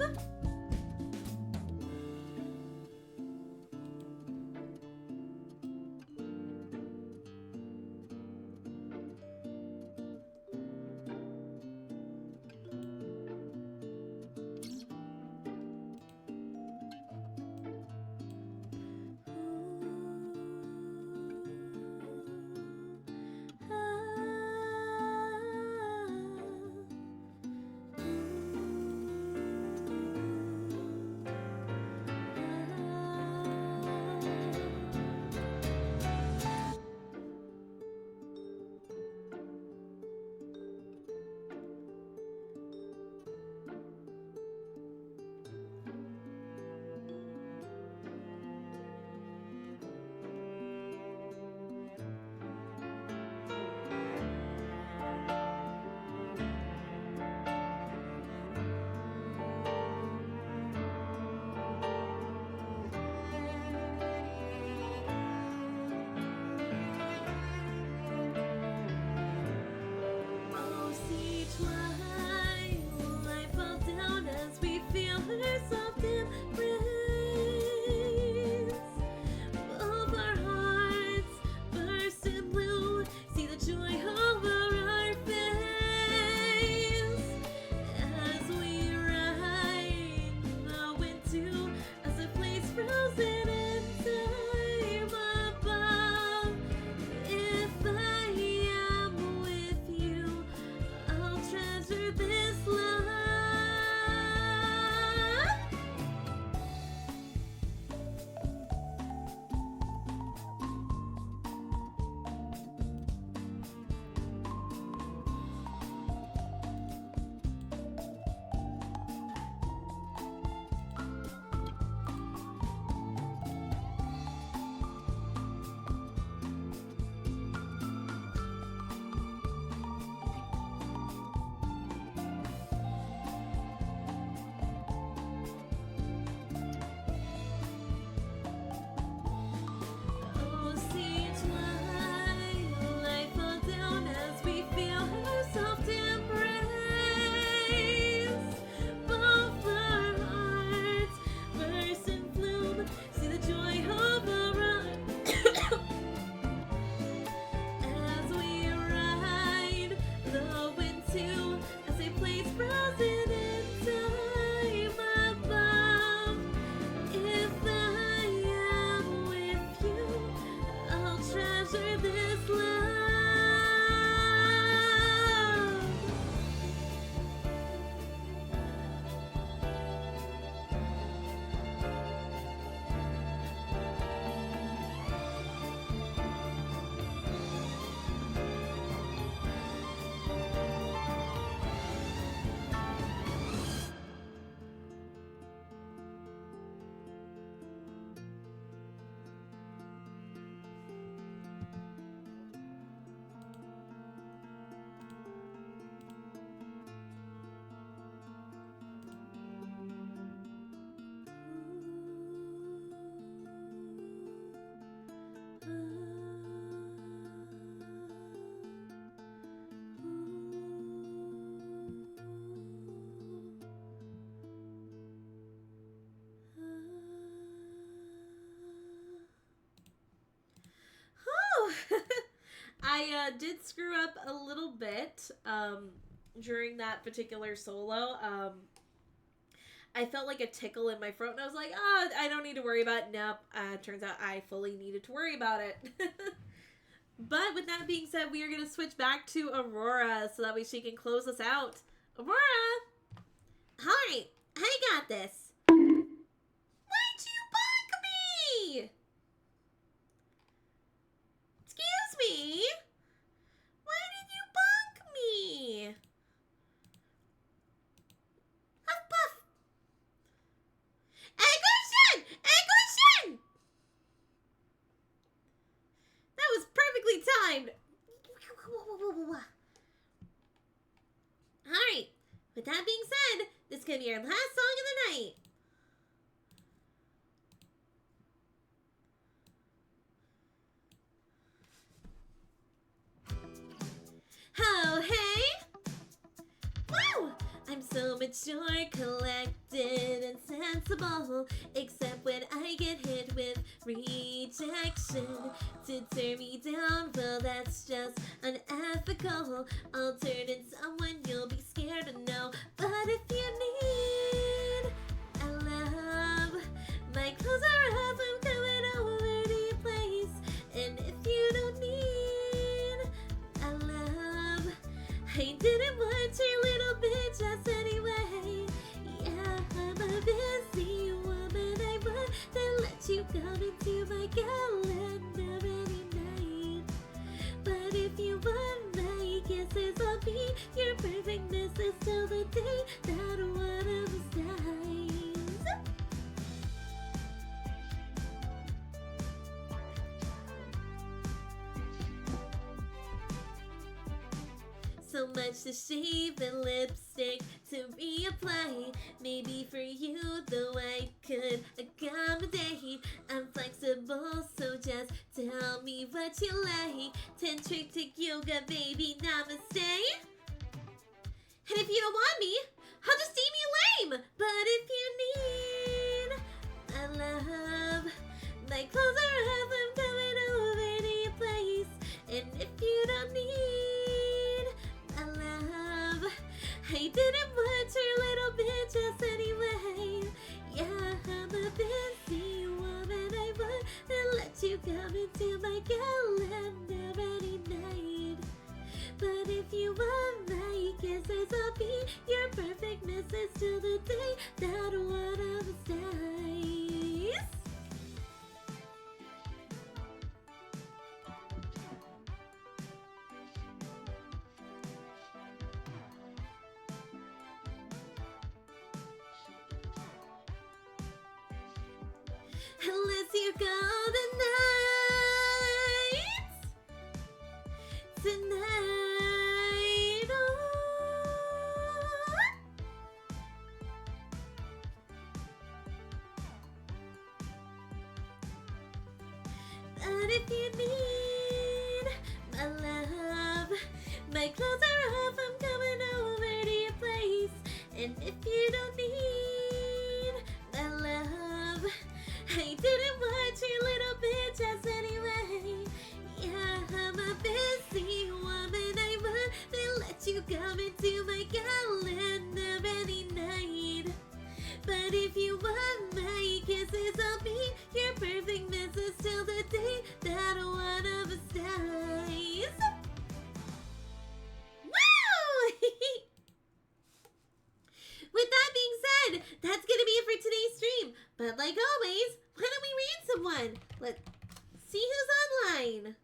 Speaker 2: I did screw up a little bit during that particular solo. I felt like a tickle in my throat, and I was like, oh, I don't need to worry about it. Nope. Turns out I fully needed to worry about it. But with that being said, we are going to switch back to Aurora so that way she can close us out. Aurora! Alright, I got this. Why'd you bonk me? Excuse me? Why did you bonk me? Huff puff. Aggression! Aggression! That was perfectly timed. Alright, with that being said, this is going to be our last song of the night. Ho, hey! Woo! I'm so mature, collected, and sensible. Except when I get hit with rejection. To turn me down, well, that's just unethical. I'll turn in someone you'll be scared to know. But if you need a love, my clothes are off, I'm coming over to your place. And if you don't need a love, I didn't want your little bitch just anyway. Yeah, I'm a busy woman. I want to let you come into my calendar any night. But if you want my kisses, I'll be your perfectness until the day that one of us dies. So much to shave and lipstick to reapply. Maybe for you, though, I could accommodate. I'm flexible, so just tell me what you like. Tantric yoga, baby, namaste. And if you don't want me, I'll just deem you lame. But if you need a love, my clothes are off, I'm coming over to your place. And if you don't need a love, I didn't want your little bitch just anyway. Yeah, I'm a busy woman. I want to let you come into my calendar any night. But if you want my kisses, I'll be your perfect missus till the day that one of us dies. Unless you go tonight, oh. But if you need my love, my clothes are off, I'm coming over to your place. And if you don't need my love, I didn't want your little bitch just anyway. Yeah, I'm a busy woman. I want to let you come into my calendar any night. But if you want my kisses, I'll be your perfect missus till the day that one of us dies. Woo! With that being said, that's gonna be it for today's stream. But like always, why don't we read someone? Let's see who's online.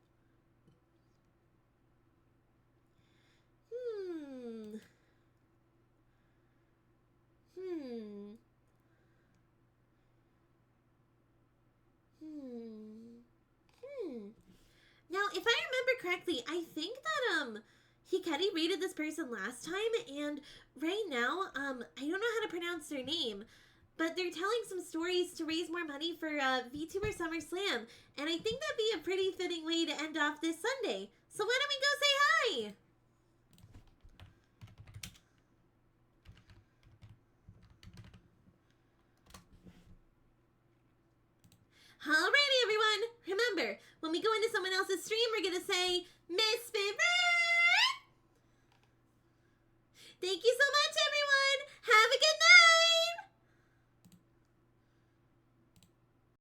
Speaker 2: Now, if I remember correctly, I think that Hikari rated this person last time, and right now, I don't know how to pronounce their name, but they're telling some stories to raise more money for VTuber Summer Slam, and I think that'd be a pretty fitting way to end off this Sunday. So why don't we go say hi? Alrighty, everyone. Remember, when we we go into someone else's stream, we're going to say, Miss Spirit! Thank you so much, everyone. Have a good night.